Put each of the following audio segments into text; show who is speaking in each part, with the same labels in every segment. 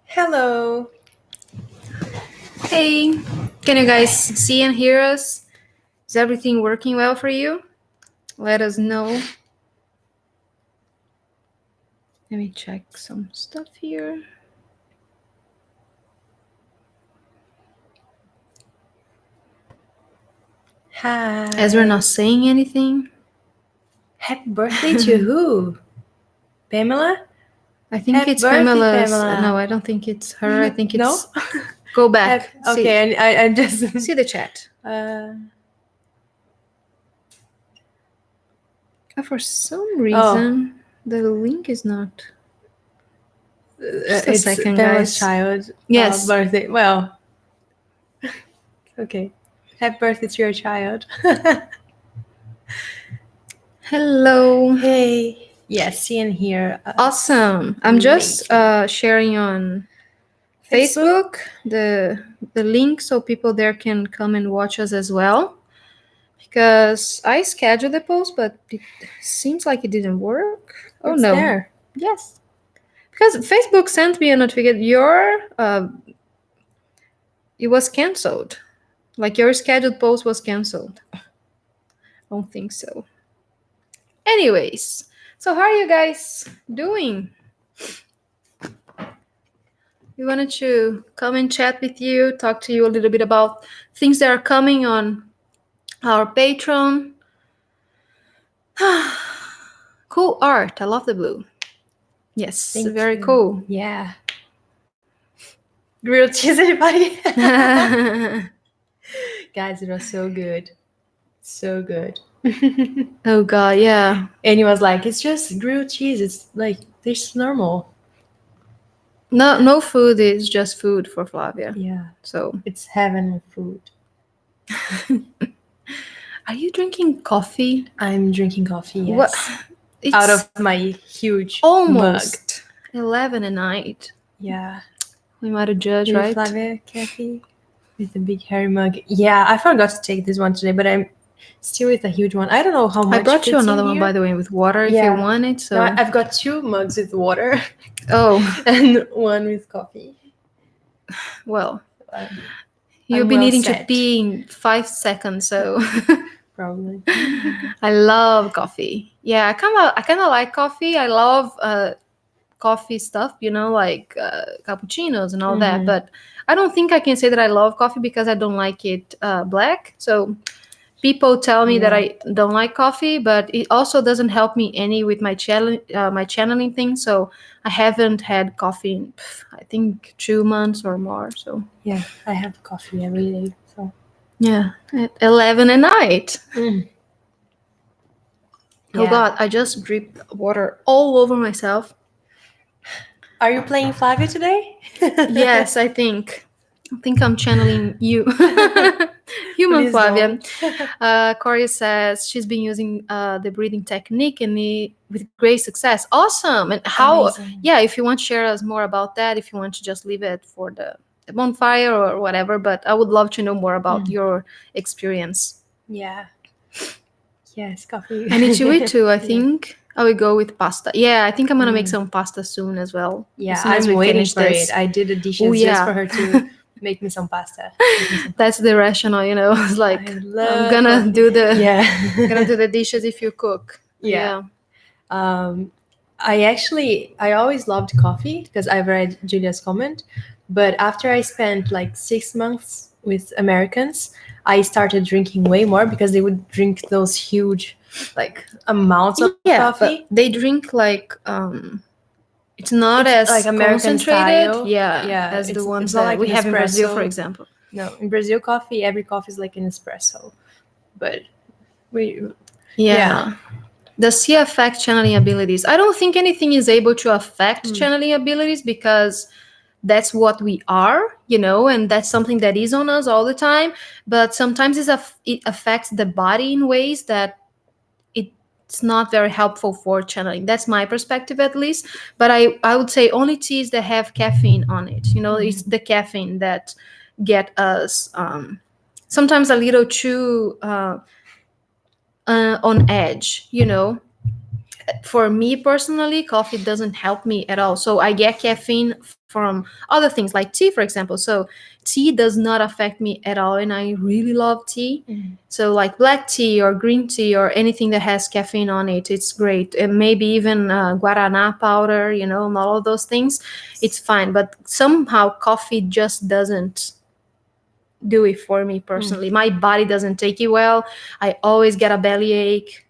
Speaker 1: Hello.
Speaker 2: Hey, can you guys see and hear us? Is everything working well for you? Let us know. Let me check some stuff here.
Speaker 1: Hi.
Speaker 2: As we're not saying anything.
Speaker 1: Happy birthday to who? Pamela?
Speaker 2: I think
Speaker 1: Happy
Speaker 2: it's
Speaker 1: birthday,
Speaker 2: Pamela's.
Speaker 1: Pamela.
Speaker 2: No, I don't think it's her. I think it's.
Speaker 1: No?
Speaker 2: Go back.
Speaker 1: Okay, I just
Speaker 2: see the chat. For some reason, the link is not. Just a
Speaker 1: it's
Speaker 2: second,
Speaker 1: Pamela's
Speaker 2: guys.
Speaker 1: child.
Speaker 2: Yes.
Speaker 1: Birthday. Well. Okay. Happy birthday to your child.
Speaker 2: Hello.
Speaker 1: Hey. Yes, see and hear us.
Speaker 2: Awesome. I'm just sharing on Facebook the link so people there can come and watch us as well. Because I scheduled the post, but it seems like it didn't work. Oh
Speaker 1: it's
Speaker 2: no.
Speaker 1: There.
Speaker 2: Yes. Because Facebook sent me a notification. It was canceled. Like your scheduled post was canceled. I don't think so. Anyways, so how are you guys doing? We wanted to come and chat with you, talk to you a little bit about things that are coming on our Patreon. Cool art. I love the blue. Yes,
Speaker 1: Thank
Speaker 2: very
Speaker 1: you.
Speaker 2: cool.
Speaker 1: Yeah. Grilled cheese, anybody? Guys, it was so good. So good.
Speaker 2: Oh god, yeah.
Speaker 1: And he was like, it's just grilled cheese. It's like, this normal.
Speaker 2: No food is just food for Flavia.
Speaker 1: Yeah.
Speaker 2: So
Speaker 1: it's heaven food.
Speaker 2: Are you drinking coffee?
Speaker 1: I'm drinking coffee, yes.
Speaker 2: What? It's
Speaker 1: out of my huge
Speaker 2: almost mug. 11 at night.
Speaker 1: Yeah.
Speaker 2: We might have judged, right?
Speaker 1: Flavia Cafe with a big hairy mug. Yeah, I forgot to take this one today, but I'm still with a huge one. I don't know how much.
Speaker 2: I brought you another one, by the way, with water if you want it. So
Speaker 1: no, I've got 2 mugs with water.
Speaker 2: Oh.
Speaker 1: And 1 with coffee.
Speaker 2: Well, you'll be needing to pee in 5 seconds, so
Speaker 1: probably.
Speaker 2: I love coffee. Yeah, I kind of like coffee. I love coffee stuff, like cappuccinos and all that. But I don't think I can say that I love coffee because I don't like it black. So people tell me that I don't like coffee, but it also doesn't help me any with my channeling thing. So I haven't had coffee in, I think, 2 months or more. So
Speaker 1: yeah, I have coffee every day. So
Speaker 2: yeah, at 11 at night. Oh god, I just dripped water all over myself.
Speaker 1: Are you playing Flavia today?
Speaker 2: Yes, I think I'm channeling you. Human
Speaker 1: Please
Speaker 2: Flavia. Corey says she's been using the breathing technique and with great success. Awesome. And how? Amazing. Yeah, if you want to share us more about that, if you want to just leave it for the bonfire or whatever, but I would love to know more about your experience.
Speaker 1: Yeah. Yes, coffee.
Speaker 2: I need to eat too, I think. I will go with pasta. Yeah, I think I'm gonna make some pasta soon as well.
Speaker 1: Yeah, I'm waiting for it. I did the dishes just for her to make me some pasta.
Speaker 2: That's the rationale, It's like I'm gonna do the dishes if you cook. Yeah.
Speaker 1: I always loved coffee because I've read Julia's comment, but after I spent like 6 months with Americans, I started drinking way more because they would drink those huge like amounts of coffee.
Speaker 2: But they drink like it's not as like American concentrated style. As the ones that we have in Brazil, for example.
Speaker 1: No, in Brazil every coffee is like an espresso. But
Speaker 2: does he affect channeling abilities? I don't think anything is able to affect channeling abilities because that's what we are, and that's something that is on us all the time. But sometimes it affects the body in ways that it's not very helpful for channeling. That's my perspective, at least. But I would say only teas that have caffeine on it. It's the caffeine that get us sometimes a little too on edge, you know. For me personally, coffee doesn't help me at all. So I get caffeine from other things like tea, for example. So tea does not affect me at all, and I really love tea. So like black tea or green tea or anything that has caffeine on it, it's great. And maybe even guarana powder, you know, and all of those things, it's fine. But somehow coffee just doesn't do it for me personally. My body doesn't take it well. I always get a bellyache.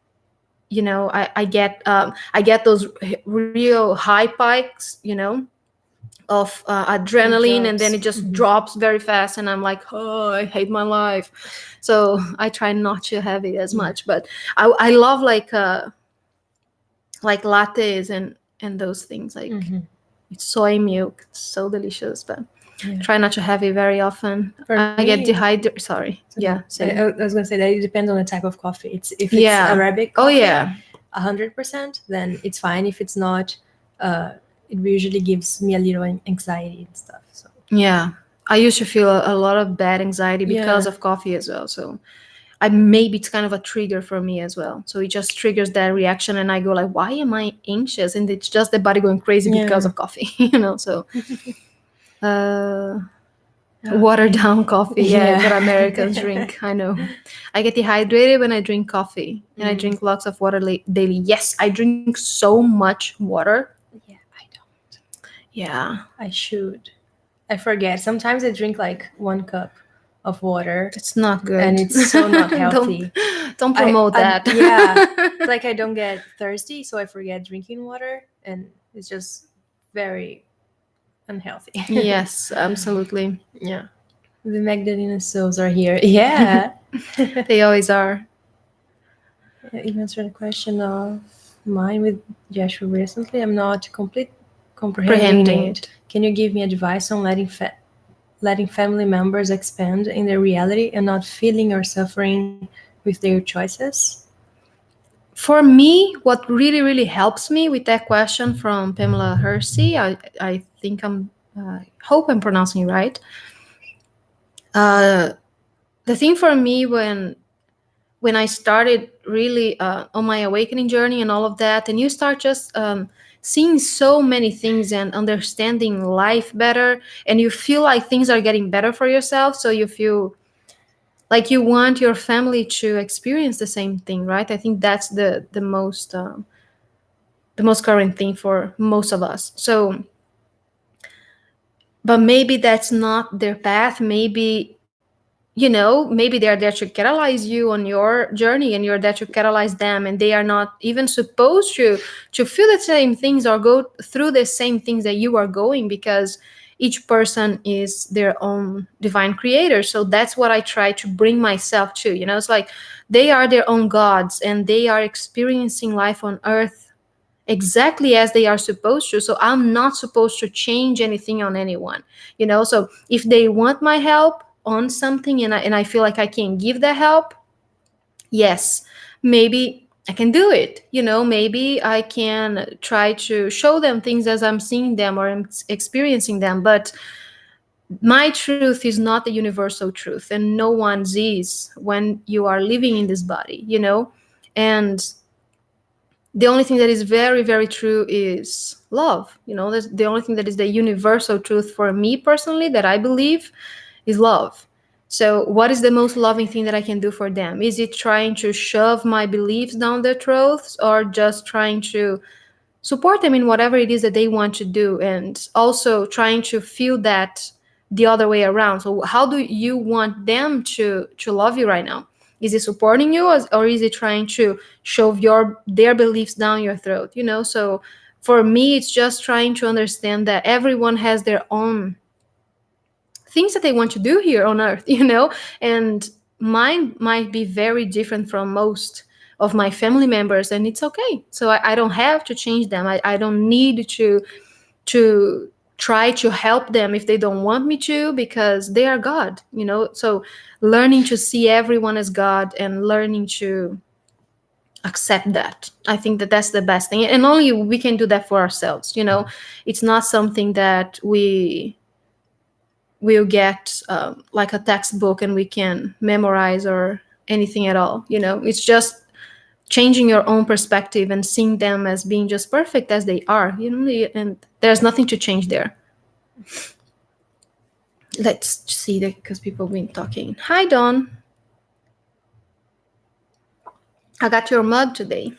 Speaker 2: You know, I get those real high pikes, you know, of adrenaline, and then it just drops very fast, and I'm like, oh, I hate my life. So I try not to have it as much, but I love like lattes and those things, like soy milk. It's so delicious, but try not to have it very often. I get dehydrated. Sorry. Yeah.
Speaker 1: I was gonna say that it depends on the type of coffee. If it's Arabic coffee, 100%, then it's fine. If it's not, it usually gives me a little anxiety and stuff. So
Speaker 2: yeah, I used to feel a lot of bad anxiety because of coffee as well. So maybe it's kind of a trigger for me as well. So it just triggers that reaction, and I go like, why am I anxious? And it's just the body going crazy because of coffee, you know. So watered down coffee, that Americans drink. I know. I get dehydrated when I drink coffee, and I drink lots of water daily. Yes, I drink so much water.
Speaker 1: Yeah, I don't.
Speaker 2: Yeah,
Speaker 1: I should. I forget. Sometimes I drink like 1 cup of water.
Speaker 2: It's not good,
Speaker 1: and it's so not healthy.
Speaker 2: don't promote that.
Speaker 1: It's like I don't get thirsty, so I forget drinking water, and it's just very unhealthy.
Speaker 2: Yes, absolutely.
Speaker 1: Yeah. The Magdalena souls are here. Yeah.
Speaker 2: They always are.
Speaker 1: You answered a question of mine with Joshua recently. I'm not comprehending it. Can you give me advice on letting family members expand in their reality and not feeling or suffering with their choices?
Speaker 2: For me, what really, really helps me with that question from Pamela Hersey, I think hope I'm pronouncing it right. The thing for me when I started really on my awakening journey and all of that, and you start just seeing so many things and understanding life better, and you feel like things are getting better for yourself, so you feel like you want your family to experience the same thing, right? I think that's the most current thing for most of us. So, but maybe that's not their path. Maybe, you know, maybe they're there to catalyze you on your journey, and you're there to catalyze them, and they are not even supposed to feel the same things or go through the same things that you are going, because each person is their own divine creator. So that's what I try to bring myself to, you know. It's like they are their own gods, and they are experiencing life on earth exactly as they are supposed to. So I'm not supposed to change anything on anyone, you know. So if they want my help on something, and I feel like I can give that help, yes, maybe I can do it, you know. Maybe I can try to show them things as I'm seeing them or I'm experiencing them, but my truth is not the universal truth, and no one's is when you are living in this body, you know. And the only thing that is very, very true is love, you know. That's the only thing that is the universal truth for me personally, that I believe, is love. So what is the most loving thing that I can do for them? Is it trying to shove my beliefs down their throats, or just trying to support them in whatever it is that they want to do, and also trying to feel that the other way around? So how do you want them to love you right now? Is it supporting you, or is it trying to shove their beliefs down your throat, you know? So for me, it's just trying to understand that everyone has their own things that they want to do here on earth, you know. And mine might be very different from most of my family members, and it's okay. So I don't have to change them. I don't need to try to help them if they don't want me to, because they are God, you know. So learning to see everyone as God and learning to accept that, I think that that's the best thing, and only we can do that for ourselves, you know. It's not something that we we'll get like a textbook and we can memorize or anything at all. It's just changing your own perspective and seeing them as being just perfect as they are, and there's nothing to change there. Let's see that, because people have been talking. Hi, Dawn. I got your mug today.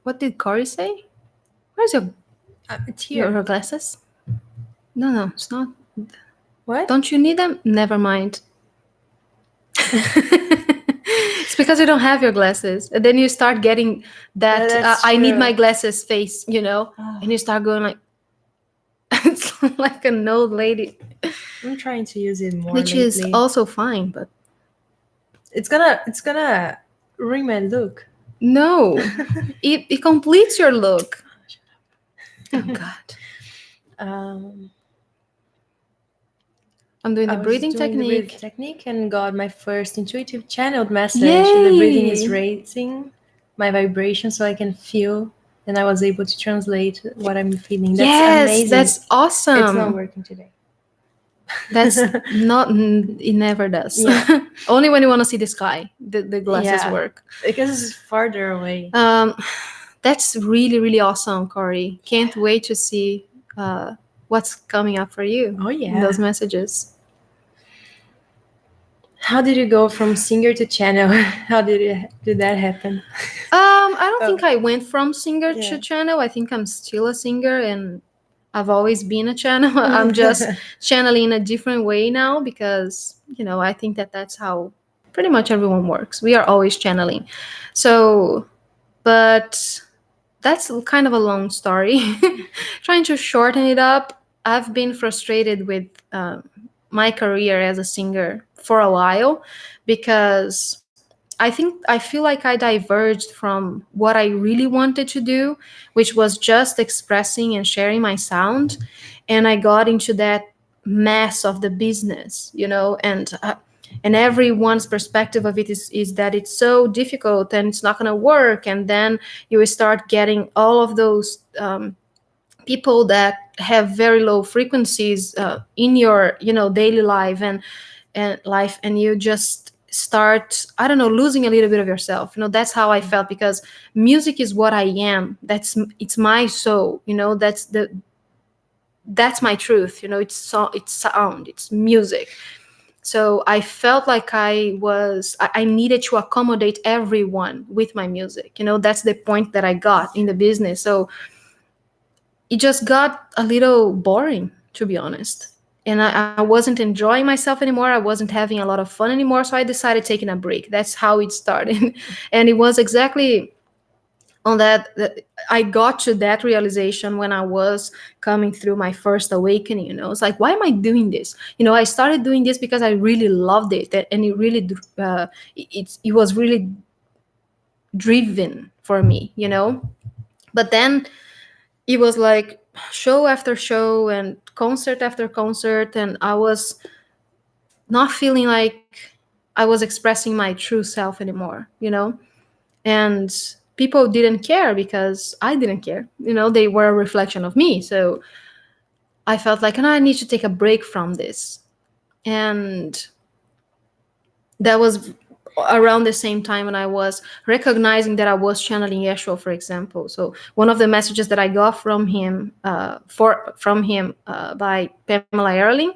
Speaker 2: What did Corey say? Where's
Speaker 1: It's here.
Speaker 2: your glasses? No, it's not.
Speaker 1: What?
Speaker 2: Don't you need them? Never mind. It's because you don't have your glasses, and then you start getting that
Speaker 1: That's
Speaker 2: I need
Speaker 1: true.
Speaker 2: my glasses face, and you start going like it's like an old lady,
Speaker 1: I'm trying to use it more
Speaker 2: which
Speaker 1: lately.
Speaker 2: is also fine, but
Speaker 1: It's gonna ruin my look.
Speaker 2: no, it completes your look. Oh God. I'm doing
Speaker 1: I
Speaker 2: the
Speaker 1: was
Speaker 2: breathing
Speaker 1: doing the
Speaker 2: technique.
Speaker 1: breathing technique and got my first intuitive channeled message.
Speaker 2: Yay!
Speaker 1: The breathing is raising my vibration so I can feel, and I was able to translate what I'm feeling. That's
Speaker 2: Yes,
Speaker 1: amazing.
Speaker 2: that's awesome.
Speaker 1: It's not working today.
Speaker 2: That's not. It never does.
Speaker 1: Yeah.
Speaker 2: Only when you want to see the sky, the glasses work.
Speaker 1: Because it's farther away.
Speaker 2: That's really, really awesome, Corey. Can't wait to see what's coming up for you.
Speaker 1: Oh, yeah.
Speaker 2: In those messages.
Speaker 1: How did you go from singer to channel? How did that happen?
Speaker 2: I don't think I went from singer
Speaker 1: Yeah.
Speaker 2: to channel. I think I'm still a singer, and I've always been a channel. I'm just channeling in a different way now because, I think that's how pretty much everyone works. We are always channeling. So, but that's kind of a long story. Trying to shorten it up, I've been frustrated with my career as a singer for a while because I feel like I diverged from what I really wanted to do, which was just expressing and sharing my sound. And I got into that mess of the business, and everyone's perspective of it is that it's so difficult and it's not going to work. And then you will start getting all of those people that have very low frequencies in your, daily life and life, and you just start, I don't know, losing a little bit of yourself. That's how I felt, because music is what I am. It's my soul. That's my truth. It's sound, it's music. So I felt like I needed to accommodate everyone with my music. That's the point that I got in the business. So it just got a little boring, to be honest. And I wasn't enjoying myself anymore. I wasn't having a lot of fun anymore. So I decided taking a break. That's how it started. And it was exactly on that I got to that realization when I was coming through my first awakening. It's like, why am I doing this? I started doing this because I really loved it, and it really it was really driven for me. But then it was like show after show and concert after concert, and I was not feeling like I was expressing my true self anymore. And people didn't care because I didn't care. They were a reflection of me. So I felt like, I need to take a break from this. And that was around the same time when I was recognizing that I was channeling Yeshua, for example. So one of the messages that I got from him, by Pamela Erling,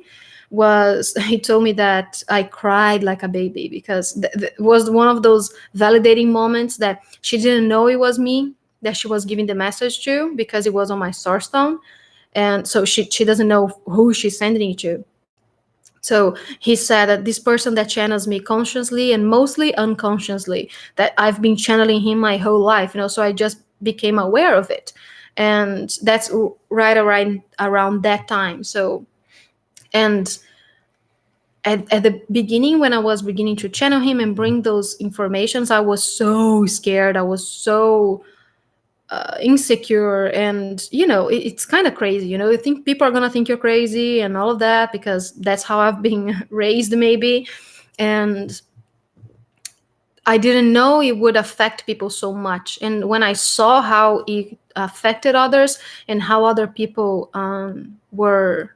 Speaker 2: was he told me that I cried like a baby because was one of those validating moments that she didn't know it was me that she was giving the message to, because it was on my source stone. And so she doesn't know who she's sending it to. So he said that this person that channels me consciously and mostly unconsciously, that I've been channeling him my whole life, so I just became aware of it. And that's right around that time. So, and at the beginning, when I was beginning to channel him and bring those informations, I was so scared. I was so insecure, and it's kind of crazy. You think people are gonna think you're crazy and all of that, because that's how I've been raised, maybe. And I didn't know it would affect people so much. And when I saw how it affected others and how other people were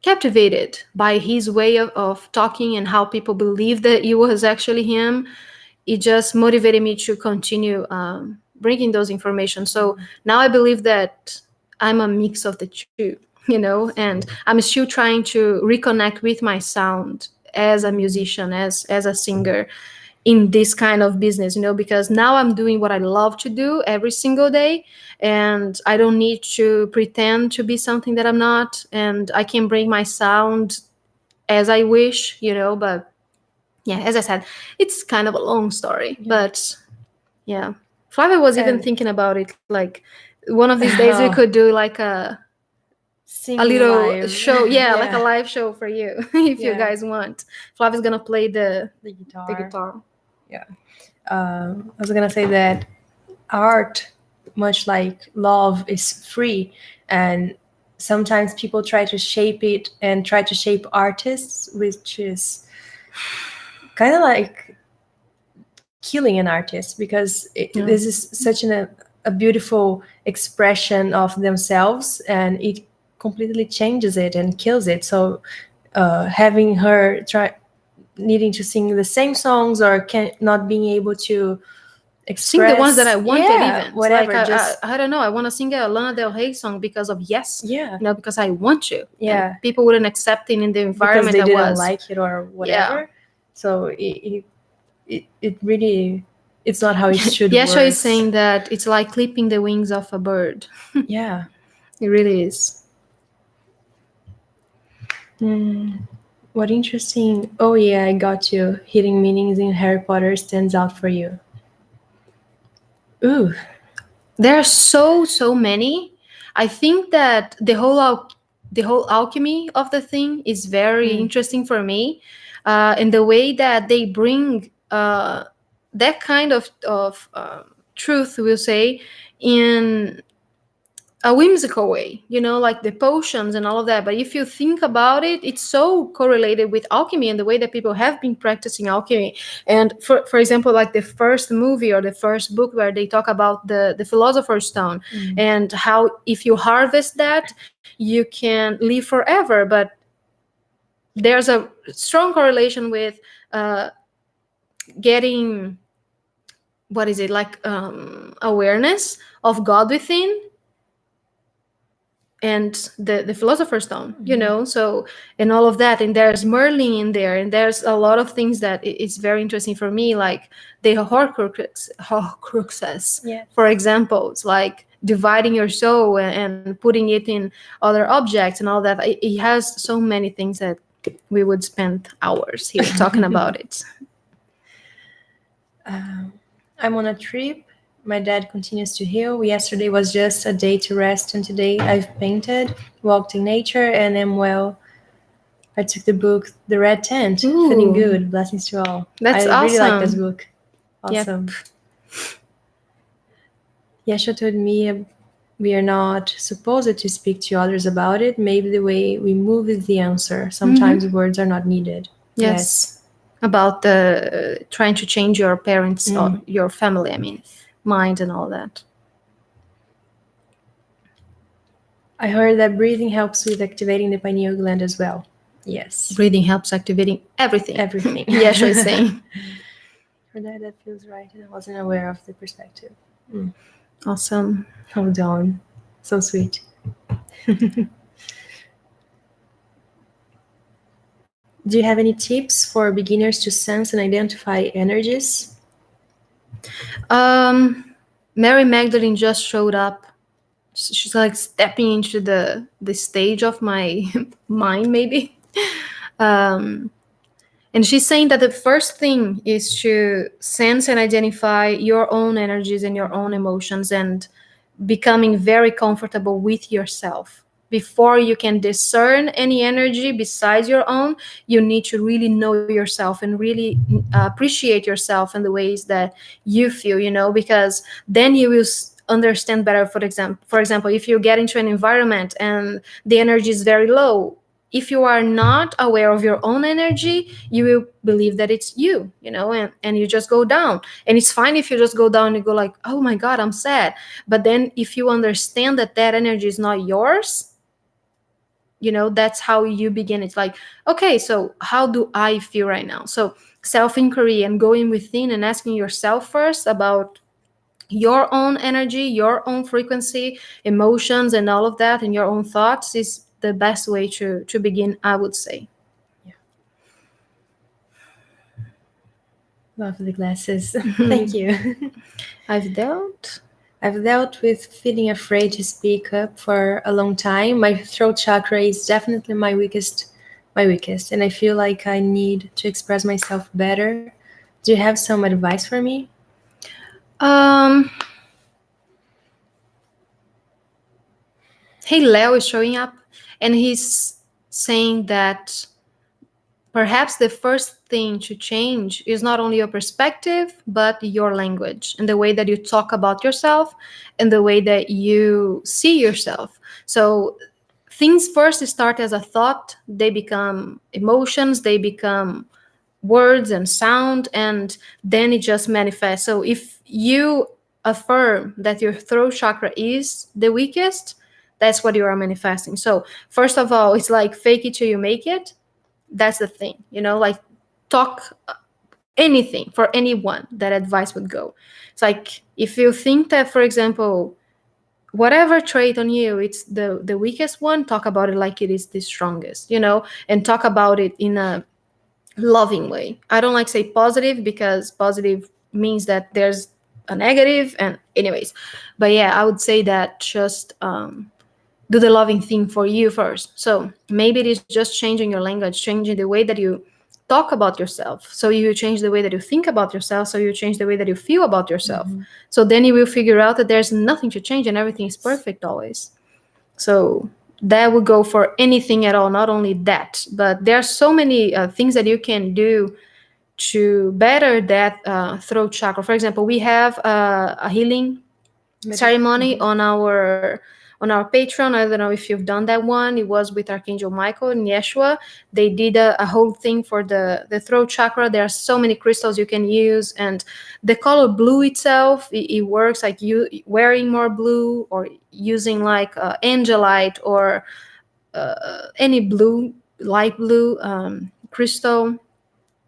Speaker 2: captivated by his way of talking and how people believed that it was actually him, it just motivated me to continue bringing those information. So now I believe that I'm a mix of the two, and I'm still trying to reconnect with my sound as a musician, as a singer in this kind of business, because now I'm doing what I love to do every single day, and I don't need to pretend to be something that I'm not, and I can bring my sound as I wish, but yeah, as I said, it's kind of a long story, but yeah. Flavia was even
Speaker 1: And
Speaker 2: thinking about it, like one of these days we could
Speaker 1: oh,
Speaker 2: do like a
Speaker 1: singing
Speaker 2: little
Speaker 1: live.
Speaker 2: show, yeah, like a
Speaker 1: Yeah,
Speaker 2: live show for you if you
Speaker 1: yeah,
Speaker 2: guys want. Flavia's gonna play the
Speaker 1: the
Speaker 2: the
Speaker 1: guitar.
Speaker 2: guitar.
Speaker 1: Yeah. I was gonna say that art, much like love, is free, and sometimes people try to shape it and try to shape artists, which is kind of like killing an artist because
Speaker 2: Yeah.
Speaker 1: this is such a beautiful expression of themselves, and it completely changes it and kills it. So having her try needing to sing the same songs or not being able to
Speaker 2: Sing the ones that I
Speaker 1: express,
Speaker 2: wanted,
Speaker 1: yeah,
Speaker 2: even. It's like
Speaker 1: whatever, just
Speaker 2: I don't know, I want to sing a Lana Del Rey song because of yes,
Speaker 1: yeah,
Speaker 2: because I want to, and
Speaker 1: yeah,
Speaker 2: people wouldn't accept it in the
Speaker 1: because
Speaker 2: environment
Speaker 1: they
Speaker 2: I
Speaker 1: didn't
Speaker 2: was.
Speaker 1: like it or
Speaker 2: Yeah.
Speaker 1: whatever. So it really, it's not how it should
Speaker 2: Yesha
Speaker 1: work.
Speaker 2: is saying that it's like clipping the wings of a bird.
Speaker 1: Yeah.
Speaker 2: It really is.
Speaker 1: What interesting. Oh yeah, I got you. Hidden meanings in Harry Potter stands out for you. Ooh.
Speaker 2: There are so many. I think that the whole alchemy of the thing is very interesting for me, and the way that they bring that kind of truth, we'll say, in a whimsical way, like the potions and all of that. But if you think about it, it's so correlated with alchemy and the way that people have been practicing alchemy. And for example, like the first movie or the first book where they talk about the philosopher's stone, and how if you harvest that, you can live forever. But there's a strong correlation with getting, what is it, like awareness of God within, and the philosopher's stone, so, and all of that. And there's Merlin in there, and there's a lot of things that it's very interesting for me, like the horcruxes,
Speaker 1: Yeah.
Speaker 2: for example. It's like dividing your soul and putting it in other objects and all that. It has so many things that we would spend hours here talking about it.
Speaker 1: I'm on a trip. My dad continues to heal. Yesterday was just a day to rest, and today I've painted, walked in nature, and am well. I took the book, The Red Tent. Feeling
Speaker 2: Ooh,
Speaker 1: good. Blessings to all.
Speaker 2: that's
Speaker 1: I really like this
Speaker 2: awesome.
Speaker 1: book.
Speaker 2: Yep.
Speaker 1: Awesome. Yasha told me we are not supposed to speak to others about it. Maybe the way we move is the answer. Sometimes words are not needed.
Speaker 2: Yes. About the trying to change your parents or your family, I mean, mind and all that.
Speaker 1: I heard that breathing helps with activating the pineal gland as well. Yes.
Speaker 2: Breathing helps activating everything.
Speaker 1: Everything.
Speaker 2: Yes, I was saying.
Speaker 1: For that feels right, and I wasn't aware of the perspective.
Speaker 2: Awesome.
Speaker 1: Hold on. So sweet. Do you have any tips for beginners to sense and identify energies?
Speaker 2: Mary Magdalene just showed up. She's like stepping into the stage of my mind, maybe. And she's saying that the first thing is to sense and identify your own energies and your own emotions, and becoming very comfortable with yourself. Before you can discern any energy besides your own, you need to really know yourself and really appreciate yourself in the ways that you feel, because then you will understand better. For example, if you get into an environment and the energy is very low, if you are not aware of your own energy, you will believe that it's you, and you just go down. And it's fine if you just go down and go like, oh my God, I'm sad. But then if you understand that that energy is not yours, that's how you begin. It's like, okay, so how do I feel right now? So self inquiry and going within and asking yourself first about your own energy, your own frequency, emotions, and all of that, and your own thoughts is the best way to begin, I would say.
Speaker 1: Yeah. Love the glasses. Thank you.
Speaker 2: I've dealt.
Speaker 1: I've dealt with feeling afraid to speak up for a long time. My throat chakra is definitely my weakest, and I feel like I need to express myself better. Do you have some advice for me?
Speaker 2: Um, hey, Leo is showing up, and he's saying that perhaps the first thing to change is not only your perspective, but your language and the way that you talk about yourself and the way that you see yourself. So things first start as a thought, they become emotions, they become words and sound, and then it just manifests. So if you affirm that your throat chakra is the weakest, that's what you are manifesting. So first of all, it's like fake it till you make it. That's the thing, like talk anything for anyone, that advice would go. It's like if you think that, for example, whatever trait on you it's the weakest one, talk about it like it is the strongest, and talk about it in a loving way. I don't like say positive because positive means that there's a negative, and anyways. But yeah, I would say that just do the loving thing for you first. So maybe it is just changing your language, changing the way that you talk about yourself. So you change the way that you think about yourself. So you change the way that you feel about yourself.
Speaker 1: Mm-hmm.
Speaker 2: So then you will figure out that there's nothing to change and everything is perfect always. So that would go for anything at all, not only that, but there are so many things that you can do to better that throat chakra. For example, we have a healing ceremony on our Patreon. I don't know if you've done that one. It was with Archangel Michael and Yeshua. They did a whole thing for the throat chakra. There are so many crystals you can use, and the color blue itself, it works like you wearing more blue or using like angelite or any blue, light blue crystal.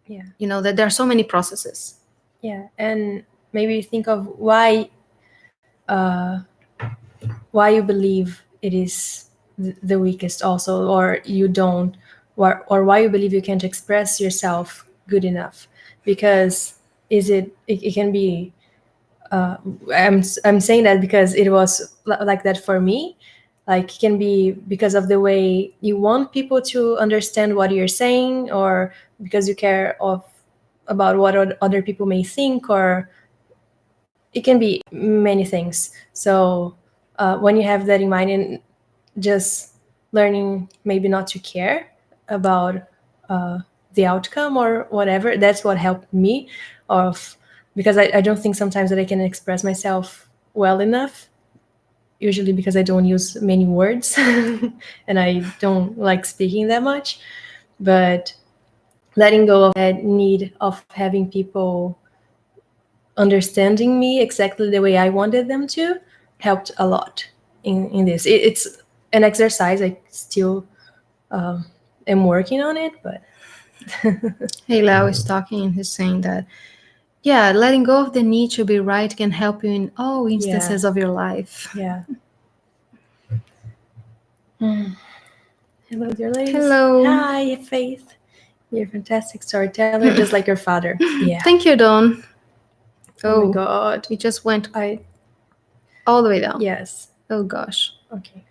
Speaker 1: Yeah.
Speaker 2: That there are so many processes.
Speaker 1: Yeah, and maybe think of uh, why you believe it is the weakest also, or you don't, or why you believe you can't express yourself good enough. Because it can be, I'm saying that because it was like that for me. Like, it can be because of the way you want people to understand what you're saying, or because you care about what other people may think, or it can be many things. So when you have that in mind, and just learning maybe not to care about the outcome or whatever, that's what helped me. Of Because I don't think sometimes that I can express myself well enough, usually because I don't use many words and I don't like speaking that much. But letting go of that need of having people understanding me exactly the way I wanted them to helped a lot in this. It's an exercise. I still am working on it, but
Speaker 2: Hey, Lau is talking and he's saying that, yeah, letting go of the need to be right can help you in all instances of your life.
Speaker 1: Yeah. Hello, dear ladies.
Speaker 2: Hello.
Speaker 1: Hi, Faith. You're a fantastic storyteller, just like your father. Yeah.
Speaker 2: Thank you, Dawn.
Speaker 1: Oh my God.
Speaker 2: It just went all the way down.
Speaker 1: Yes.
Speaker 2: Oh gosh.
Speaker 1: Okay.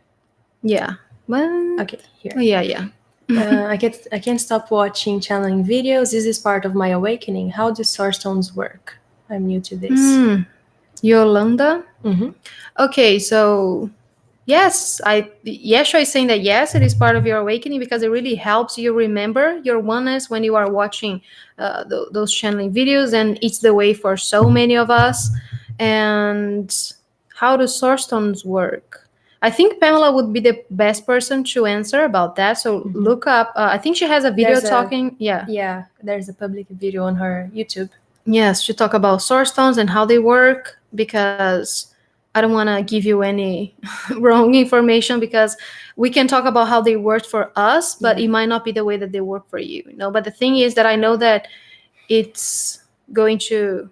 Speaker 2: Yeah. Well,
Speaker 1: Okay. Here.
Speaker 2: oh, yeah.
Speaker 1: I can't stop watching channeling videos. This is part of my awakening. How do source stones work? I'm new to this.
Speaker 2: Yolanda?
Speaker 1: Mm-hmm.
Speaker 2: Okay, so yes, Yeshua is saying that yes, it is part of your awakening because it really helps you remember your oneness when you are watching those channeling videos, and it's the way for so many of us. And how do source stones work? I think Pamela would be the best person to answer about that. So look up. I think she has a video
Speaker 1: There's a
Speaker 2: talking.
Speaker 1: yeah, there's a public video on her YouTube.
Speaker 2: Yes, to talk about source stones and how they work, because I don't want to give you any wrong information, because we can talk about how they worked for us, but
Speaker 1: Yeah.
Speaker 2: it might not be the way that they work for you, you know. But the thing is that I know that it's going to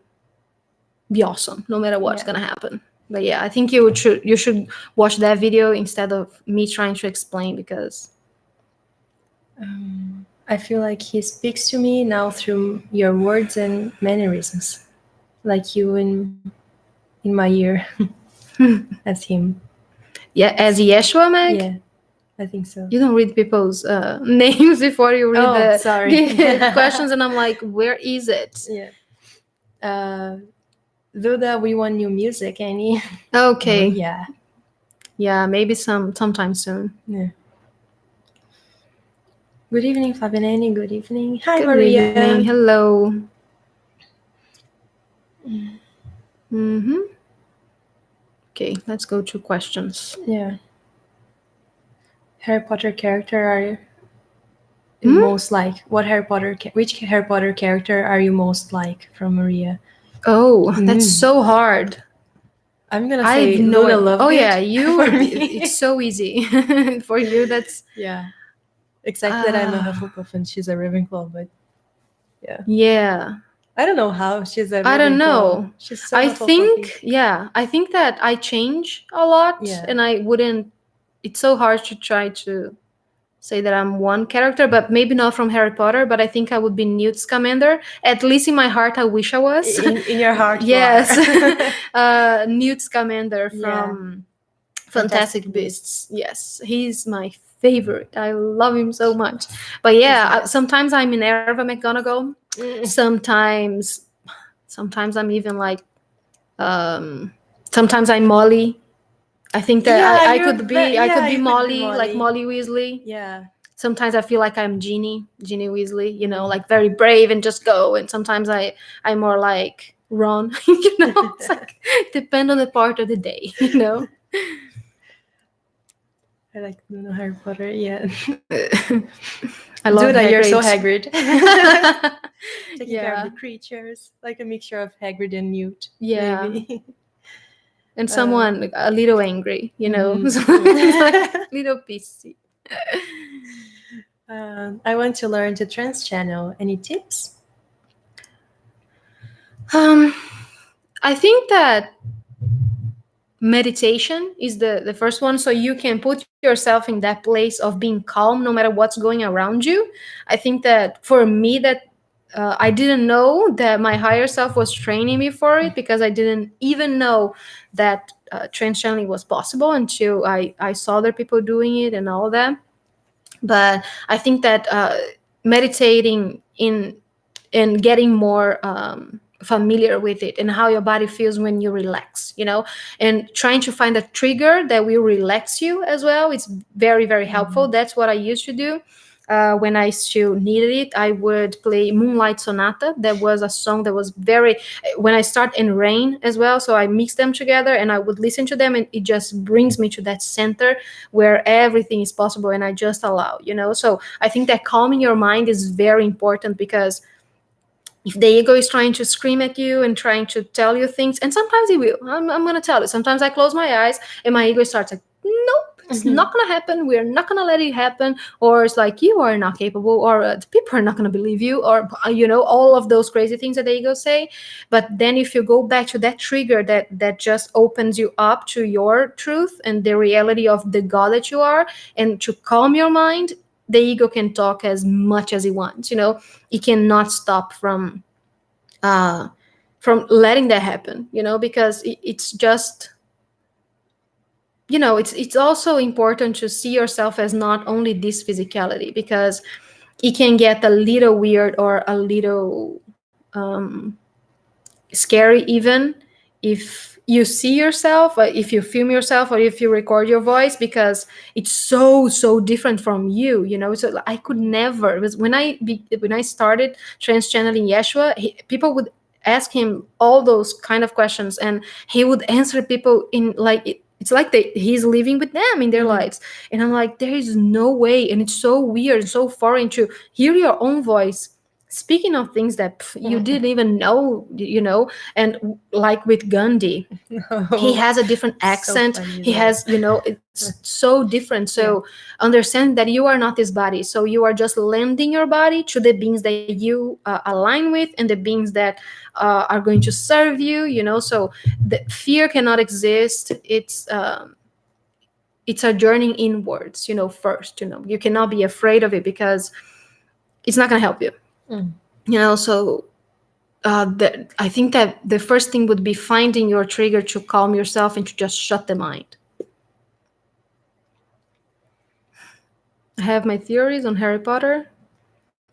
Speaker 2: be awesome no matter what's
Speaker 1: Yeah.
Speaker 2: going to happen. But yeah, I think you should watch that video instead of me trying to explain, because
Speaker 1: I feel like he speaks to me now through your words and mannerisms, like you in my ear, as him.
Speaker 2: yeah, as Yeshua, Meg.
Speaker 1: Yeah, I think so.
Speaker 2: You don't read people's names before you read
Speaker 1: Oh,
Speaker 2: the,
Speaker 1: sorry.
Speaker 2: the questions, and I'm like, where is it?
Speaker 1: Yeah. Duda, we want new music, Annie.
Speaker 2: Okay.
Speaker 1: Oh, yeah.
Speaker 2: Yeah, maybe sometime soon.
Speaker 1: Yeah. Good evening, Fabienne. Good evening. Hi,
Speaker 2: Good
Speaker 1: Maria.
Speaker 2: evening. Hello. Mm-hmm. Okay, let's go to questions.
Speaker 1: Yeah. Harry Potter character are you most like? Which Harry Potter character are you most like from Maria?
Speaker 2: Oh, that's so hard.
Speaker 1: I'm gonna say Luna Lovegood.
Speaker 2: Oh yeah, you.
Speaker 1: For me.
Speaker 2: It's so easy for you. That's
Speaker 1: yeah. Except that I'm a Hufflepuff and she's a Ravenclaw, but yeah.
Speaker 2: Yeah.
Speaker 1: I don't know how she's a Ravenclaw.
Speaker 2: I don't know.
Speaker 1: She's so
Speaker 2: I think that I change a lot,
Speaker 1: Yeah.
Speaker 2: and I wouldn't. It's so hard to try to say that I'm one character, but maybe not from Harry Potter. But I think I would be Newt Scamander. At least in my heart, I wish I was.
Speaker 1: In your heart,
Speaker 2: yes.
Speaker 1: You
Speaker 2: Newt Scamander from Fantastic Beasts. Yes, he's my favorite. I love him so much. But yeah, sometimes I'm Minerva McGonagall. Sometimes I'm even like, sometimes I'm Molly. I think that I could be Molly, like Molly Weasley.
Speaker 1: Yeah.
Speaker 2: Sometimes I feel like I'm Ginny Weasley, you know, like very brave and just go. And sometimes I'm more like Ron, you know. It's like depend on the part of the day, you know.
Speaker 1: I like Harry Potter. Yeah.
Speaker 2: I love
Speaker 1: Duda,
Speaker 2: Hagrid.
Speaker 1: you're so Hagrid. Taking care of the creatures, like a mixture of Hagrid and Newt.
Speaker 2: Yeah.
Speaker 1: Maybe.
Speaker 2: And someone a little angry, you know, like little pissy.
Speaker 1: I want to learn the Trance channel. Any tips?
Speaker 2: I think that meditation is the first one, so you can put yourself in that place of being calm no matter what's going around you. I think that for me, that I didn't know that my higher self was training me for it, because I didn't even know that trance channeling was possible until I saw other people doing it and all that. But I think that meditating and getting more familiar with it and how your body feels when you relax, you know, and trying to find a trigger that will relax you as well, it's very, very helpful. That's what I used to do. When I still needed it, I would play Moonlight Sonata. That was a song that was when I start in rain as well. So I mix them together and I would listen to them, and it just brings me to that center where everything is possible and I just allow, you know. So I think that calming your mind is very important, because if the ego is trying to scream at you and trying to tell you things, and sometimes it will, I'm going to tell you, sometimes I close my eyes and my ego starts like, nope, it's not going to happen. We're not going to let it happen. Or it's like, you are not capable, or people are not going to believe you, or, you know, all of those crazy things that the ego say. But then if you go back to that trigger that just opens you up to your truth and the reality of the God that you are, and to calm your mind, the ego can talk as much as it wants, you know. It cannot stop from letting that happen, you know, because it's just, you know, it's also important to see yourself as not only this physicality, because it can get a little weird or a little scary, even if you see yourself, or if you film yourself, or if you record your voice, because it's so different from you, you know. So I could never, it was when I started trance channeling Yeshua, people would ask him all those kind of questions, and he would answer people in like it's like he's living with them in their lives. And I'm like, there is no way. And it's so weird and so foreign to hear your own voice speaking of things that you didn't even know, and like with Gandhi, he has a different accent. He has, it's so different. So understand that you are not this body. So you are just lending your body to the beings that you align with, and the beings that are going to serve you, so the fear cannot exist. It's a journey inwards, first. You cannot be afraid of it, because it's not going to help you. So I think that the first thing would be finding your trigger to calm yourself and to just shut the mind. I have my theories on Harry Potter.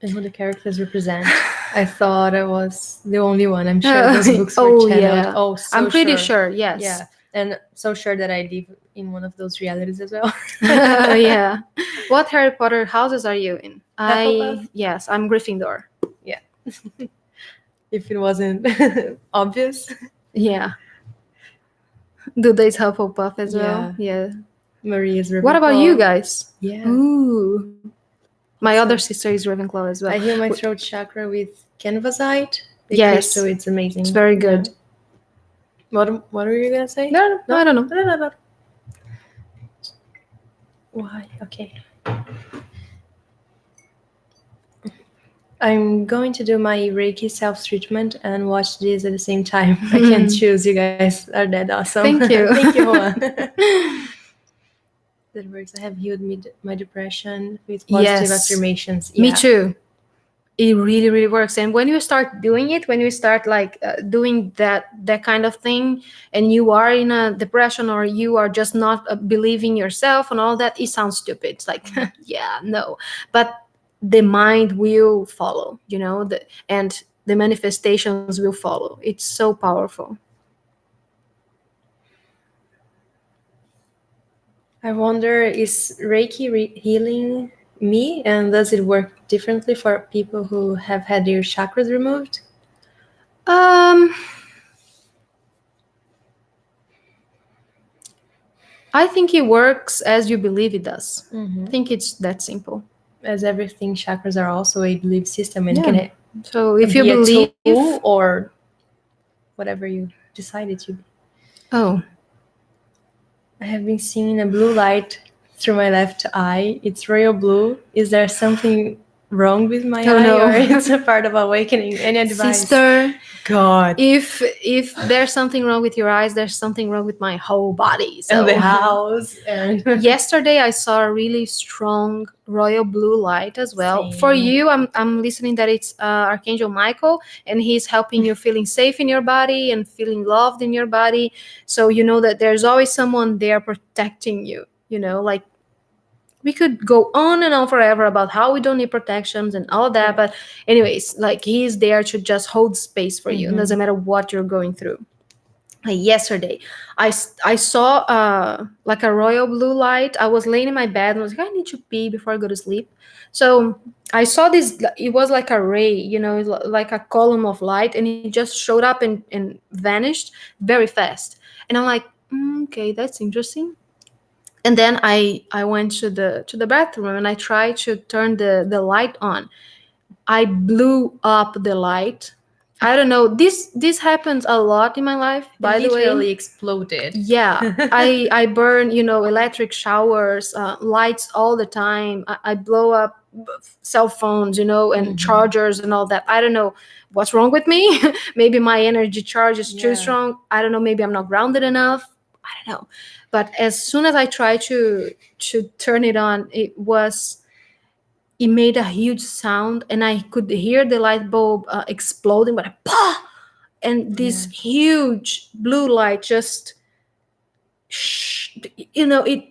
Speaker 1: And who the characters represent. I thought I was the only one. I'm sure those books were channeled.
Speaker 2: Yeah.
Speaker 1: Oh, so
Speaker 2: I'm pretty sure, yes.
Speaker 1: Yeah, and so sure that I live in one of those realities as well.
Speaker 2: Yeah. What Harry Potter houses are you in?
Speaker 1: Hufflepuff?
Speaker 2: Yes, I'm Gryffindor.
Speaker 1: Yeah. If it wasn't obvious.
Speaker 2: Yeah. Duda's Hufflepuff as well. Yeah.
Speaker 1: Marie is Ravenclaw.
Speaker 2: What about you guys?
Speaker 1: Yeah.
Speaker 2: Ooh. My other sister is Ravenclaw as well.
Speaker 1: I heal my throat chakra with canvasite.
Speaker 2: Yes.
Speaker 1: So it's amazing.
Speaker 2: It's very good.
Speaker 1: Yeah. What are you gonna say?
Speaker 2: No, I don't know.
Speaker 1: No. Why? Okay. I'm going to do my Reiki self-treatment and watch this at the same time. I can't choose. You guys are that awesome.
Speaker 2: Thank you.
Speaker 1: Thank you, Juan. That works. I have healed my depression with positive affirmations.
Speaker 2: Yeah. Me too. It really, really works. And when you start doing it, when you start doing that kind of thing, and you are in a depression, or you are just not believing yourself and all that, it sounds stupid. It's like, yeah, no. But the mind will follow, and the manifestations will follow. It's so powerful.
Speaker 1: I wonder, is Reiki healing me, and does it work differently for people who have had their chakras removed?
Speaker 2: I think it works as you believe it does. I think it's that simple.
Speaker 1: As everything, chakras are also a belief system, and
Speaker 2: so if you believe,
Speaker 1: a tool or whatever you decide it to be.
Speaker 2: Oh,
Speaker 1: I have been seeing a blue light through my left eye. It's royal blue. Is there something wrong with my eye,
Speaker 2: no.
Speaker 1: or it's a part of awakening? Any advice?
Speaker 2: Sister,
Speaker 1: God.
Speaker 2: If there's something wrong with your eyes, there's something wrong with my whole body. So.
Speaker 1: And the house.
Speaker 2: Yesterday I saw a really strong royal blue light as well.
Speaker 1: Same.
Speaker 2: For you, I'm listening that it's Archangel Michael, and he's helping you feeling safe in your body and feeling loved in your body. So you know that there's always someone there protecting you. Like, we could go on and on forever about how we don't need protections and all that. But anyways, he's there to just hold space for you. It doesn't matter what you're going through. Yesterday, I saw a royal blue light. I was laying in my bed and I was like, I need to pee before I go to sleep. So I saw this. It was like a ray, like a column of light, and it just showed up and vanished very fast. And I'm like, okay, that's interesting. And then I went to the bathroom and I tried to turn the light on. I blew up the light. I don't know. This happens a lot in my life, by the way.
Speaker 1: Literally exploded.
Speaker 2: Yeah. I burn, electric showers, lights all the time. I blow up cell phones, and chargers and all that. I don't know what's wrong with me. Maybe my energy charge is too strong. I don't know. Maybe I'm not grounded enough. I don't know. But as soon as I tried to turn it on, it made a huge sound, and I could hear the light bulb exploding, but and this huge blue light just, it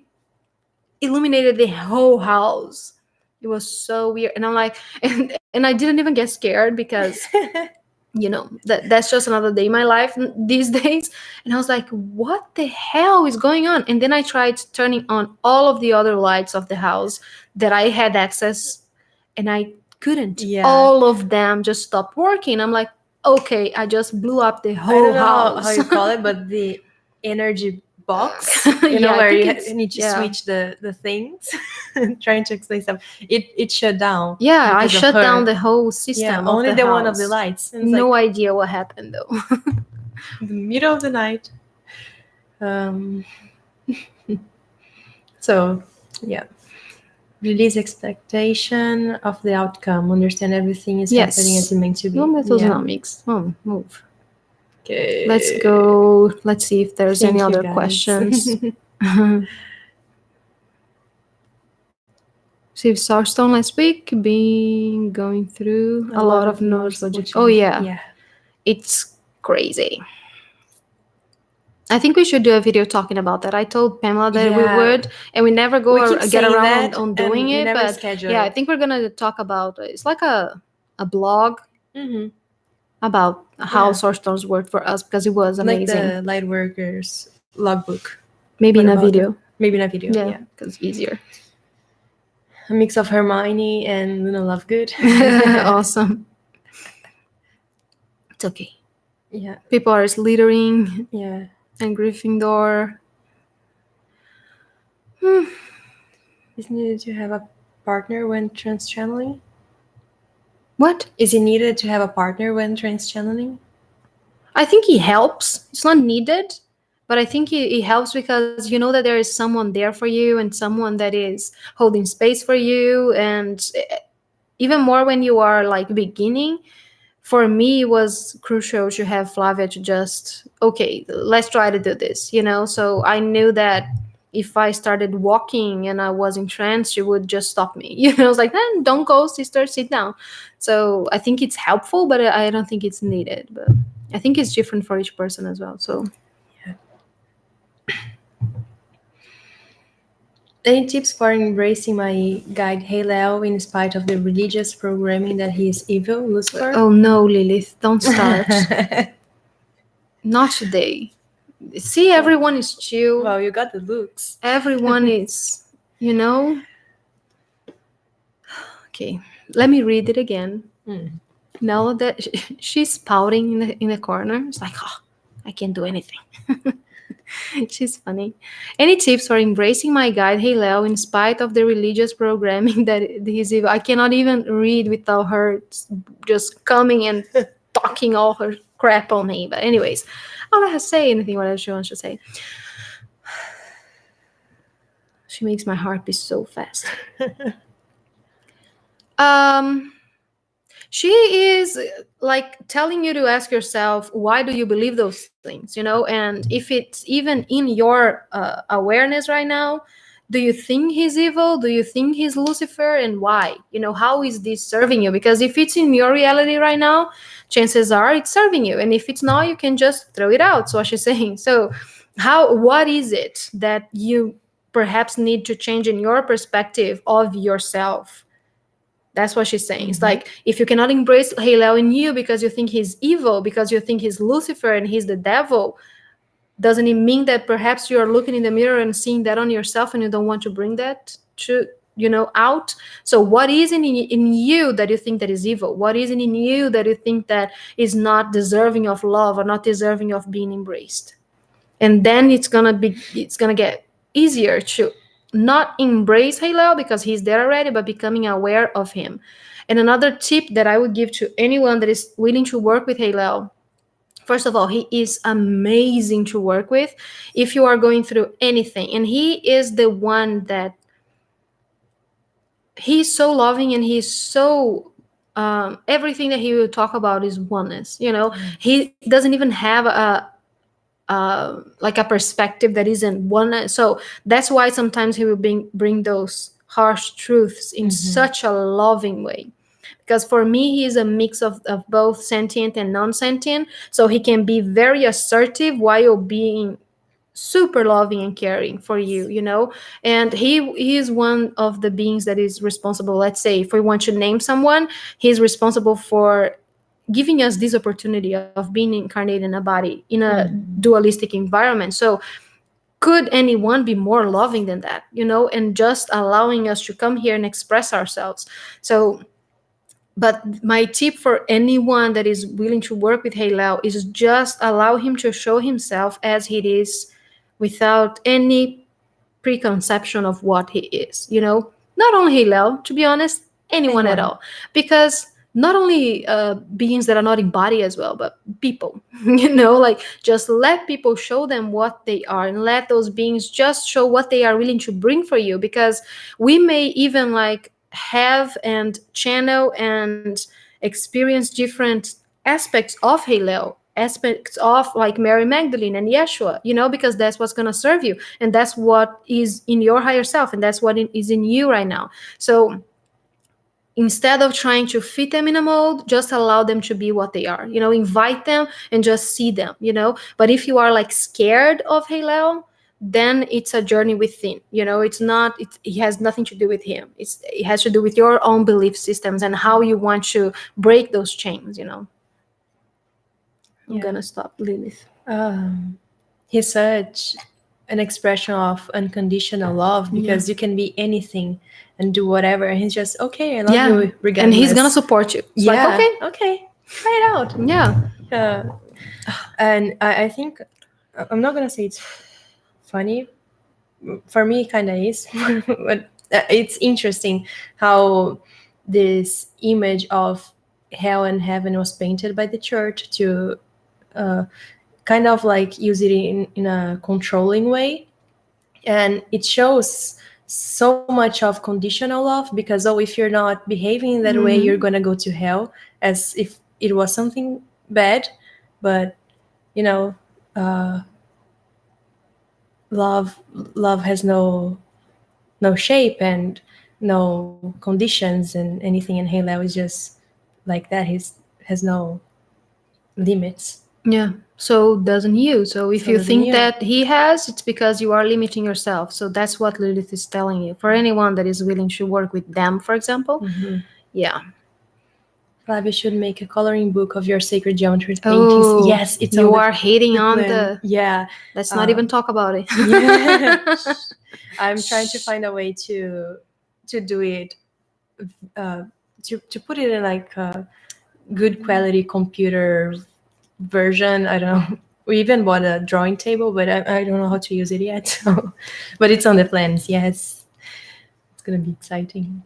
Speaker 2: illuminated the whole house. It was so weird, and I'm like, and I didn't even get scared because. That's just another day in my life these days. And I was like, what the hell is going on? And then I tried turning on all of the other lights of the house that I had access, and I couldn't. All of them just stopped working. I'm like, okay, I just blew up the whole house.
Speaker 1: How you call it, but the energy box,
Speaker 2: Yeah, I
Speaker 1: where
Speaker 2: think
Speaker 1: you
Speaker 2: it's
Speaker 1: need to
Speaker 2: yeah.
Speaker 1: switch the things. Trying to explain something. It shut down
Speaker 2: Yeah, I
Speaker 1: because of
Speaker 2: shut down
Speaker 1: her.
Speaker 2: the whole
Speaker 1: Yeah,
Speaker 2: system of
Speaker 1: only
Speaker 2: the
Speaker 1: the one of the
Speaker 2: house.
Speaker 1: lights. And it's
Speaker 2: No
Speaker 1: like
Speaker 2: idea what happened though.
Speaker 1: the middle of the night. Um, so, yeah. Release expectation of the outcome. Understand everything is happening as
Speaker 2: Yes.
Speaker 1: it's meant to
Speaker 2: No
Speaker 1: be. Yeah.
Speaker 2: methodnomics. Oh, move. Let's
Speaker 1: Okay.
Speaker 2: go. Let's see if there's any
Speaker 1: Thank you,
Speaker 2: other
Speaker 1: guys.
Speaker 2: questions. Steve Sarstone last week been going through a lot of neurologic. Oh yeah,
Speaker 1: Yeah.
Speaker 2: it's crazy. I think we should do a video talking about that. I told Pamela that we
Speaker 1: Yeah.
Speaker 2: would, and we never
Speaker 1: We keep
Speaker 2: get
Speaker 1: saying
Speaker 2: around
Speaker 1: that,
Speaker 2: on
Speaker 1: and
Speaker 2: doing
Speaker 1: we
Speaker 2: it.
Speaker 1: never
Speaker 2: But
Speaker 1: schedule
Speaker 2: yeah, I
Speaker 1: it.
Speaker 2: think we're gonna talk about it's like a blog
Speaker 1: Mm-hmm.
Speaker 2: about how
Speaker 1: Yeah.
Speaker 2: source stones worked for us because it was
Speaker 1: Like
Speaker 2: amazing.
Speaker 1: the Lightworkers logbook.
Speaker 2: Maybe
Speaker 1: What
Speaker 2: in a
Speaker 1: about
Speaker 2: video.
Speaker 1: that? Maybe in a video.
Speaker 2: Yeah,
Speaker 1: Yeah.
Speaker 2: because easier.
Speaker 1: A mix of Hermione and Luna Lovegood.
Speaker 2: Awesome. It's okay.
Speaker 1: Yeah.
Speaker 2: People are Slytherin
Speaker 1: Yeah.
Speaker 2: and Gryffindor.
Speaker 1: Is needed to have a partner when trans channeling?
Speaker 2: What?
Speaker 1: Is it needed to have a partner when trans channeling?
Speaker 2: I think he helps. It's not needed, but I think he helps because you know that there is someone there for you and someone that is holding space for you. And even more when you are like beginning, for me, it was crucial to have Flavia to just, okay, let's try to do this. So I knew that if I started walking and I was in trance, she would just stop me. I was like, don't go, sister, sit down. So I think it's helpful, but I don't think it's needed. But I think it's different for each person as well. So
Speaker 1: Any tips for embracing my guide Halel in spite of the religious programming that he is evil, Lucifer?
Speaker 2: oh no, Lilith, don't start. Not today. See, everyone is chill.
Speaker 1: Well, you got the looks.
Speaker 2: Everyone is, you know. Okay, let me read it again. Now that she's pouting in the corner, it's like, oh, I can't do anything. She's funny. Any tips for embracing my guide Halel in spite of the religious programming that he's evil? I cannot even read without her just coming and talking all her crap on me. But anyways, I'll let her say anything whatever she wants to say. She makes my heart beat so fast. She is like telling you to ask yourself, why do you believe those things? And if it's even in your awareness right now, do you think he's evil? Do you think he's Lucifer? And why? How is this serving you? Because if it's in your reality right now, chances are it's serving you. And if it's not, you can just throw it out. So what she's saying. So what is it that you perhaps need to change in your perspective of yourself? That's what she's saying. It's like, if you cannot embrace Halel in you because you think he's evil, because you think he's Lucifer and he's the devil, doesn't it mean that perhaps you are looking in the mirror and seeing that on yourself and you don't want to bring that to out? So what is in you that you think that is evil? What is in you that you think that is not deserving of love or not deserving of being embraced? And then it's gonna get easier to not embrace Halel because he's there already, but becoming aware of him. And another tip that I would give to anyone that is willing to work with Halel, first of all, he is amazing to work with if you are going through anything. And he is the one that he's so loving, and he's so everything that he will talk about is oneness. He doesn't even have like a perspective that isn't one. So that's why sometimes he will bring those harsh truths in such a loving way. Because for me, he is a mix of both sentient and non-sentient. So he can be very assertive while being super loving and caring for you. And he is one of the beings that is responsible. Let's say if we want to name someone, he's responsible for giving us this opportunity of being incarnated in a body in a dualistic environment. So could anyone be more loving than that, and just allowing us to come here and express ourselves? So, but my tip for anyone that is willing to work with Halel is just allow him to show himself as he is without any preconception of what he is, not only Hillel, to be honest, anyone at
Speaker 1: Anyone.
Speaker 2: all. Because not only beings that are not in body as well, but people, like just let people show them what they are, and let those beings just show what they are willing to bring for you. Because we may even like have and channel and experience different aspects of Hillel, aspects of like Mary Magdalene and Yeshua, because that's what's going to serve you, and that's what is in your higher self, and that's what is in you right now. So instead of trying to fit them in a mold, just allow them to be what they are, invite them and just see them, but if you are like scared of Hillel, then it's a journey within, it's not, it has nothing to do with him. It has to do with your own belief systems and how you want to break those chains. I'm
Speaker 1: Yeah.
Speaker 2: gonna stop, Lilith.
Speaker 1: He's such an expression of unconditional love because you can be anything and do whatever, and he's just okay. I love
Speaker 2: Yeah,
Speaker 1: you
Speaker 2: and he's gonna
Speaker 1: regardless.
Speaker 2: support you. It's like,
Speaker 1: Yeah.
Speaker 2: okay,
Speaker 1: Okay. Try it out.
Speaker 2: yeah,
Speaker 1: And I think I'm not gonna say it's funny. For me, it kind of is, but it's interesting how this image of hell and heaven was painted by the church to kind of like use it in a controlling way, and it shows so much of conditional love because if you're not behaving that way, you're gonna go to hell, as if it was something bad. But you know love has no shape and no conditions, and anything in Halo is just like that. He has no limits.
Speaker 2: yeah. So doesn't you? So if
Speaker 1: So
Speaker 2: you
Speaker 1: doesn't
Speaker 2: think
Speaker 1: you?
Speaker 2: that he has, it's because you are limiting yourself. So that's what Lilith is telling you. For anyone that is willing to work with them, for example, yeah.
Speaker 1: Flavia should make a coloring book of your sacred geometry paintings.
Speaker 2: Oh,
Speaker 1: Yes, it's on
Speaker 2: you are hating
Speaker 1: the
Speaker 2: on
Speaker 1: plan.
Speaker 2: the.
Speaker 1: Yeah.
Speaker 2: Let's not even talk about it.
Speaker 1: Yeah. I'm trying to find a way to do it, to put it in like a good quality computer version. I don't know. We even bought a drawing table, but I don't know how to use it yet. So, but it's on the plans. Yes, it's gonna be exciting.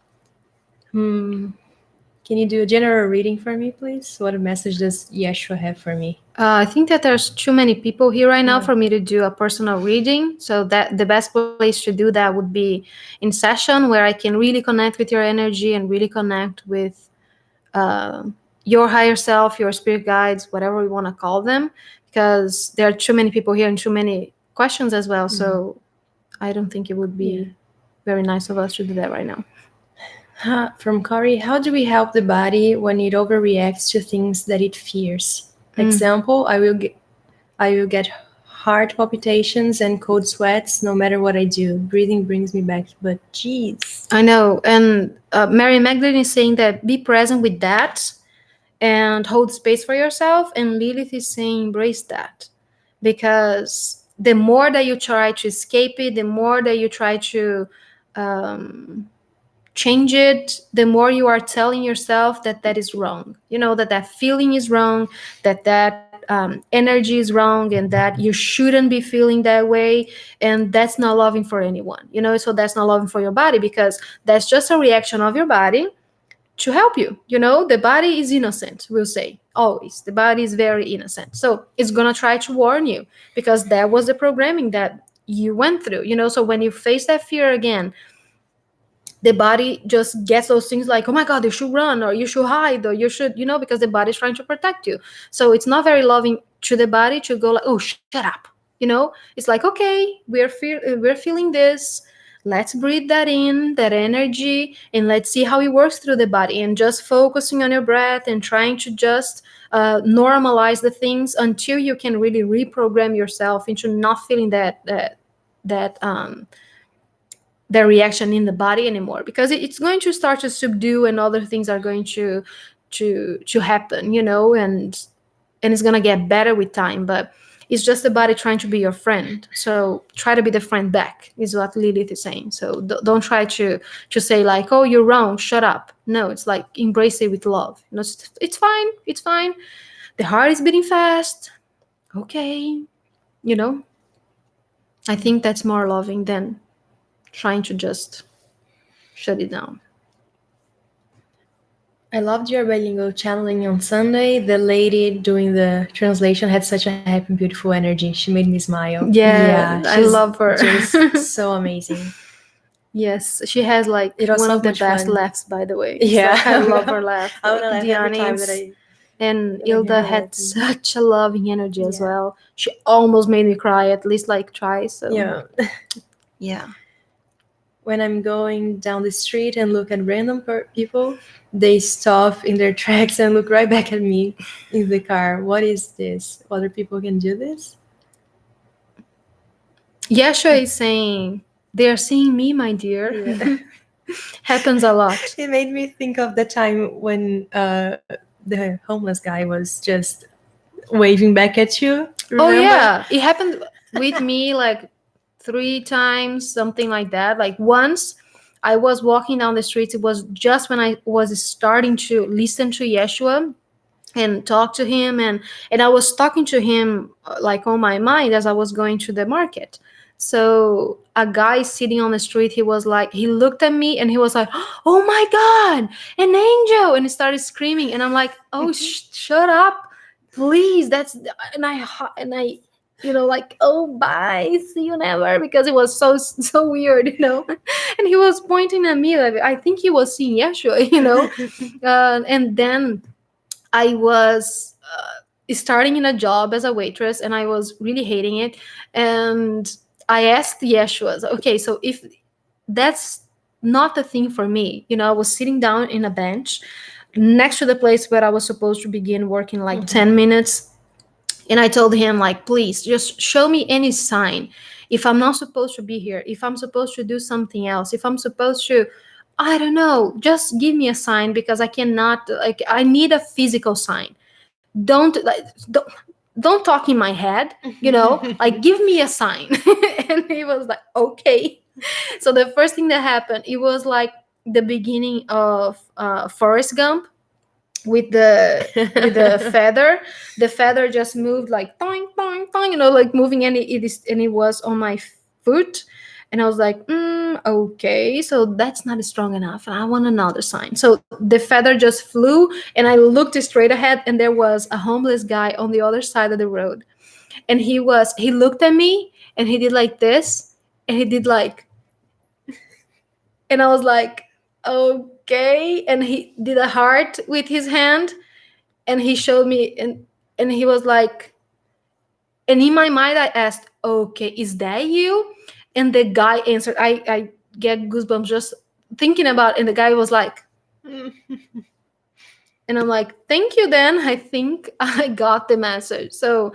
Speaker 1: Can you do a general reading for me, please? What message does Yeshua have for me?
Speaker 2: I think that there's too many people here right now for me to do a personal reading. So that the best place to do that would be in session, where I can really connect with your energy and really connect with uh, your higher self, your spirit guides, whatever we want to call them, because there are too many people here and too many questions as well. So I don't think it would be very nice of us to do that right now.
Speaker 1: From Corey, how do we help the body when it overreacts to things that it fears? Example, I will get heart palpitations and cold sweats no matter what I do. Breathing brings me back, but geez.
Speaker 2: I know. And Mary Magdalene is saying that be present with that and hold space for yourself. And Lilith is saying embrace that. Because the more that you try to escape it, the more that you try to change it, the more you are telling yourself that that is wrong. That feeling is wrong, that energy is wrong, and that you shouldn't be feeling that way. And that's not loving for anyone. So that's not loving for your body, because that's just a reaction of your body to help you. The body is innocent, we'll say. Always. The body is very innocent. So it's going to try to warn you, because that was the programming that you went through. So when you face that fear again, the body just gets those things like, oh my God, you should run, or you should hide, or you should, because the body is trying to protect you. So it's not very loving to the body to go like, oh, shut up. It's like, okay, we're feeling this. Let's breathe that in, that energy, and let's see how it works through the body, and just focusing on your breath and trying to just normalize the things until you can really reprogram yourself into not feeling that reaction in the body anymore, because it's going to start to subdue, and other things are going to happen, and it's going to get better with time. But it's just the body trying to be your friend. So try to be the friend back, is what Lilith is saying. So don't try to say like, oh, you're wrong, shut up. No, it's like embrace it with love. It's fine, it's fine. The heart is beating fast. Okay, I think that's more loving than trying to just shut it down.
Speaker 1: I loved your bilingual channeling on Sunday. The lady doing the translation had such a happy, beautiful energy. She made me smile. Yeah,
Speaker 2: Yeah, I
Speaker 1: she's
Speaker 2: love her.
Speaker 1: just so amazing.
Speaker 2: Yes, she has like
Speaker 1: It was
Speaker 2: one
Speaker 1: so
Speaker 2: of the
Speaker 1: much
Speaker 2: best
Speaker 1: fun.
Speaker 2: laughs, by the way. It's
Speaker 1: Yeah,
Speaker 2: like I love her laugh.
Speaker 1: I want
Speaker 2: Like
Speaker 1: to laugh every
Speaker 2: Diane
Speaker 1: time
Speaker 2: is, and
Speaker 1: that I hear
Speaker 2: Ilda
Speaker 1: her
Speaker 2: had
Speaker 1: laughing.
Speaker 2: such a loving energy as
Speaker 1: Yeah,
Speaker 2: well. She almost made me cry at least like twice. So
Speaker 1: yeah.
Speaker 2: yeah.
Speaker 1: When I'm going down the street and look at random people, they stop in their tracks and look right back at me in the car. What is this? Other people can do this?
Speaker 2: Yeshua is saying, they are seeing me, my dear.
Speaker 1: Yeah.
Speaker 2: Happens a lot.
Speaker 1: It made me think of the time when the homeless guy was just waving back at you.
Speaker 2: Oh
Speaker 1: Remember?
Speaker 2: yeah, it happened with me like 3 times, something like that. Like once I was walking down the streets, it was just when I was starting to listen to Yeshua and talk to him, and I was talking to him like on my mind as I was going to the market. So a guy sitting on the street, he was like, he looked at me and he was like, "Oh my god, an angel!" And he started screaming, and I'm like, "Oh, shut up, please!" That's and I like, "Oh, bye, see you never," because it was so weird, and he was pointing at me like I think he was seeing Yeshua, and then I was starting in a job as a waitress, and I was really hating it. And I asked Yeshua, okay, so if that's not the thing for me, I was sitting down in a bench next to the place where I was supposed to begin working like 10 minutes. And I told him, like, please just show me any sign. If I'm not supposed to be here, if I'm supposed to do something else, if I'm supposed to, I don't know, just give me a sign because I cannot, like, I need a physical sign. Don't talk in my head, like give me a sign. And he was like, okay. So the first thing that happened, it was like the beginning of Forrest Gump with the feather. The feather just moved like toing toing toing, like moving, and it was on my foot. And I was like, okay, so that's not strong enough, and I want another sign. So the feather just flew, and I looked straight ahead, and there was a homeless guy on the other side of the road. And he looked at me, and he did like this, and he did like, and I was like, okay. And he did a heart with his hand, and he showed me, and he was like, and in my mind I asked, okay, is that you? And the guy answered. I get goosebumps just thinking about it. And the guy was like, and I'm like, thank you, then I think I got the message. So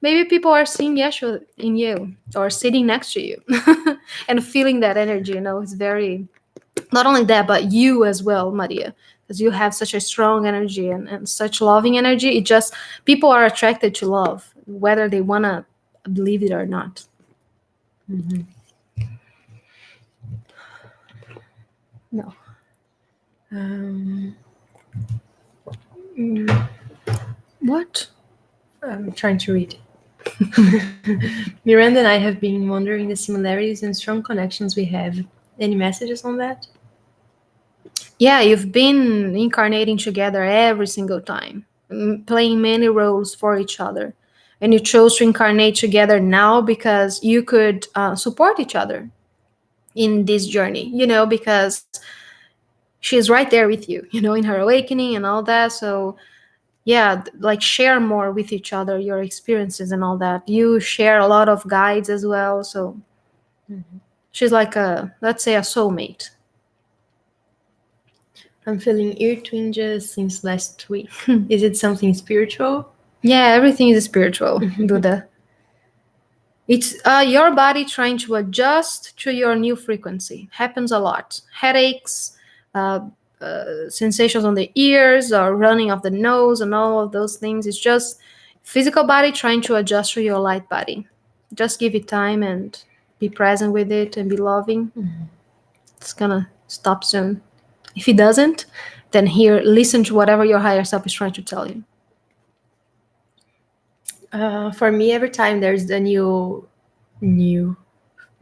Speaker 2: maybe people are seeing Yeshua in you or sitting next to you and feeling that energy. It's very, not only that, but you as well, Maria, because you have such a strong energy and such loving energy. It just, people are attracted to love, whether they want to believe it or not.
Speaker 1: Mm-hmm.
Speaker 2: No.
Speaker 1: Um,
Speaker 2: What?
Speaker 1: I'm trying to read. Miranda and I have been wondering the similarities and strong connections we have. Any messages on that?
Speaker 2: Yeah, you've been incarnating together every single time, playing many roles for each other. And you chose to incarnate together now because you could support each other in this journey, because she's right there with you, in her awakening and all that. So yeah, like share more with each other, your experiences and all that. You share a lot of guides as well. So she's like let's say, a soulmate.
Speaker 1: I'm feeling ear twinges since last week. Is it something spiritual?
Speaker 2: Yeah, everything is spiritual, Buddha. It's your body trying to adjust to your new frequency. Happens a lot. Headaches, uh, sensations on the ears, or running of the nose, and all of those things. It's just physical body trying to adjust to your light body. Just give it time and be present with it and be loving. It's gonna stop soon. If it doesn't, then listen to whatever your higher self is trying to tell you.
Speaker 1: For me, every time there's a new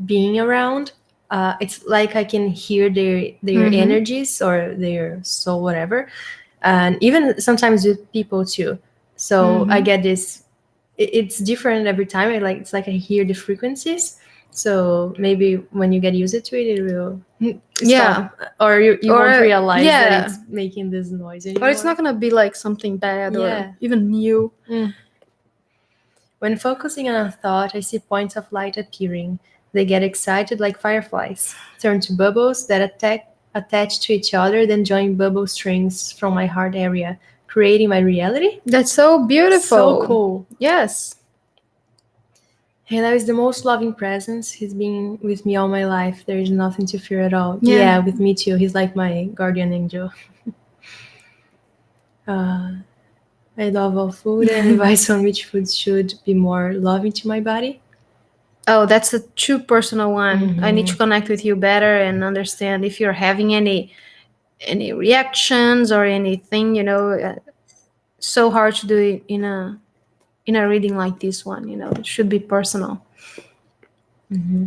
Speaker 1: being around. It's like I can hear their
Speaker 2: Mm-hmm.
Speaker 1: energies or their soul, whatever, and even sometimes with people too. So I
Speaker 2: Mm-hmm.
Speaker 1: get this. It's different every time. It's like I hear the frequencies. So maybe when you get used to it, it will
Speaker 2: Yeah.
Speaker 1: stop, or you won't
Speaker 2: Or
Speaker 1: realize that
Speaker 2: yeah.
Speaker 1: it's making this noise
Speaker 2: Or it's not
Speaker 1: anymore.
Speaker 2: gonna be like something bad or
Speaker 1: Yeah.
Speaker 2: even new.
Speaker 1: Mm. When focusing on a thought, I see points of light appearing. They get excited like fireflies, turn to bubbles that attach to each other, then join bubble strings from my heart area, creating my reality.
Speaker 2: That's so
Speaker 1: So
Speaker 2: beautiful.
Speaker 1: cool.
Speaker 2: Yes.
Speaker 1: Halo is the most loving presence. He's been with me all my life. There is nothing to fear at all.
Speaker 2: Yeah.
Speaker 1: Yeah, with me too. He's like my guardian angel. Uh, I love all food and advice on which foods should be more loving to my body.
Speaker 2: Oh, that's a true personal one. I need
Speaker 1: Hmm.
Speaker 2: to connect with you better and understand if you're having any reactions or anything. So hard to do it in a reading like this one. It should be personal.
Speaker 1: Hmm.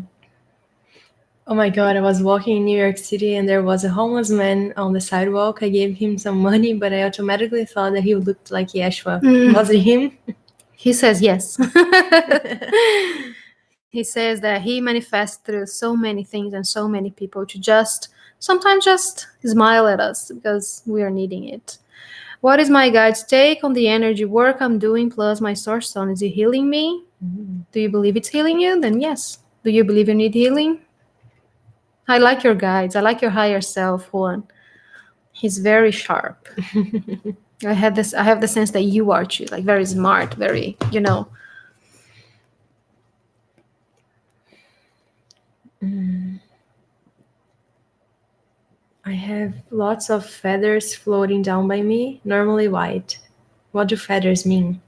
Speaker 1: Oh my god, I was walking in New York City and there was a homeless man on the sidewalk. I gave him some money, but I automatically thought that he looked like Yeshua. Was it him?
Speaker 2: He says yes. He says that he manifests through so many things and so many people to just sometimes just smile at us because we are needing it. What is my guide's take on the energy work I'm doing plus my source stone? Is it healing me? Do you believe it's healing you? Then yes. Do you believe you need healing? I like your guides. I like your higher self, Juan. He's very sharp. I have the sense that you are too, like very smart, very.
Speaker 1: I have lots of feathers floating down by me, normally white. What do feathers mean?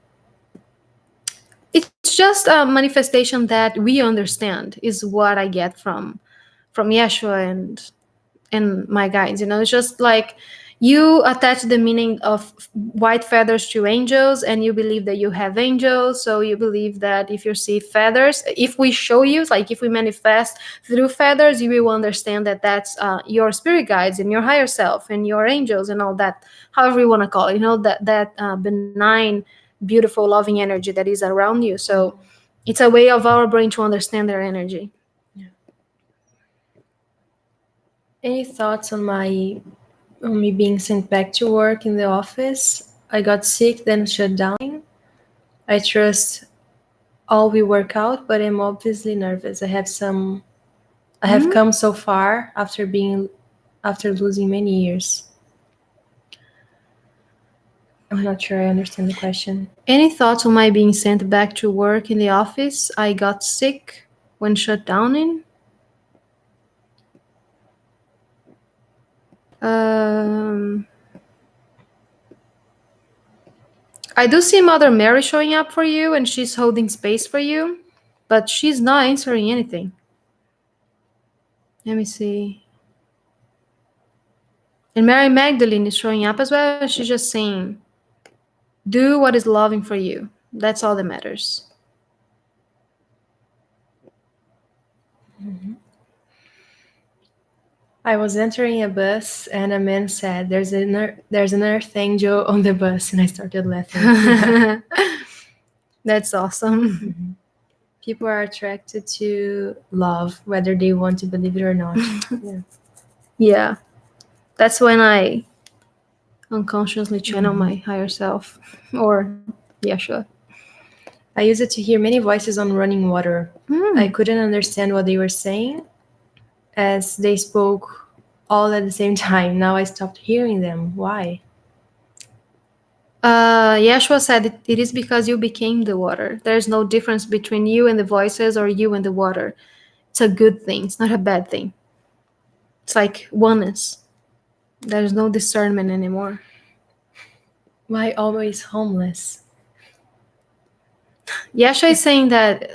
Speaker 2: It's just a manifestation that we understand is what I get from Yeshua and my guides. It's just like you attach the meaning of white feathers to angels, and you believe that you have angels. So you believe that if you see feathers, if we show you, like if we manifest through feathers, you will understand that that's your spirit guides and your higher self and your angels and all that, however you want to call it. That benign, beautiful, loving energy that is around you. So it's a way of our brain to understand their energy.
Speaker 1: Yeah. Any thoughts on me being sent back to work in the office? I got sick, then shut down. I trust all will work out, but I'm obviously nervous. I have
Speaker 2: Mhm.
Speaker 1: come so far after losing many years. I'm not sure I understand the question.
Speaker 2: Any thoughts on my being sent back to work in the office? I got sick when shut down in. Um, I do see Mother Mary showing up for you and she's holding space for you, but she's not answering anything. Let me see. And Mary Magdalene is showing up as well. She's just saying, do what is loving for you. That's all that matters.
Speaker 1: I was entering a bus and a man said, there's an earth angel on the bus," and I started laughing. Yeah.
Speaker 2: That's awesome.
Speaker 1: People are attracted to love, whether they want to believe it or not. Yeah.
Speaker 2: Yeah. That's when I unconsciously channel my higher self. Or, yeah, sure.
Speaker 1: I used it to hear many voices on running water. I
Speaker 2: Mm.
Speaker 1: couldn't understand what they were saying as they spoke all at the same time. Now I stopped hearing them. Why?
Speaker 2: Yeshua said it is because you became the water. There's no difference between you and the voices or you and the water. It's a good thing, it's not a bad thing. It's like oneness. There's no discernment anymore.
Speaker 1: Why always homeless?
Speaker 2: Yeshua is saying that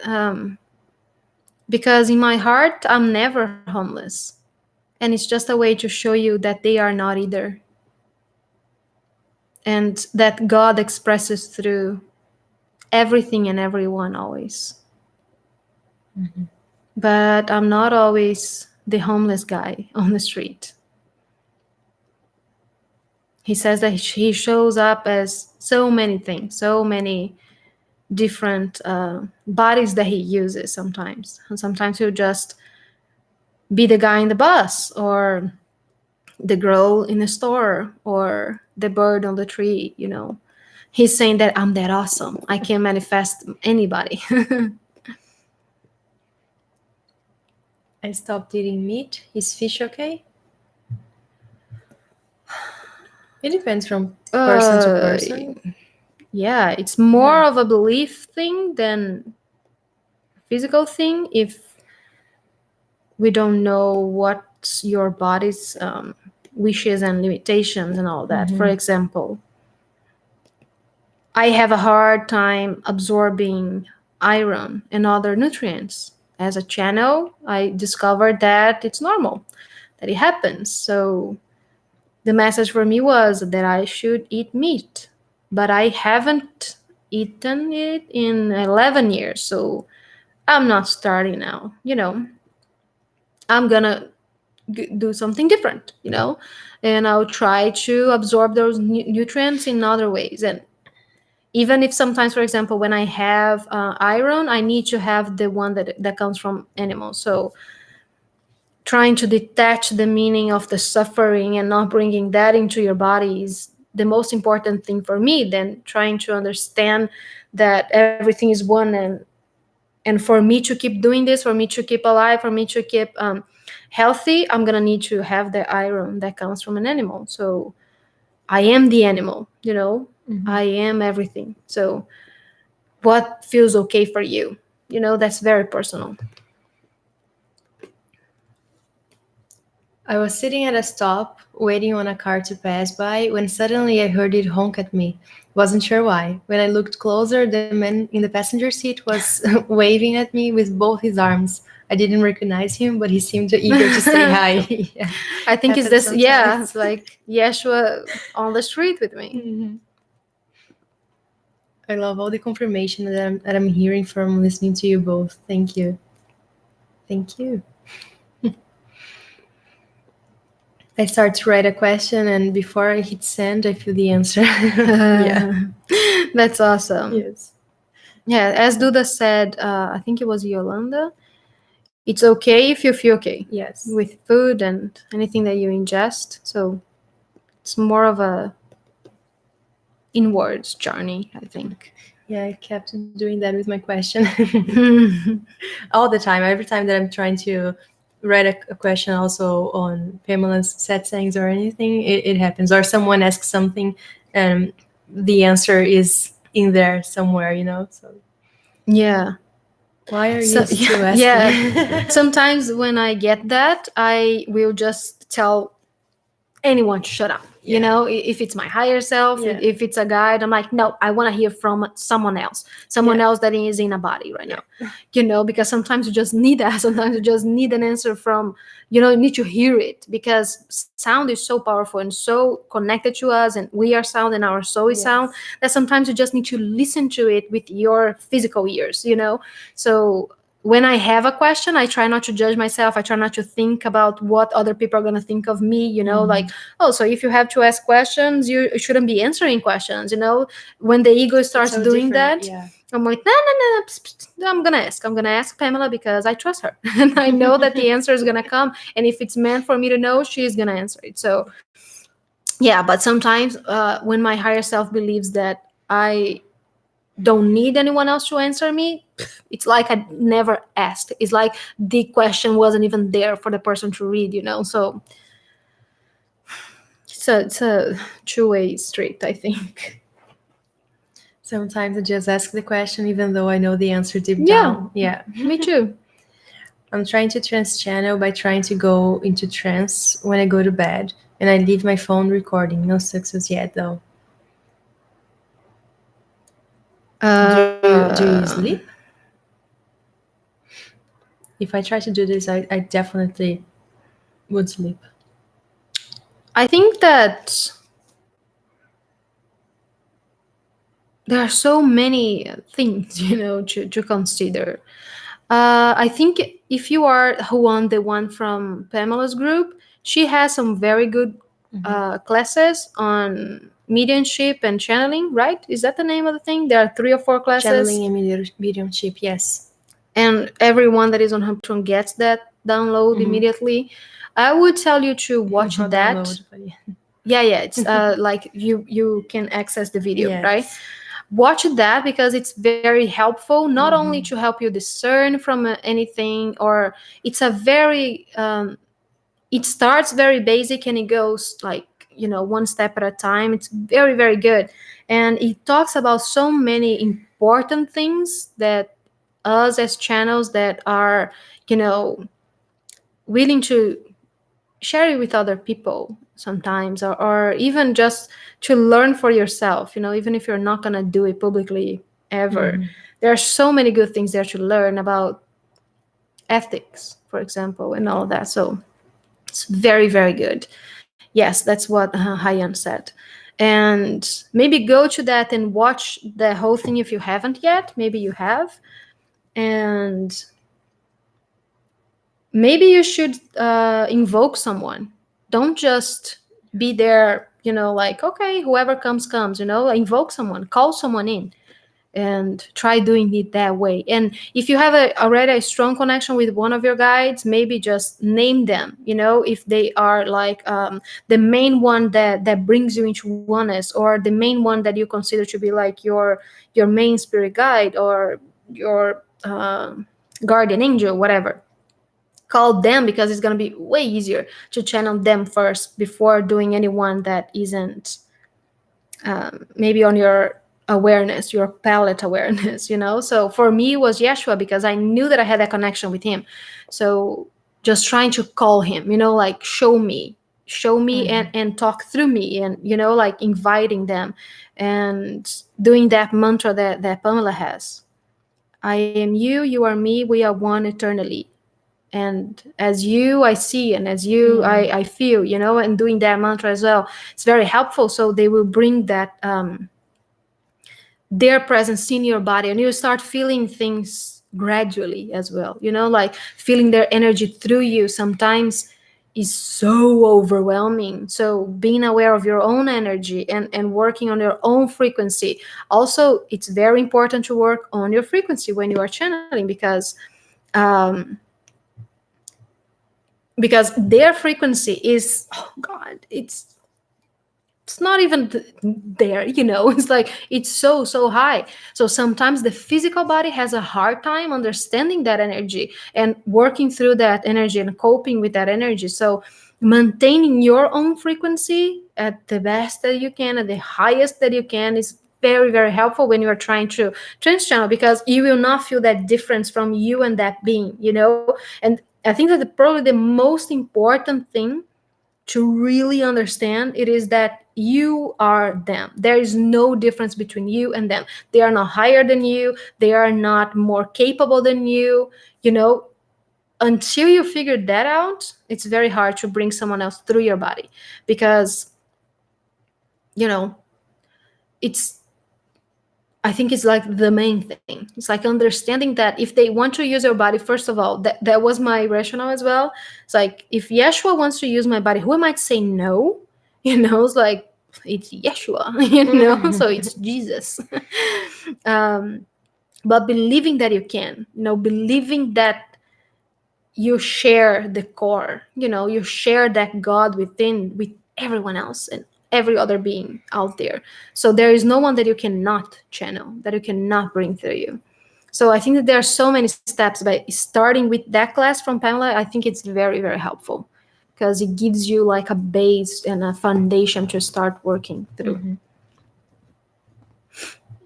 Speaker 2: because in my heart, I'm never homeless. And it's just a way to show you that they are not either. And that God expresses through everything and everyone always. but I'm not always the homeless guy on the street. He says that he shows up as so many things, so many different bodies that he uses sometimes. And sometimes he'll just be the guy in the bus, or the girl in the store, or the bird on the tree, you know. He's saying that I'm that awesome. I can manifest anybody.
Speaker 1: I stopped eating meat. Is fish okay? It depends from person to person.
Speaker 2: Yeah, it's more of a belief thing than physical thing. If we don't know what your body's wishes and limitations and all that. For example, I have a hard time absorbing iron and other nutrients. As a channel, I discovered that it's normal, that it happens. So the message for me was that I should eat meat, but I haven't eaten it in 11 years. So I'm not starting now. You know, I'm gonna do something different, you know, and I'll try to absorb those nutrients in other ways. And even if sometimes, for example, when I have iron, I need to have the one that comes from animals. So trying to detach the meaning of the suffering and not bringing that into your body is the most important thing for me, than trying to understand that everything is one. And for me to keep doing this, for me to keep alive, for me to keep healthy, I'm gonna need to have the iron that comes from an animal. So I am the animal, you know. I am everything. So what feels okay for you, you know, that's very personal.
Speaker 1: I was sitting at a stop, waiting on a car to pass by, when suddenly I heard it honk at me. Wasn't sure why. When I looked closer, the man in the passenger seat was waving at me with both his arms. I didn't recognize him, but he seemed eager to say hi. Yeah,
Speaker 2: I think it's
Speaker 1: happens
Speaker 2: this, yeah,
Speaker 1: sometimes.
Speaker 2: like Yeshua on the street with me.
Speaker 1: I love all the confirmation that I'm hearing from listening to you both. Thank you. Thank you. I start to write a question, and before I hit send, I feel the answer. Yeah.
Speaker 2: That's awesome.
Speaker 1: Yes.
Speaker 2: Yeah, as Duda said, I think it was Yolanda, it's okay if you feel okay
Speaker 1: Yes.
Speaker 2: with food and anything that you ingest. So it's more of a inwards journey, I think.
Speaker 1: Yeah, I kept doing that with my question all the time. Every time that I'm trying to write a question, also on Pamela's set sayings or anything, it happens. Or someone asks something, and the answer is in there somewhere, you know. So
Speaker 2: Yeah.
Speaker 1: why are
Speaker 2: So
Speaker 1: you still
Speaker 2: yeah,
Speaker 1: asking?
Speaker 2: sometimes when I get that, I will just tell anyone to shut up. You know, if it's my higher self,
Speaker 1: Yeah.
Speaker 2: if it's a guide, I'm like, no, I want to hear from someone
Speaker 1: Yeah.
Speaker 2: else that is in a body right
Speaker 1: Yeah.
Speaker 2: now. You know, because sometimes you just need that. Sometimes you just need an answer from, you know, you need to hear it, because sound is so powerful and so connected to us, and we are sound and our soul is sound, that sometimes you just need to listen to it with your physical ears, you know. So when I have a question, I try not to judge myself. I try not to think about what other people are going to think of me, you know, like, oh, so if you have to ask questions, you shouldn't be answering questions, you know. When the ego starts
Speaker 1: so
Speaker 2: doing
Speaker 1: different.
Speaker 2: that,
Speaker 1: Yeah.
Speaker 2: I'm like, no, no, no, no, psst, psst, I'm gonna ask Pamela because I trust her. And I know that the answer is gonna come. And if it's meant for me to know, she's gonna answer it. So yeah, but sometimes when my higher self believes that I don't need anyone else to answer me, it's like I never asked. It's like the question wasn't even there for the person to read, you know. So it's a two-way street, I think.
Speaker 1: Sometimes I just ask the question even though I know the answer deep
Speaker 2: Yeah,
Speaker 1: down. Yeah.
Speaker 2: me too.
Speaker 1: I'm trying to trance channel by trying to go into trance when I go to bed, and I leave my phone recording. No success yet, though. Do you sleep? If I try to do this, I definitely would sleep.
Speaker 2: I think that there are so many things, you know, to consider. I think if you are who on the one from Pamela's group, she has some very good classes on mediumship and channeling, right? Is that the name of the thing? There are 3 or 4 classes,
Speaker 1: Channeling and mediumship, yes.
Speaker 2: and everyone that is on her Patreon gets that download immediately. I would tell you to watch
Speaker 1: Not
Speaker 2: that.
Speaker 1: download, but yeah.
Speaker 2: Yeah, it's like you can access the video, right?
Speaker 1: Yes.
Speaker 2: Watch that because it's very helpful, not only to help you discern from anything, or it's a very it starts very basic and it goes like, one step at a time. It's very, very good, and it talks about so many important things that us as channels that are, you know willing to share it with other people sometimes, or even just to learn for yourself, even if you're not going to do it publicly ever. There are so many good things there to learn about ethics, for example, and all of that. So it's very, very good. Yes, that's what Hayan said. And maybe go to that and watch the whole thing if you haven't yet. Maybe you have. And maybe you should invoke someone. Don't just be there, like, okay, whoever comes, comes, invoke someone, call someone in, and try doing it that way. And if you have already a strong connection with one of your guides, maybe just name them, if they are like the main one that brings you into oneness, or the main one that you consider to be like your main spirit guide, or your guardian angel, whatever. Call them, because it's going to be way easier to channel them first before doing anyone that isn't maybe on your awareness, your palette awareness. So for me it was Yeshua, because I knew that I had that connection with him. So just trying to call him, like show me and talk through me, and like inviting them, and doing that mantra that Pamela has. I am you, you are me, we are one eternally. And as you I see, and as you I feel, and doing that mantra as well, it's very helpful. So they will bring that their presence in your body, and you start feeling things gradually as well, like feeling their energy through you sometimes is so overwhelming. So being aware of your own energy, and working on your own frequency. Also, it's very important to work on your frequency when you are channeling, um, because their frequency is, oh god, it's not even there, it's like it's so high. So sometimes the physical body has a hard time understanding that energy and working through that energy and coping with that energy. So maintaining your own frequency at the best that you can, at the highest that you can, is very, very helpful when you are trying to trans channel, because you will not feel that difference from you and that being, and I think that probably the most important thing to really understand it is that you are them. There is no difference between you and them. They are not higher than you, they are not more capable than you. Until you figure that out, it's very hard to bring someone else through your body, because you know it's I think it's like the main thing. It's like understanding that if they want to use your body, first of all, that was my rationale as well. It's like, if Yeshua wants to use my body, who am I to say no? It's like, it's Yeshua, so it's Jesus. um, but believing that you can, believing that you share the core, you share that God within with everyone else and every other being out there. So there is no one that you cannot channel, that you cannot bring through you. So I think that there are so many steps, but starting with that class from Pamela, I think it's very, very helpful, because it gives you like a base and a foundation to start working through.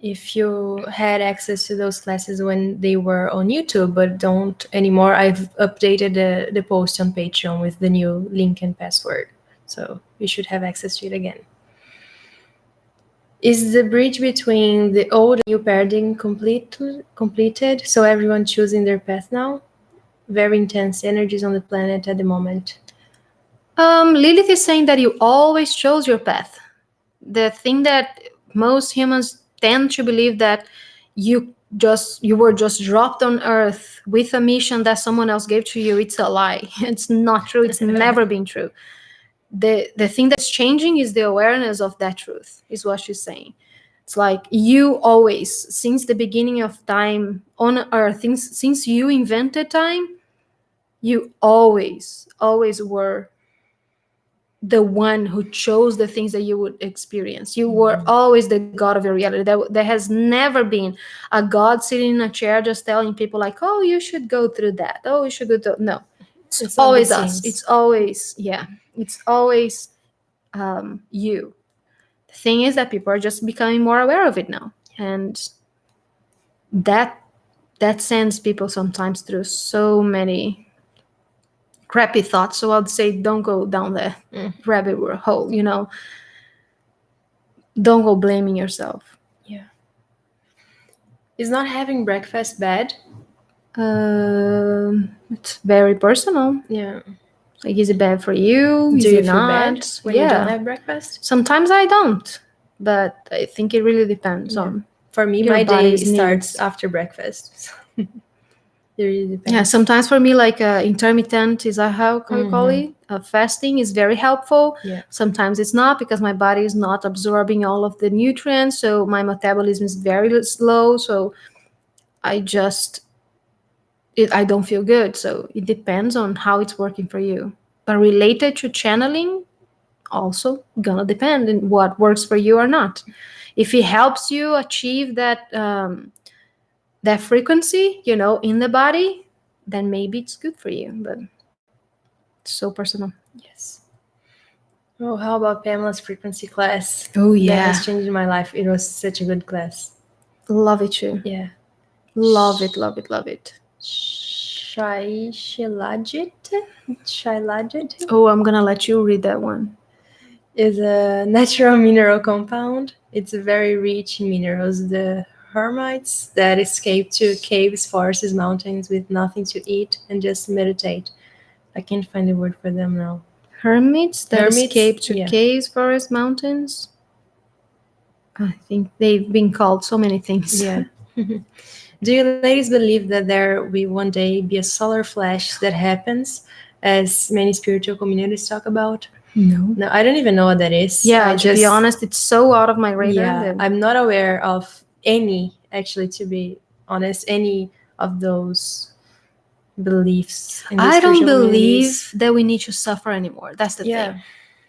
Speaker 1: If you had access to those classes when they were on YouTube but don't anymore, I've updated the post on Patreon with the new link and password. So you should have access to it again. Is the bridge between the old and new paradigm completed? So everyone choosing their path now? Very intense energies on the planet at the moment.
Speaker 2: Lilith is saying that you always chose your path. The thing that most humans tend to believe, that you were just dropped on earth with a mission that someone else gave to you, it's a lie. It's not true. It's never been true. The thing that's changing is the awareness of that truth, is what she's saying. It's like you always, since the beginning of time on earth, since you invented time, you always were the one who chose the things that you would experience. You were always the god of your reality. There has never been a god sitting in a chair just telling people like, oh, you should go through that, oh, you should go through. No, it's always us. It's always, yeah, it's always you. The thing is that people are just becoming more aware of it now, and that sends people sometimes through so many crappy thoughts. So I'd say don't go down the rabbit hole, don't go blaming yourself.
Speaker 1: Yeah. Is not having breakfast bad?
Speaker 2: It's very personal.
Speaker 1: Yeah.
Speaker 2: Like, is it bad for you?
Speaker 1: Do
Speaker 2: Is
Speaker 1: you
Speaker 2: it
Speaker 1: feel
Speaker 2: not?
Speaker 1: bad when you don't have breakfast?
Speaker 2: Sometimes I don't, but I think it really depends on.
Speaker 1: For me, my day starts after breakfast. It really depends.
Speaker 2: Yeah, sometimes for me, like intermittent is how you call it. Fasting is very helpful.
Speaker 1: Yeah.
Speaker 2: Sometimes it's not, because my body is not absorbing all of the nutrients, so my metabolism is very slow. So I don't feel good. So it depends on how it's working for you. But related to channeling, also gonna depend on what works for you or not. If it helps you achieve that that frequency, in the body, then maybe it's good for you. But it's so personal.
Speaker 1: Yes. Oh, how about Pamela's frequency class?
Speaker 2: Oh, yeah.
Speaker 1: That has changed my life. It was such a good class.
Speaker 2: Love it too.
Speaker 1: Yeah.
Speaker 2: Love it, love it, love it.
Speaker 1: Shilajit?
Speaker 2: Oh, I'm gonna let you read that one.
Speaker 1: Is a natural mineral compound. It's very rich in minerals. The hermites that escape to caves, forests, mountains with nothing to eat and just meditate. I can't find the word for them now.
Speaker 2: Hermits that escape to caves, forests, mountains. I think they've been called so many things.
Speaker 1: Yeah. Do you ladies believe that there will one day be a solar flash that happens, as many spiritual communities talk about? No, I don't even know what that is.
Speaker 2: Yeah, to be honest, it's so out of my radar.
Speaker 1: Yeah, I'm not aware of any, actually, to be honest, any of those beliefs.
Speaker 2: I don't believe that we need to suffer anymore. That's the thing.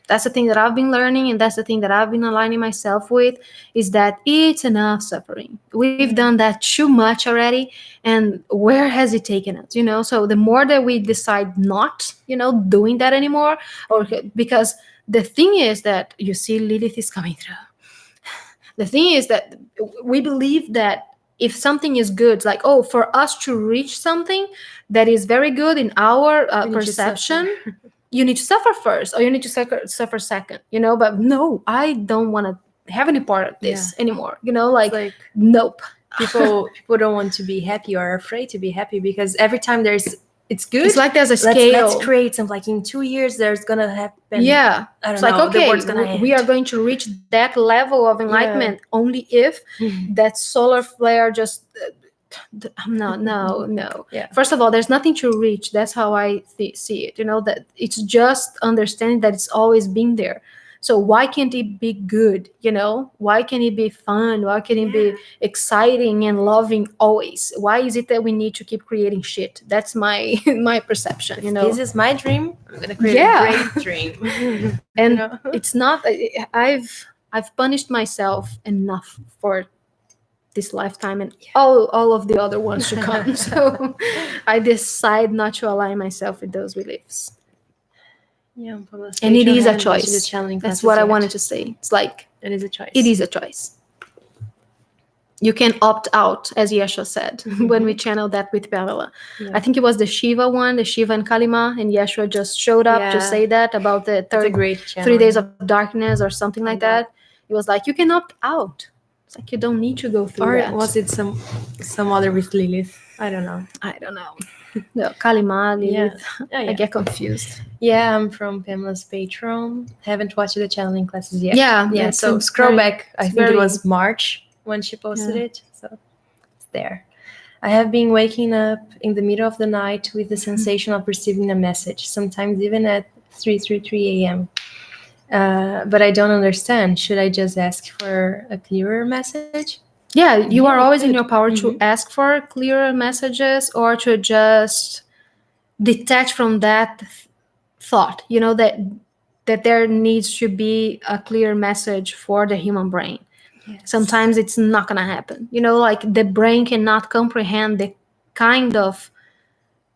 Speaker 2: That's the thing that I've been learning, and that's the thing that I've been aligning myself with, is that it's enough suffering. We've done that too much already, and where has it taken us? So the more that we decide not, doing that anymore, or because the thing is that, you see, Lilith is coming through. The thing is that we believe that if something is good, like, oh, for us to reach something that is very good in our perception, you need to suffer first, or you need to suffer second, but no, I don't want to have any part of this anymore, like nope.
Speaker 1: People don't want to be happy, or are afraid to be happy, because every time it's good,
Speaker 2: it's like there's a scale.
Speaker 1: Let's create something, like in 2 years there's gonna happen.
Speaker 2: Yeah,
Speaker 1: I don't
Speaker 2: it's
Speaker 1: know,
Speaker 2: like, okay,
Speaker 1: the world's gonna end.
Speaker 2: We are going to reach that level of enlightenment only if that solar flare just no.
Speaker 1: Yeah.
Speaker 2: First of all, there's nothing to reach. That's how I see it. That it's just understanding that it's always been there. So why can't it be good? Why can't it be fun? Why can't it be exciting and loving always? Why is it that we need to keep creating shit? That's my perception.
Speaker 1: This is my dream. I'm gonna create a great dream.
Speaker 2: And it's not. I've punished myself enough for this lifetime and all of the other ones to come. So I decide not to align myself with those beliefs.
Speaker 1: Yeah,
Speaker 2: and it is a choice. That's what I wanted to say. It's like,
Speaker 1: it is a choice.
Speaker 2: It is a choice. You can opt out, as Yeshua said, when we channeled that with Pamela. Yeah. I think it was the Shiva one, the Shiva and Kalima, and Yeshua just showed up to say that about the 3 days of darkness or something like that. It was like, you can opt out. It's like, you don't need to go through that.
Speaker 1: Or was it some other with Lilith? I don't know.
Speaker 2: No, Kalima, Lilith.
Speaker 1: Yeah.
Speaker 2: I get confused.
Speaker 1: Yeah, I'm from Pamela's Patreon. Haven't watched the channeling classes yet.
Speaker 2: Yeah.
Speaker 1: So scroll back. I think it was March when she posted it. So there. I have been waking up in the middle of the night with the sensation of receiving a message, sometimes even at 3:33 a.m. But I don't understand. Should I just ask for a clearer message?
Speaker 2: Yeah, you are always in
Speaker 1: could.
Speaker 2: your power to ask for clearer messages, or to just detach from that thought, that there needs to be a clear message for the human brain.
Speaker 1: Yes.
Speaker 2: Sometimes it's not going to happen. Like the brain cannot comprehend the kind of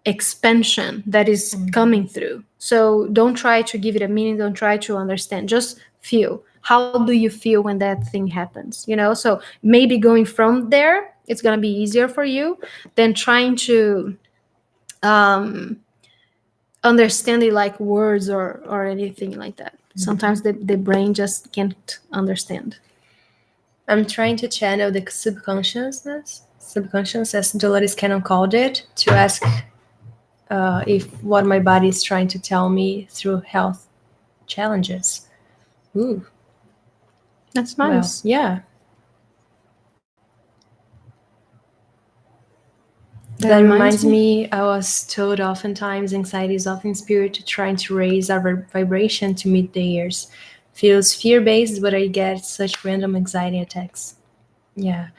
Speaker 2: expansion that is coming through. So don't try to give it a meaning, don't try to understand, just feel. How do you feel when that thing happens? So maybe going from there, it's going to be easier for you than trying to understand it like words or anything like that. Sometimes the brain just can't understand.
Speaker 1: I'm trying to channel the subconscious, as Dolores Cannon called it, to ask if what my body is trying to tell me through health challenges. Ooh.
Speaker 2: That's
Speaker 1: Well,
Speaker 2: nice.
Speaker 1: yeah.
Speaker 2: That reminds
Speaker 1: me, I was told oftentimes anxiety is often spirit trying to raise our vibration to meet theirs. Feels fear-based, but I get such random anxiety attacks. Yeah.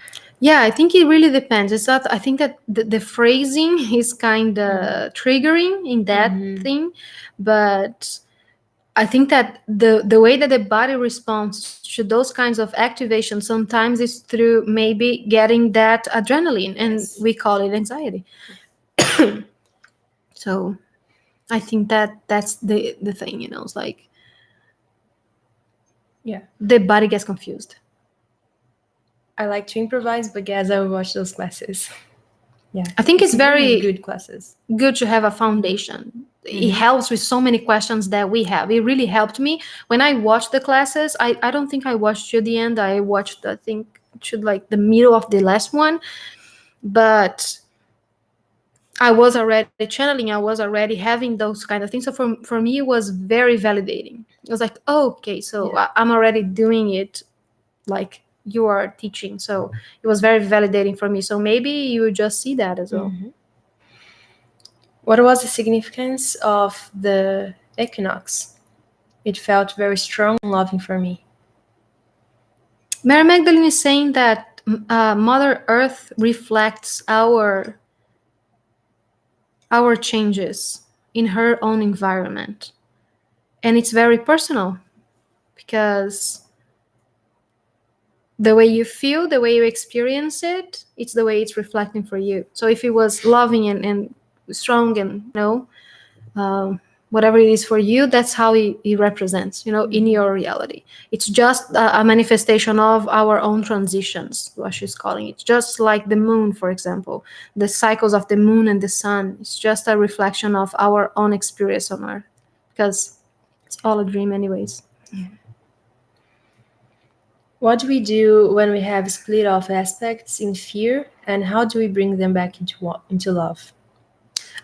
Speaker 2: Yeah, I think it really depends. It's not. I think that the phrasing is kind of triggering in that thing, but I think that the way that the body responds to those kinds of activation sometimes is through maybe getting that adrenaline, and
Speaker 1: Yes.
Speaker 2: we call it anxiety. So I think that's the thing. It's like,
Speaker 1: Yeah.
Speaker 2: the body gets confused.
Speaker 1: I like to improvise, but guess I will watch those classes. Yeah.
Speaker 2: I think it's very
Speaker 1: good classes.
Speaker 2: Good to have a foundation. It helps with so many questions that we have. It really helped me when I watched the classes. I don't think I watched to the end. I watched, I think, to like the middle of the last one, but I was already channeling. I was already having those kind of things. So for me, it was very validating. It was like, oh, okay, so I'm already doing it like you are teaching. So it was very validating for me. So maybe you just see that as well.
Speaker 1: What was the significance of the equinox? It felt very strong and loving for me.
Speaker 2: Mary Magdalene is saying that Mother Earth reflects our changes in her own environment. And it's very personal, because the way you feel, the way you experience it, it's the way it's reflecting for you. So if it was loving and strong and, whatever it is for you, that's how it represents, in your reality. It's just a manifestation of our own transitions, what she's calling it. Just like the moon, for example, the cycles of the moon and the sun, it's just a reflection of our own experience on Earth, because it's all a dream anyways.
Speaker 1: What do we do when we have split off aspects in fear, and how do we bring them back into love?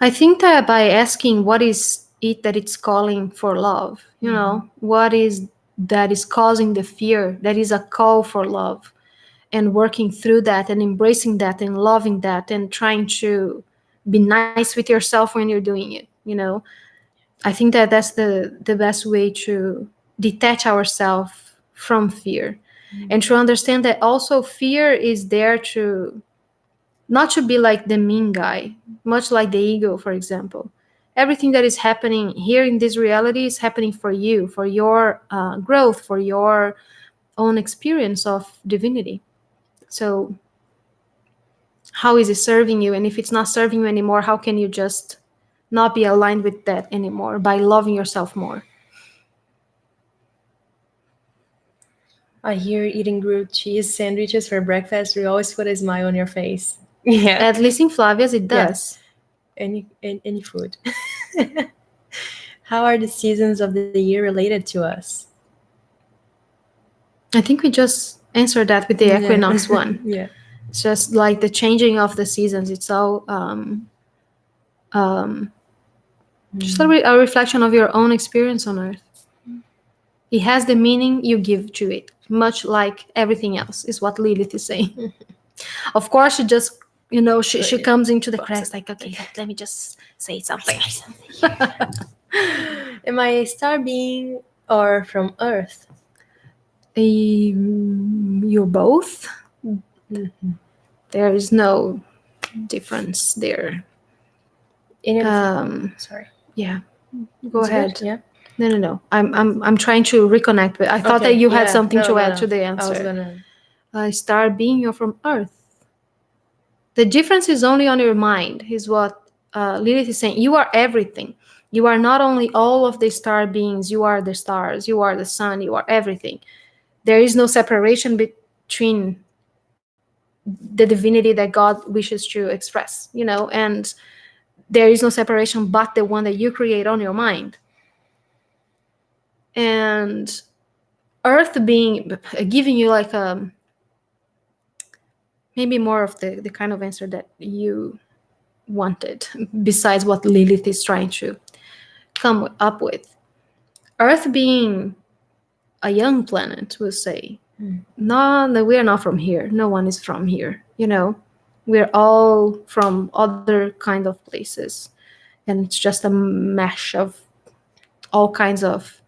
Speaker 2: I think that by asking what is it that it's calling for love, what is that is causing the fear, that is a call for love, and working through that and embracing that and loving that and trying to be nice with yourself when you're doing it. I think that that's the best way to detach ourselves from fear, and to understand that also fear is there to not to be like the mean guy, much like the ego, for example. Everything that is happening here in this reality is happening for you, for your growth, for your own experience of divinity. So how is it serving you? And if it's not serving you anymore, how can you just not be aligned with that anymore by loving yourself more?
Speaker 1: I hear eating grilled cheese sandwiches for breakfast will always put a smile on your face. Yeah.
Speaker 2: At least in Flavia's, it does.
Speaker 1: Any food. How are the seasons of the year related to us?
Speaker 2: I think we just answered that with the equinox one.
Speaker 1: Yeah.
Speaker 2: It's just like the changing of the seasons. It's all just a reflection of your own experience on Earth. It has the meaning you give to it, much like everything else, is what Lilith is saying. Of course, she just, she
Speaker 1: Like,
Speaker 2: comes into the
Speaker 1: pops
Speaker 2: crest
Speaker 1: up.
Speaker 2: like, okay,
Speaker 1: Okay.
Speaker 2: let me just say something.
Speaker 1: Am I a star being or from Earth?
Speaker 2: You're both.
Speaker 1: Mhm.
Speaker 2: There is no difference there.
Speaker 1: Sorry.
Speaker 2: Yeah, go
Speaker 1: It's good.
Speaker 2: ahead.
Speaker 1: Yeah.
Speaker 2: No. I'm trying to reconnect with. I thought that
Speaker 1: Okay.
Speaker 2: you had
Speaker 1: Yeah.
Speaker 2: something
Speaker 1: No.
Speaker 2: to
Speaker 1: No.
Speaker 2: add
Speaker 1: No.
Speaker 2: to the
Speaker 1: I was
Speaker 2: answer.
Speaker 1: gonna.
Speaker 2: Star being, you're from Earth. The difference is only on your mind, is what Lilith is saying. You are everything. You are not only all of the star beings, you are the stars, you are the sun, you are everything. There is no separation between the divinity that God wishes to express, and there is no separation but the one that you create on your mind. And Earth being, giving you like maybe more of the kind of answer that you wanted, besides what Lilith is trying to come up with. Earth being a young planet, we'll say. No, we are not from here. No one is from here. We're all from other kind of places, and it's just a mesh of all kinds of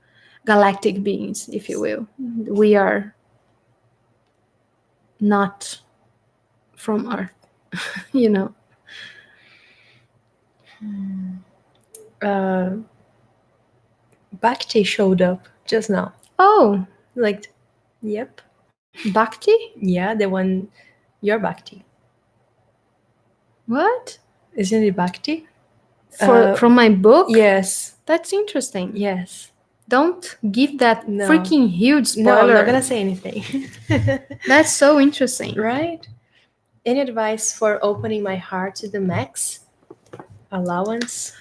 Speaker 2: galactic beings, if you will. We are not from Earth, you know.
Speaker 1: Uh, Bhakti showed up just now.
Speaker 2: Oh,
Speaker 1: Like, yep.
Speaker 2: Bhakti?
Speaker 1: Yeah, the one. Your Bhakti.
Speaker 2: What?
Speaker 1: Isn't it Bhakti?
Speaker 2: From my book?
Speaker 1: Yes.
Speaker 2: That's interesting.
Speaker 1: Yes.
Speaker 2: Don't give that
Speaker 1: No.
Speaker 2: freaking huge
Speaker 1: No, I'm
Speaker 2: spoiler.
Speaker 1: not gonna say anything.
Speaker 2: That's so interesting.
Speaker 1: Right? Any advice for opening my heart to the max? Allowance?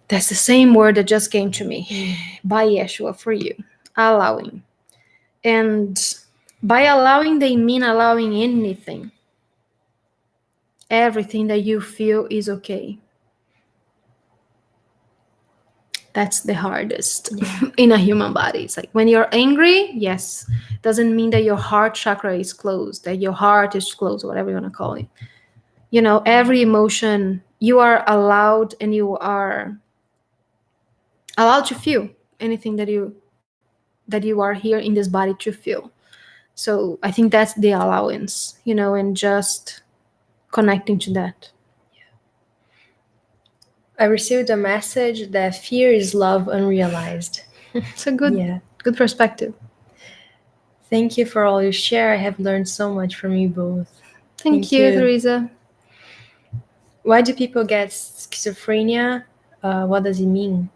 Speaker 2: That's the same word that just came to me by Yeshua for you. Allowing. And by allowing, they mean allowing anything. Everything that you feel is okay. That's the hardest in a human body. It's like when you're angry, yes, doesn't mean that your heart chakra is closed, that your heart is closed, whatever you want to call it. Every emotion you are allowed, and you are allowed to feel anything that you are here in this body to feel. So I think that's the allowance, and just connecting to that.
Speaker 1: I received a message that fear is love unrealized.
Speaker 2: It's a good perspective.
Speaker 1: Thank you for all you share. I have learned so much from you both.
Speaker 2: Thank you, Teresa.
Speaker 1: Why do people get schizophrenia? What does it mean?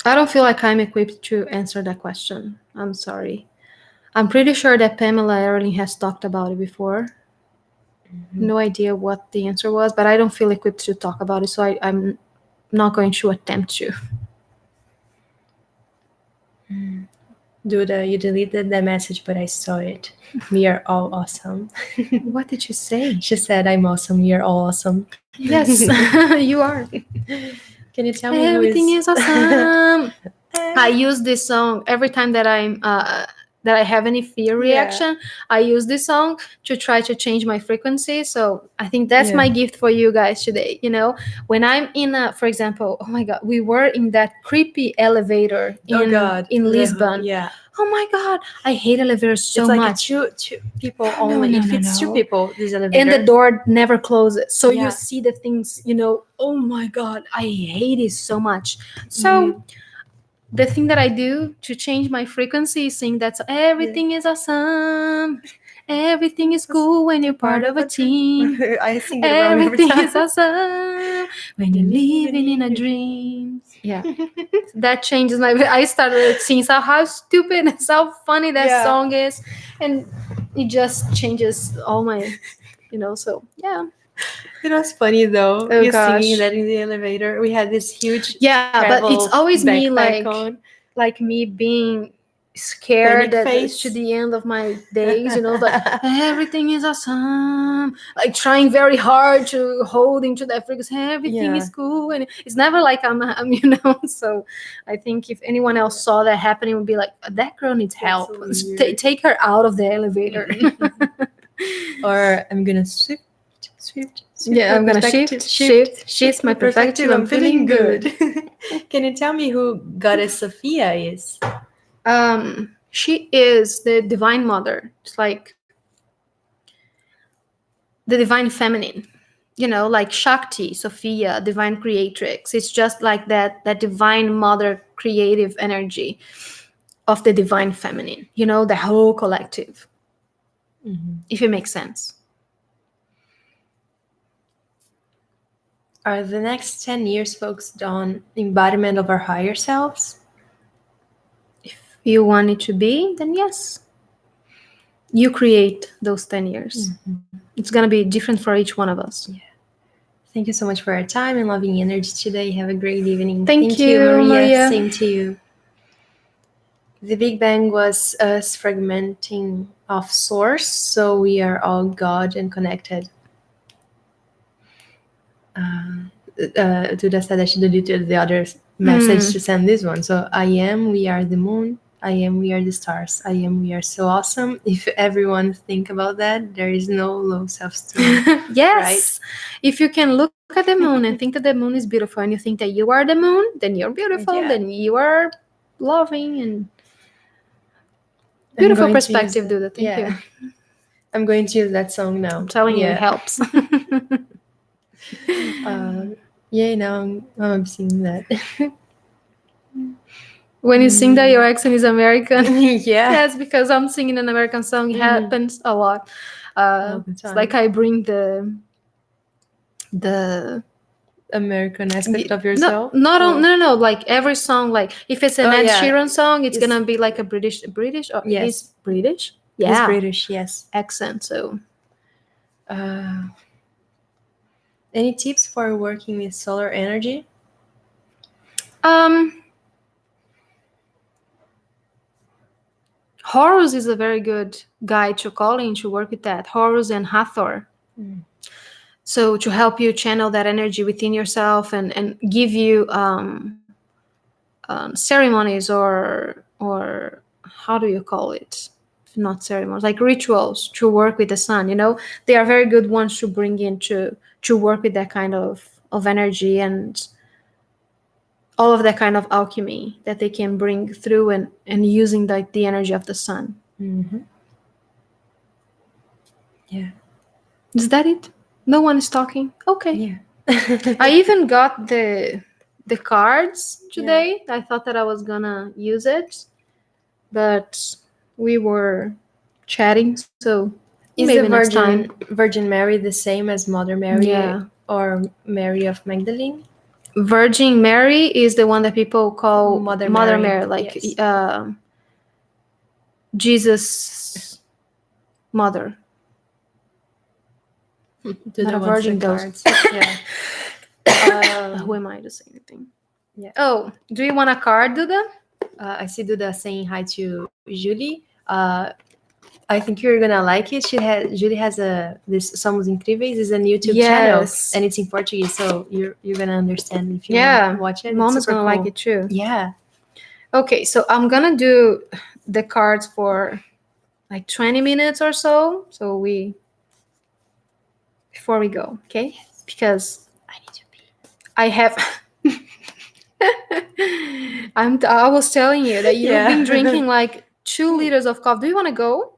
Speaker 2: I don't feel like I'm equipped to answer that question. I'm sorry. I'm pretty sure that Pamela Erling has talked about it before. No idea what the answer was, but I don't feel equipped to talk about it, so I'm not going to attempt to.
Speaker 1: Duda, you deleted that message, but I saw it. We are all awesome.
Speaker 2: What did you say?
Speaker 1: She said, I'm awesome. We are all awesome.
Speaker 2: Yes, you are.
Speaker 1: Can you tell me
Speaker 2: Everything
Speaker 1: who
Speaker 2: is awesome. I use this song every time that that I have any fear reaction. I use this song to try to change my frequency. So I think that's my gift for you guys today. When I'm in for example, oh my God, we were in that creepy elevator in Lisbon.
Speaker 1: Yeah.
Speaker 2: Oh my God, I hate elevators so
Speaker 1: it's like
Speaker 2: much.
Speaker 1: Two people only. If it's two people, this elevator.
Speaker 2: And the door never closes. So
Speaker 1: Yeah.
Speaker 2: you see the things, oh my God, I hate it so much. So the thing that I do to change my frequency is sing that everything is awesome. Everything is cool when you're part of a team.
Speaker 1: I sing it wrong every
Speaker 2: Everything
Speaker 1: time.
Speaker 2: is awesome when you're living in a dream. Yeah. That changes my. I started seeing how stupid and how funny that song is, and it just changes all my, So yeah.
Speaker 1: It was funny though.
Speaker 2: Oh,
Speaker 1: you
Speaker 2: gosh.
Speaker 1: singing that in the elevator. We had this huge
Speaker 2: but it's always me
Speaker 1: backpack on.
Speaker 2: like me being scared
Speaker 1: Panic
Speaker 2: that
Speaker 1: face.
Speaker 2: to the end of my days, like everything is awesome, like trying very hard to hold into that frequency, everything is cool, and it's never like I'm so I think if anyone else saw that happening, would be like, that girl needs help.
Speaker 1: So
Speaker 2: Take her out of the elevator.
Speaker 1: Or I'm gonna shift
Speaker 2: yeah, I'm gonna shift my perspective. I'm feeling good.
Speaker 1: Can you tell me who Goddess Sophia is?
Speaker 2: She is the divine mother. It's like the divine feminine, like Shakti, Sophia, divine creatrix. It's just like that divine mother creative energy of the divine feminine, the whole collective. If it makes sense.
Speaker 1: Are the next 10 years focused on embodiment of our higher selves?
Speaker 2: If you want it to be, then yes. You create those 10 years. It's going to be different for each one of us.
Speaker 1: Yeah. Thank you so much for our time and loving energy today. Have a great evening.
Speaker 2: Thank you, Maria.
Speaker 1: Same to you. The Big Bang was us fragmenting of source, so we are all God and connected. To the other message to send this one. So I am, we are the moon. I am, we are the stars. I am, we are so awesome. If everyone think about that, there is no low self-esteem.
Speaker 2: Yes.
Speaker 1: Right?
Speaker 2: If you can look at the moon and think that the moon is beautiful, and you think that you are the moon, then you're beautiful.
Speaker 1: Yeah.
Speaker 2: Then you are loving and beautiful perspective, Duda. Thank you.
Speaker 1: I'm going to use that song now.
Speaker 2: I'm telling you, it helps.
Speaker 1: Now I'm singing that.
Speaker 2: When you sing that your accent is American.
Speaker 1: Yeah.
Speaker 2: That's because I'm singing an American song. It happens a lot. It's like I bring the
Speaker 1: American aspect of yourself.
Speaker 2: No. Like every song, like if it's an Ed Sheeran song, it's gonna be like a British or he's British. Yeah,
Speaker 1: he's British. Yes,
Speaker 2: accent. So,
Speaker 1: any tips for working with solar energy?
Speaker 2: Horus is a very good guy to call in to work with that. Horus and Hathor. So to help you channel that energy within yourself and give you ceremonies or how do you call it? Not ceremonies, like rituals to work with the sun. They are very good ones to bring in to work with that kind of energy and all of that kind of alchemy that they can bring through and using the energy of the sun.
Speaker 1: Yeah.
Speaker 2: Is that it? No one is talking? Okay.
Speaker 1: Yeah.
Speaker 2: I even got the cards today. I thought that I was gonna use it, but we were chatting, so
Speaker 1: is
Speaker 2: maybe
Speaker 1: the
Speaker 2: next time.
Speaker 1: Virgin Mary the same as Mother Mary or Mary of Magdalene?
Speaker 2: Virgin Mary is the one that people call Mother Mary, like Jesus' mother. Not a virgin, those. Who am I to say anything?
Speaker 1: Yeah.
Speaker 2: Oh, do you want a card, Duda?
Speaker 1: I see Duda saying hi to Julie. I think you're gonna like it. Julie has this Somos Incríveis is an YouTube channel, and it's in Portuguese, so you're gonna understand if you watch it.
Speaker 2: Mom is gonna like it too.
Speaker 1: Yeah.
Speaker 2: Okay, so I'm gonna do the cards for like 20 minutes or so. So before we go, okay? Because I need to pee. I have. I was telling you that you've been drinking like 2 liters of coffee. Do you want to go?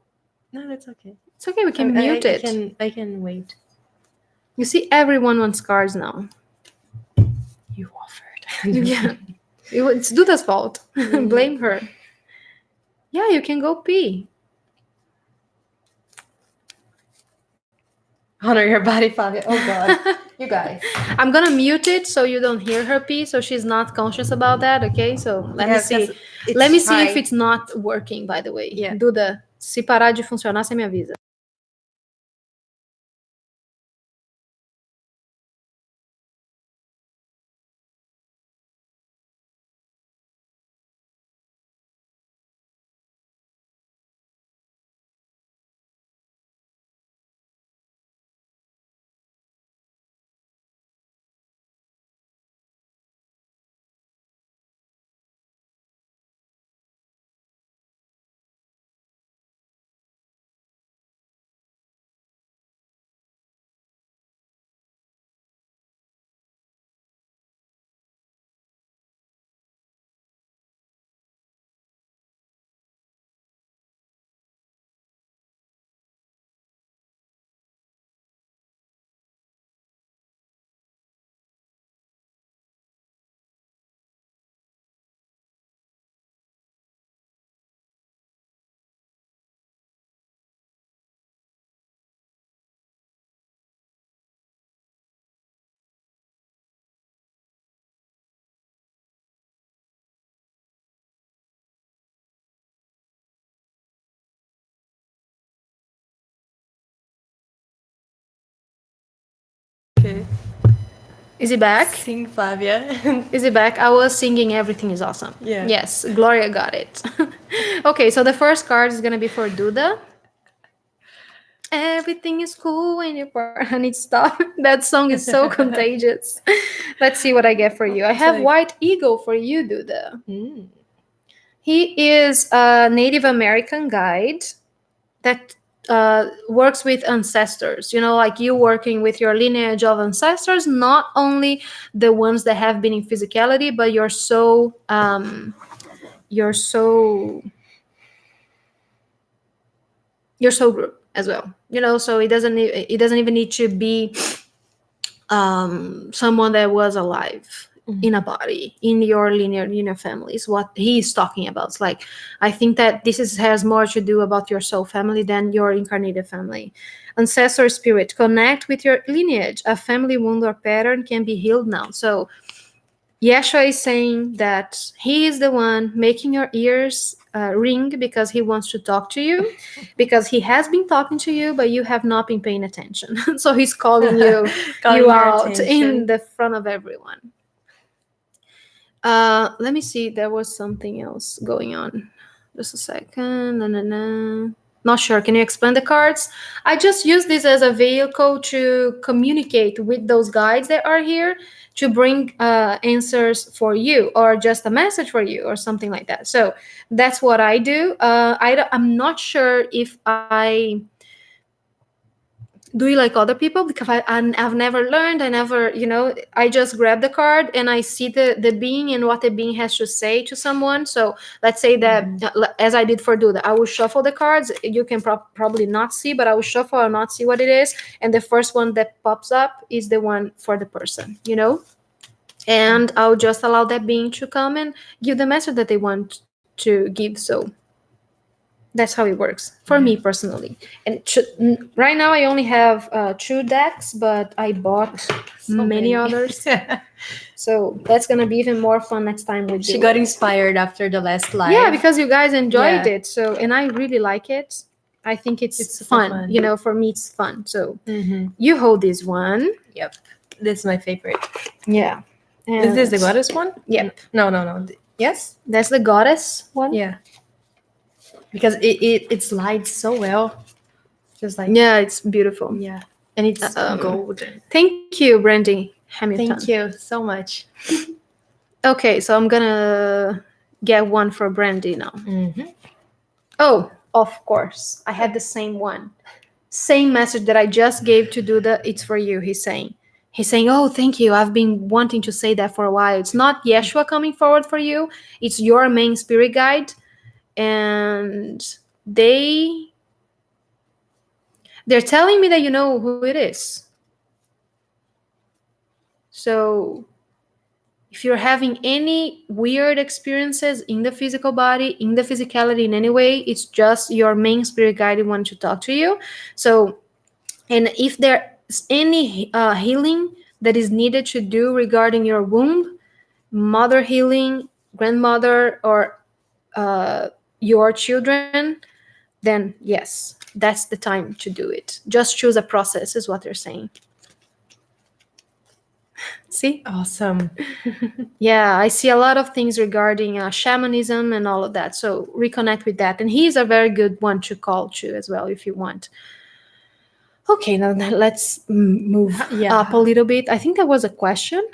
Speaker 1: No, that's okay.
Speaker 2: It's okay. We can mute it.
Speaker 1: I can wait.
Speaker 2: You see, everyone wants cards now.
Speaker 1: You offered.
Speaker 2: Yeah, it's Duda's fault. Blame her. Yeah, you can go pee.
Speaker 1: Honor your body, Fabio. Oh God, you guys.
Speaker 2: I'm gonna mute it so you don't hear her pee, so she's not conscious about that. Okay, so let me see. Let me see if it's not working. By the way, Duda, se parar de funcionar, você me avisa.
Speaker 1: Okay.
Speaker 2: Is he back?
Speaker 1: Sing Flavia.
Speaker 2: Is it back? I was singing Everything is Awesome.
Speaker 1: Yeah.
Speaker 2: Yes, Gloria got it. Okay, so the first card is going to be for Duda. Everything is cool when you're honey, stop. That song is so contagious. Let's see what I get for you. I have
Speaker 1: like-
Speaker 2: White Eagle for you, Duda.
Speaker 1: Mm.
Speaker 2: He is a Native American guide that works with ancestors. You know, like you working with your lineage of ancestors, not only the ones that have been in physicality, but your soul group as well. You know, so it doesn't even need to be someone that was alive in a body in your linear family is what he's talking about. It's like, I think that has more to do about your soul family than your incarnated family. Ancestor spirit, connect with your lineage. A family wound or pattern can be healed now. So Yeshua is saying that he is the one making your ears ring because he wants to talk to you, because he has been talking to you, but you have not been paying attention. So he's calling
Speaker 1: Calling
Speaker 2: you
Speaker 1: your
Speaker 2: out in
Speaker 1: attention.
Speaker 2: the front of everyone. Let me see. There was something else going on. Just a second. Not sure. Can you explain the cards? I just use this as a vehicle to communicate with those guides that are here to bring answers for you, or just a message for you, or something like that. So that's what I do. I'm not sure if I do it like other people, because I've never learned. I just grab the card and I see the being and what the being has to say to someone. So let's say that as I did for Duda, I will shuffle the cards. You can probably not see, but I will shuffle or not see what it is, and the first one that pops up is the one for the person, and I'll just allow that being to come and give the message that they want to give. So that's how it works for me personally. And right now I only have 2 decks, but I bought many others. So that's gonna be even more fun next time we do
Speaker 1: She got
Speaker 2: it.
Speaker 1: inspired after the last live.
Speaker 2: Yeah, because you guys enjoyed
Speaker 1: Yeah.
Speaker 2: it. So, and I really like it. I think it's
Speaker 1: It's super
Speaker 2: fun.
Speaker 1: fun.
Speaker 2: For me it's fun. So
Speaker 1: Mm-hmm.
Speaker 2: you hold this one.
Speaker 1: Yep. This is my favorite.
Speaker 2: Yeah.
Speaker 1: Is this the goddess one?
Speaker 2: Yep.
Speaker 1: No. Yes?
Speaker 2: That's the goddess one.
Speaker 1: Yeah. Because it slides so well. Just like,
Speaker 2: Yeah, it's beautiful.
Speaker 1: yeah. And it's gold.
Speaker 2: Thank you, Brandy Hamilton.
Speaker 1: Thank you so much.
Speaker 2: Okay, so I'm gonna get one for Brandy now.
Speaker 1: Mm-hmm.
Speaker 2: Oh, of course. I had the same one. Same message that I just gave to Duda, it's for you, he's saying. He's saying, oh, thank you. I've been wanting to say that for a while. It's not Yeshua coming forward for you. It's your main spirit guide. And they're telling me that you know who it is. So if you're having any weird experiences in the physical body, in the physicality in any way, it's just your main spirit guide wanting to talk to you. So, and if there's any healing that is needed to do regarding your womb, mother healing, grandmother, or your children, then yes, that's the time to do it. Just choose a process, is what they're saying. See?
Speaker 1: Awesome.
Speaker 2: Yeah, I see a lot of things regarding shamanism and all of that. So reconnect with that. And he's a very good one to call to as well, if you want. Okay, now let's move up a little bit. I think there was a question.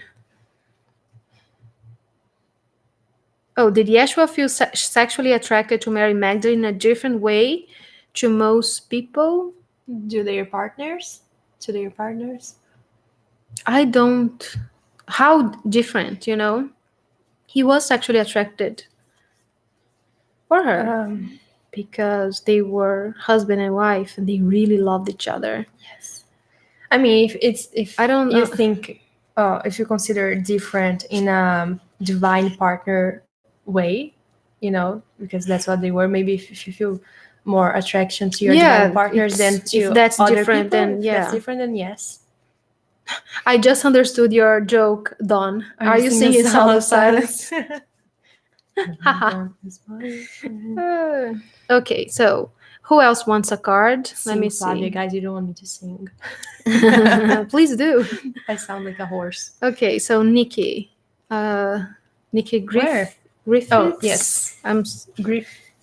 Speaker 2: Oh, did Yeshua feel sexually attracted to Mary Magdalene in a different way to most people?
Speaker 1: To their partners?
Speaker 2: I don't. How different, He was sexually attracted for her because they were husband and wife and they really loved each other.
Speaker 1: Yes. I mean, if
Speaker 2: I don't know.
Speaker 1: You think, if you consider different in a divine partner way, because that's what they were. Maybe if you feel more attraction to your divine partners than to
Speaker 2: if that's
Speaker 1: other
Speaker 2: different,
Speaker 1: people,
Speaker 2: then yeah.
Speaker 1: That's different, then yes.
Speaker 2: I just understood your joke, Dawn. Are you singing Sound of Silence?
Speaker 1: Haha.
Speaker 2: Okay, so Who else wants a card? Let
Speaker 1: Sing,
Speaker 2: me
Speaker 1: Flavia,
Speaker 2: see.
Speaker 1: guys. You don't want me to sing.
Speaker 2: Please do.
Speaker 1: I sound like a horse.
Speaker 2: Okay, so Nikki. Nikki
Speaker 1: Where?
Speaker 2: Griffiths.
Speaker 1: Oh, yes.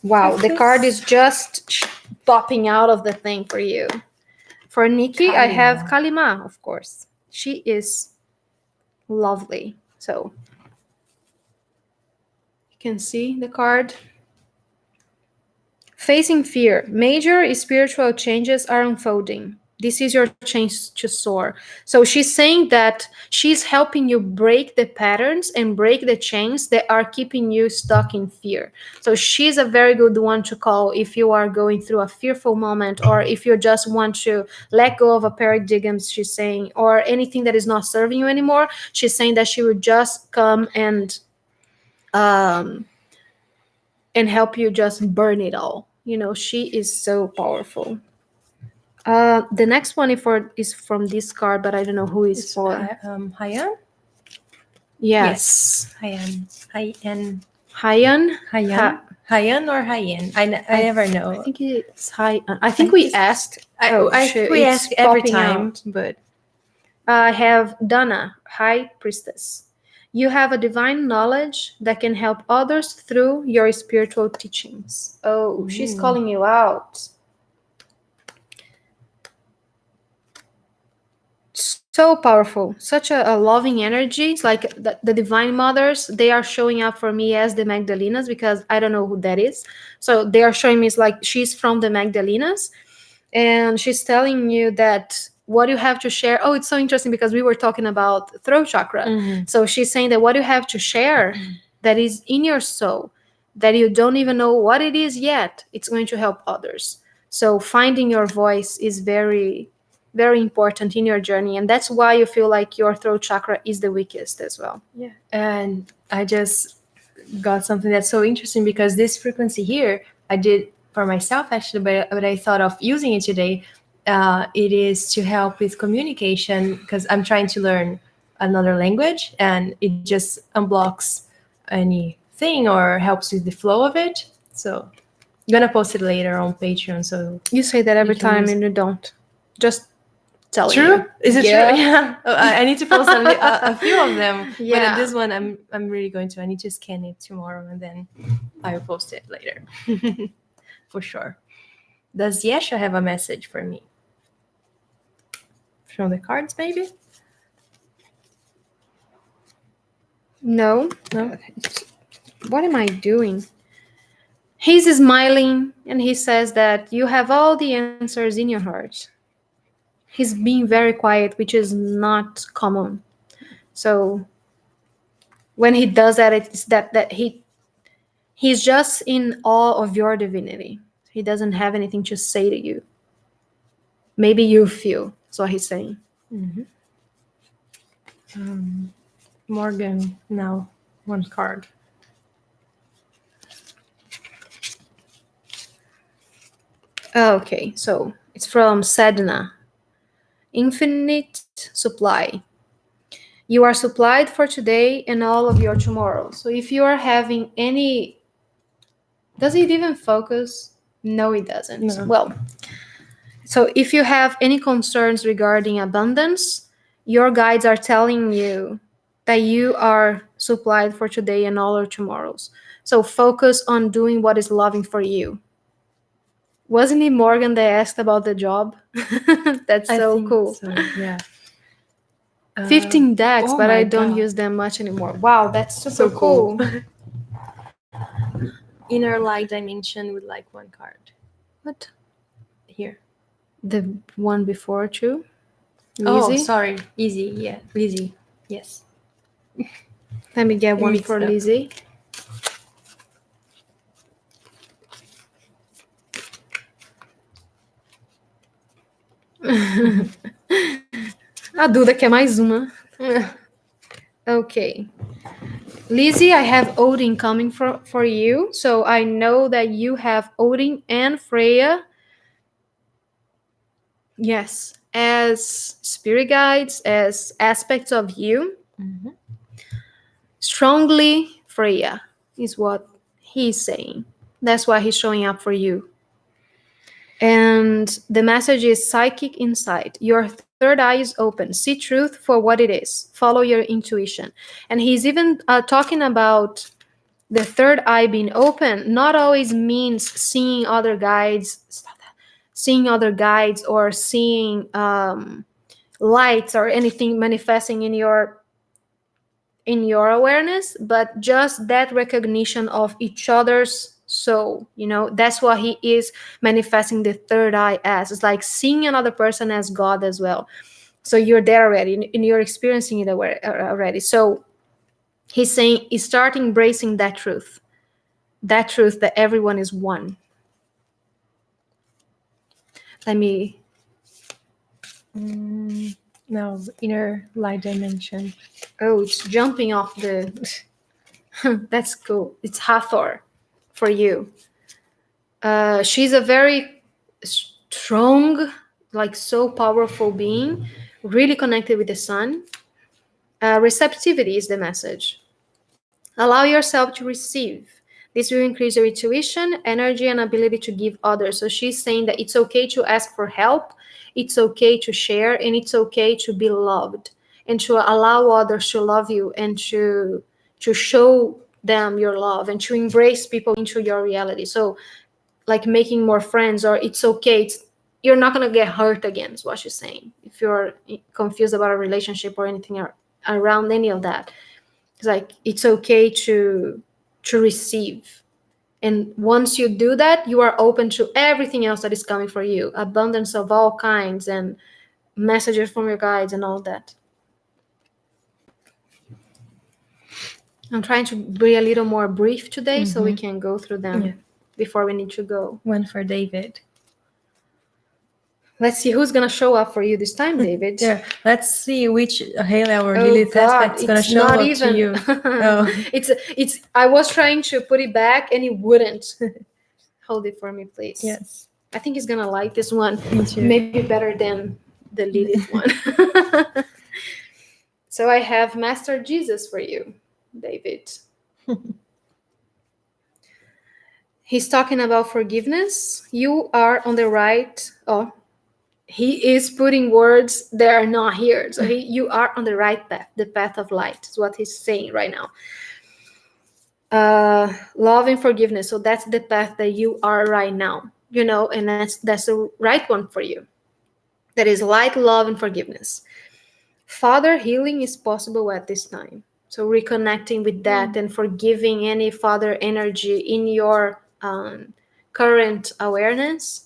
Speaker 2: Wow, the card is just popping out of the thing for you. For Nikki, I have Kalima, of course. She is lovely. So you can see the card. Facing fear. Major spiritual changes are unfolding. This is your chance to soar. So she's saying that she's helping you break the patterns and break the chains that are keeping you stuck in fear. So she's a very good one to call if you are going through a fearful moment, or if you just want to let go of a paradigm, she's saying, or anything that is not serving you anymore. She's saying that she would just come um and help you just burn it all. You know, she is so powerful. The next one is from this card, but I don't know who is for.
Speaker 1: Hyan?
Speaker 2: Yes.
Speaker 1: Hyan. Hyan.
Speaker 2: Hyan?
Speaker 1: Hyan or Hyan? I never know.
Speaker 2: I think it's Hyan. I think we asked.
Speaker 1: We ask every time, but
Speaker 2: I have Dana, High Priestess. You have a divine knowledge that can help others through your spiritual teachings. Oh, she's calling you out. So powerful, such a loving energy. It's like the divine mothers, they are showing up for me as the Magdalenas, because I don't know who that is. So they are showing me, it's like she's from the Magdalenas, and she's telling you that what you have to share. Oh, it's so interesting because we were talking about throat chakra. So she's saying that what you have to share that is in your soul, that you don't even know what it is yet, it's going to help others. So finding your voice is very, very important in your journey, and that's why you feel like your throat chakra is the weakest as well.
Speaker 1: Yeah, and I just got something that's so interesting, because this frequency here I did for myself actually, but I thought of using it today. It is to help with communication, because I'm trying to learn another language, and it just unblocks anything or helps with the flow of it. So I'm gonna post it later on Patreon. So
Speaker 2: you say that every time and you don't. Just telling
Speaker 1: true?
Speaker 2: you.
Speaker 1: Is it true? Yeah. I need to post a few of them.
Speaker 2: Yeah.
Speaker 1: But this one, I'm really going to. I need to scan it tomorrow, and then I will post it later. For sure. Does Yesha have a message for me? From the cards, maybe?
Speaker 2: No.
Speaker 1: No?
Speaker 2: What am I doing? He's smiling and he says that you have all the answers in your heart. He's being very quiet, which is not common. So when he does that, it's that he's just in awe of your divinity. He doesn't have anything to say to you. Maybe you feel. That's what he's saying.
Speaker 1: Morgan, now one card.
Speaker 2: Okay, so it's from Sadhana. Infinite supply. You are supplied for today and all of your tomorrow. So if you are having any... Does it even focus? No, it doesn't.
Speaker 1: No.
Speaker 2: Well, so if you have any concerns regarding abundance, your guides are telling you that you are supplied for today and all your tomorrows. So focus on doing what is loving for you. Wasn't it Morgan that asked about the job? That's so cool.
Speaker 1: So, yeah.
Speaker 2: 15 decks, but I don't
Speaker 1: God.
Speaker 2: use them much anymore. Wow, that's super cool.
Speaker 1: Inner light dimension would like one card.
Speaker 2: What?
Speaker 1: Here.
Speaker 2: The one before too?
Speaker 1: Oh,
Speaker 2: Lizzie?
Speaker 1: sorry. Easy. Yeah. Lizzie. Yes.
Speaker 2: Let me get one for Lizzie. A Duda quer mais uma. Okay. Lizzie, I have Odin coming for you. So I know that you have Odin and Freya. Yes, as spirit guides, as aspects of you. Strongly Freya is what he's saying. That's why he's showing up for you. And the message is psychic insight. Your third eye is open. See truth for what it is. Follow your intuition. And he's even talking about the third eye being open. Not always means seeing other guides. Stop that. Seeing other guides or seeing lights or anything manifesting in your awareness, but just that recognition of each other's soul. That's what he is manifesting the third eye as. It's like seeing another person as God as well. So you're there already, and you're experiencing it already. So he's saying, start embracing that truth that everyone is one. Let me
Speaker 1: No, inner light dimension.
Speaker 2: Oh, it's jumping off the that's cool. It's Hathor for you. She's a very strong, like so powerful being, really connected with the sun. Receptivity is the message. Allow yourself to receive. This will increase your intuition, energy, and ability to give others. So she's saying that it's okay to ask for help, it's okay to share, and it's okay to be loved, and to allow others to love you, and to show them your love, and to embrace people into your reality. So like making more friends, or it's okay. You're not going to get hurt again, is what she's saying. If you're confused about a relationship or anything around any of that, it's like it's okay to receive. And once you do that, you are open to everything else that is coming for you, abundance of all kinds, and messages from your guides and all that. I'm trying to be a little more brief today, so we can go through them before we need to go.
Speaker 1: One for David.
Speaker 2: Let's see who's gonna show up for you this time, David.
Speaker 1: Yeah, let's see which Haley or Lilith aspect's gonna show up to you.
Speaker 2: It's. I was trying to put it back and it wouldn't. Hold it for me, please.
Speaker 1: Yes.
Speaker 2: I think he's gonna like this one.
Speaker 1: Me too.
Speaker 2: Maybe better than the Lilith one. So I have Master Jesus for you, David. He's talking about forgiveness. You are on the right. Oh, he is putting words that are not here. So you are on the right path, the path of light is what he's saying right now. Love and forgiveness. So that's the path that you are right now, and that's the right one for you. That is light, love, and forgiveness. Father healing is possible at this time. So reconnecting with that and forgiving any father energy in your current awareness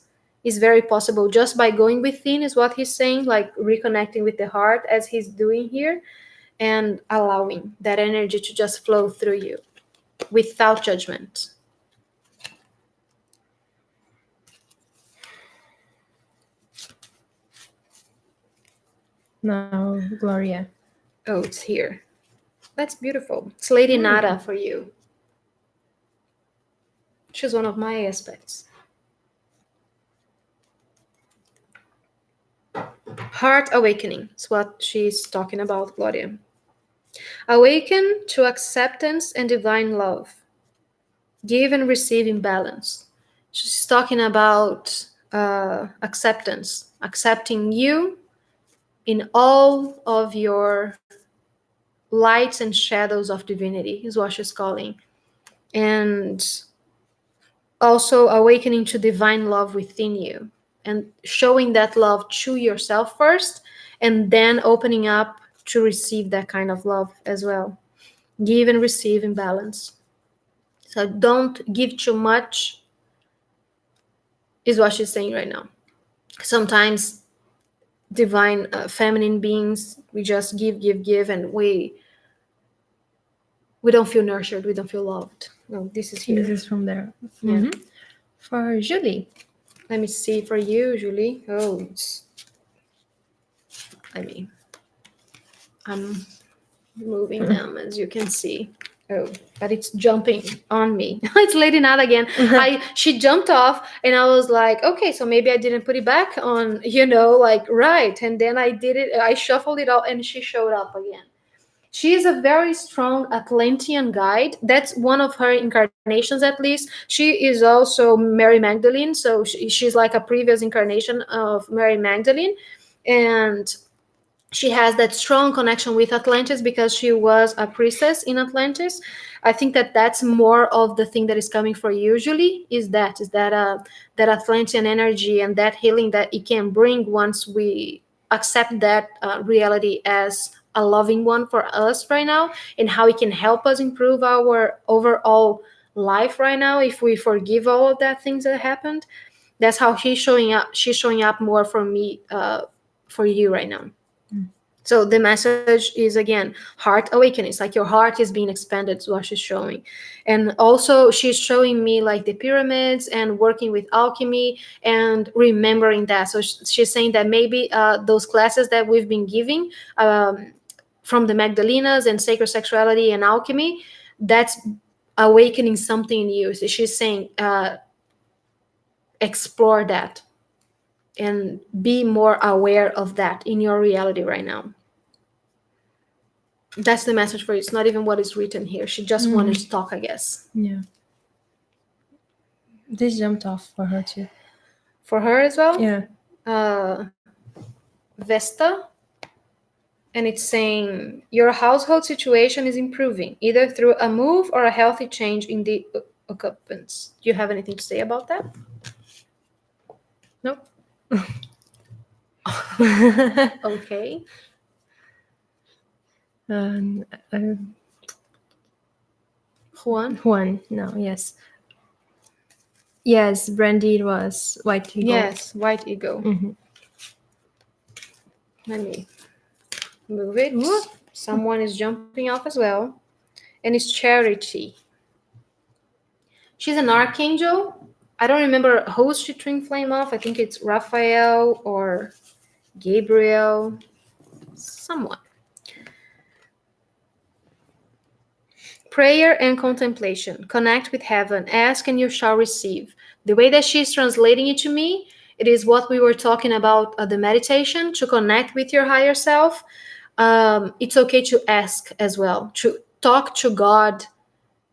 Speaker 2: is very possible just by going within, is what he's saying, like reconnecting with the heart as he's doing here, and allowing that energy to just flow through you without judgment.
Speaker 1: Now, Gloria.
Speaker 2: Oh, it's here. That's beautiful. It's Lady Nada for you. She's one of my aspects. Heart awakening is what she's talking about, Gloria. Awaken to acceptance and divine love. Give and receive in balance. She's talking about acceptance, accepting you in all of your lights and shadows of divinity, is what she's calling. And also awakening to divine love within you, and showing that love to yourself first, and then opening up to receive that kind of love as well. Give and receive in balance. So don't give too much, is what she's saying right now. Sometimes divine feminine beings, we just give, and we don't feel nurtured, we don't feel loved. No, this is here.
Speaker 1: This is from there.
Speaker 2: Yeah.
Speaker 1: For Julie.
Speaker 2: Let me see for you, Julie. Oh, I'm moving them, as you can see. Oh, but it's jumping on me. It's Lady Nada again. She jumped off, and I was like, okay, so maybe I didn't put it back on, right. And then I did it. I shuffled it all, and she showed up again. She is a very strong Atlantean guide. That's one of her incarnations, at least. She is also Mary Magdalene, so she's like a previous incarnation of Mary Magdalene. And she has that strong connection with Atlantis because she was a priestess in Atlantis. I think that that's more of the thing that is coming for you usually that Atlantean energy and that healing that it can bring once we accept that reality as a loving one for us right now, and how it can help us improve our overall life right now if we forgive all of that things that happened. That's how she's showing up more for me, for you right now. So the message is again heart awakening. It's like your heart is being expanded, is what she's showing. And also she's showing me like the pyramids and working with alchemy and remembering that. So she's saying that maybe those classes that we've been giving, from the Magdalenas and sacred sexuality and alchemy, that's awakening something in you. So she's saying explore that and be more aware of that in your reality right now. That's the message for you. It's not even what is written here. She just wanted to talk, I guess.
Speaker 1: Yeah. This jumped off for her too.
Speaker 2: For her as well?
Speaker 1: Yeah.
Speaker 2: Vesta. And it's saying your household situation is improving, either through a move or a healthy change in the occupants. Do you have anything to say about that?
Speaker 1: Nope.
Speaker 2: Okay.
Speaker 1: Juan. No. Yes. Yes. Brandy was White Eagle.
Speaker 2: Yes, White Eagle. Let me move it. Ooh. Someone is jumping off as well. And it's Charity. She's an archangel. I don't remember who's she twin flame off. I think it's Raphael or Gabriel. Someone. Prayer and contemplation. Connect with heaven. Ask and you shall receive. The way that she's translating it to me, it is what we were talking about, the meditation, to connect with your higher self. It's okay to ask as well, to talk to God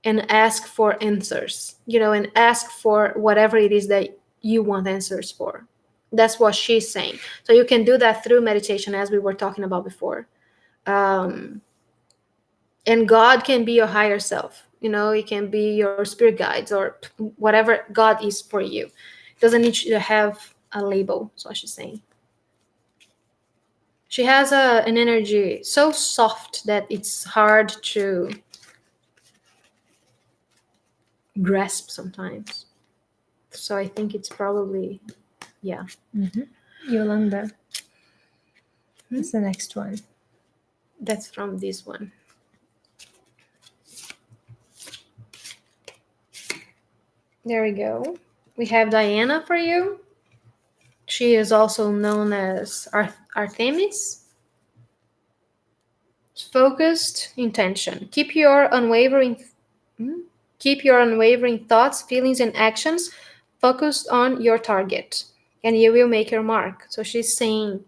Speaker 2: and ask for answers, and ask for whatever it is that you want answers for. That's what she's saying. So you can do that through meditation, as we were talking about before. And God can be your higher self. It can be your spirit guides or whatever God is for you. It doesn't need you to have a label. That's what she's saying. She has an energy so soft that it's hard to grasp sometimes. So I think it's probably, yeah.
Speaker 1: Yolanda. That's the next one.
Speaker 2: That's from this one. There we go. We have Diana for you. She is also known as Artemis. Focused intention. Keep your unwavering thoughts, feelings, and actions focused on your target, and you will make your mark. So she's saying,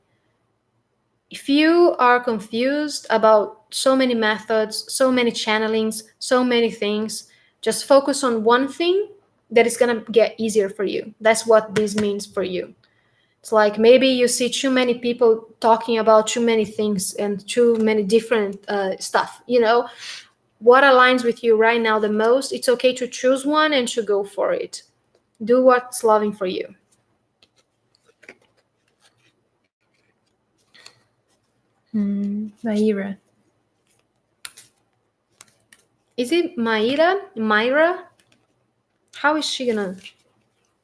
Speaker 2: if you are confused about so many methods, so many channelings, so many things, just focus on one thing that is going to get easier for you. That's what this means for you. It's like maybe you see too many people talking about too many things and too many different stuff. What aligns with you right now the most? It's okay to choose one and to go for it. Do what's loving for you.
Speaker 1: Myra.
Speaker 2: Is it Myra? How is she gonna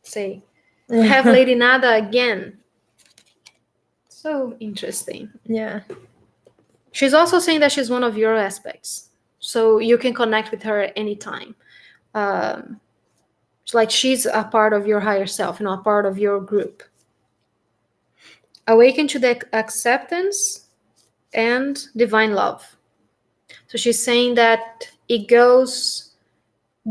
Speaker 2: say? Have Lady Nada again. So interesting.
Speaker 1: Yeah.
Speaker 2: She's also saying that she's one of your aspects. So you can connect with her at any time. It's like she's a part of your higher self, a part of your group. Awaken to the acceptance and divine love. So she's saying that it goes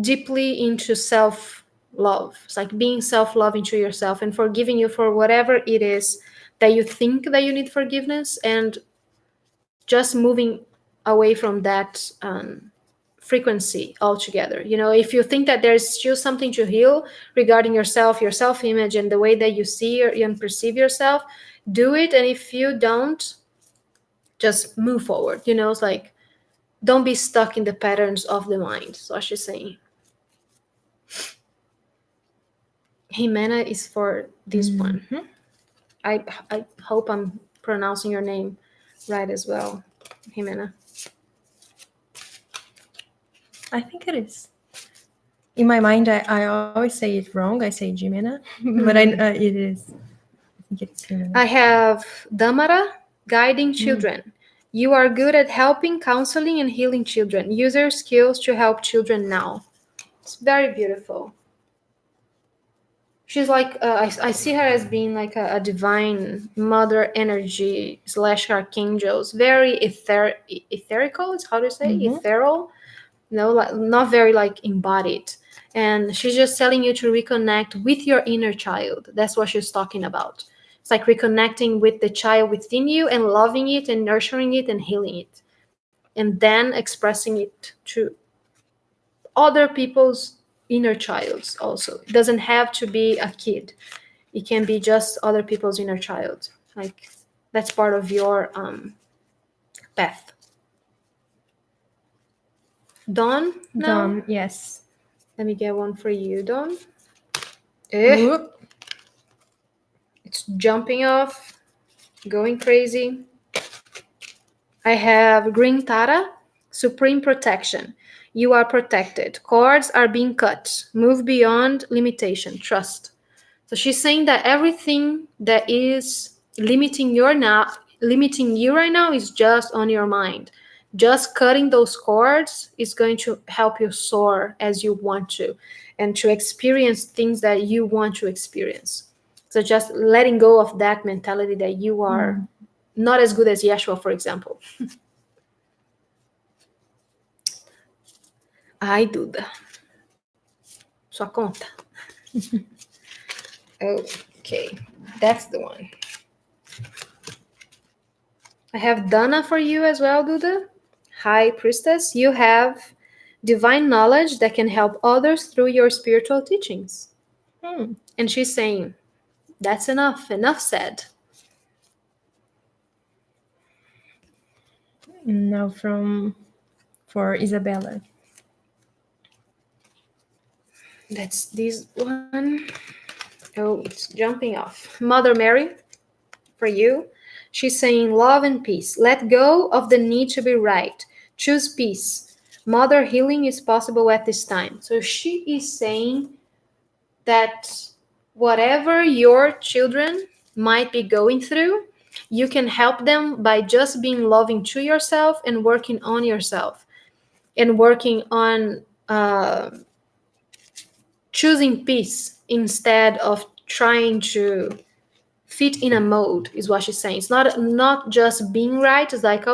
Speaker 2: deeply into self-love. It's like being self-loving to yourself and forgiving you for whatever it is that you think that you need forgiveness, and just moving away from that frequency altogether. You know, if you think that there's still something to heal regarding yourself, your self-image, and the way that you see and perceive yourself, do it. And if you don't, just move forward. You know, it's like, don't be stuck in the patterns of the mind. So what she's saying. Jimena is for this one. I hope I'm pronouncing your name right as well, Jimena.
Speaker 1: I think it is. In my mind, I always say it wrong. I say Jimena, but it is. I think it's Jimena.
Speaker 2: I have Damara, guiding children. You are good at helping, counseling, and healing children. Use your skills to help children now. It's very beautiful. She's like, I see her as being like a divine mother energy / archangels. Very etherical. It's how to say ethereal. No, like, not very like embodied. And she's just telling you to reconnect with your inner child. That's what she's talking about. It's like reconnecting with the child within you and loving it and nurturing it and healing it, and then expressing it to other people's inner childs also. It doesn't have to be a kid. It can be just other people's inner child. Like, that's part of your path. Dawn now?
Speaker 1: Dawn, yes.
Speaker 2: Let me get one for you, Dawn.
Speaker 1: Whoop.
Speaker 2: It's jumping off, going crazy. I have Green Tara, Supreme Protection. You are protected. Cords are being cut. Move beyond limitation. Trust. So she's saying that everything that is limiting you right now is just on your mind. Just cutting those cords is going to help you soar as you want to, and to experience things that you want to experience. So just letting go of that mentality that you are not as good as Yeshua, for example. Ai, Duda. Sua conta. Okay, that's the one. I have Dana for you as well, Duda. High Priestess, you have divine knowledge that can help others through your spiritual teachings. And she's saying, that's enough. Enough said.
Speaker 1: Now for Isabella.
Speaker 2: That's this one. Oh, it's jumping off. Mother Mary, for you. She's saying love and peace. Let go of the need to be right. Choose peace. Mother healing is possible at this time. So she is saying that whatever your children might be going through, you can help them by just being loving to yourself and working on yourself, and working on choosing peace instead of trying to fit in a mode, is what she's saying. It's not just being right. It's like,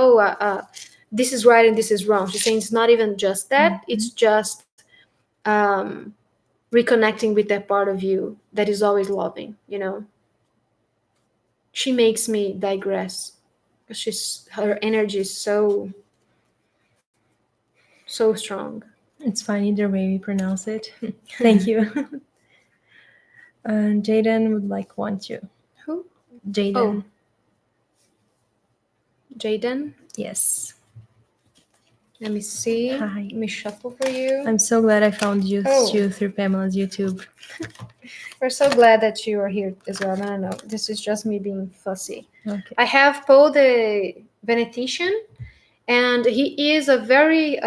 Speaker 2: this is right and this is wrong. She's saying it's not even just that. It's just reconnecting with that part of you that is always loving, you know. She makes me digress. Her energy is so strong.
Speaker 1: It's fine either way we pronounce it. Thank you. Jaden would like one too.
Speaker 2: Who?
Speaker 1: Jaden.
Speaker 2: Oh. Jaden?
Speaker 1: Yes.
Speaker 2: Let me see.
Speaker 1: Hi.
Speaker 2: Let me shuffle for you.
Speaker 1: I'm so glad I found you too through Pamela's YouTube.
Speaker 2: We're so glad that you are here as well. No. This is just me being fussy.
Speaker 1: Okay.
Speaker 2: I have Paul the Venetician, and he is a very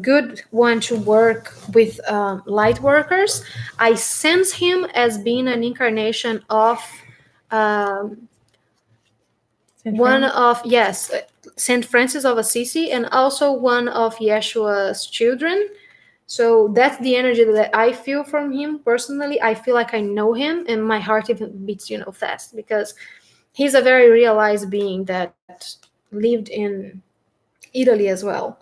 Speaker 2: good one to work with Lightworkers. I sense him as being an incarnation of Saint Francis of Assisi, and also one of Yeshua's children. So that's the energy that I feel from him personally. I feel like I know him, and my heart even beats, fast, because he's a very realized being that lived in Italy as well.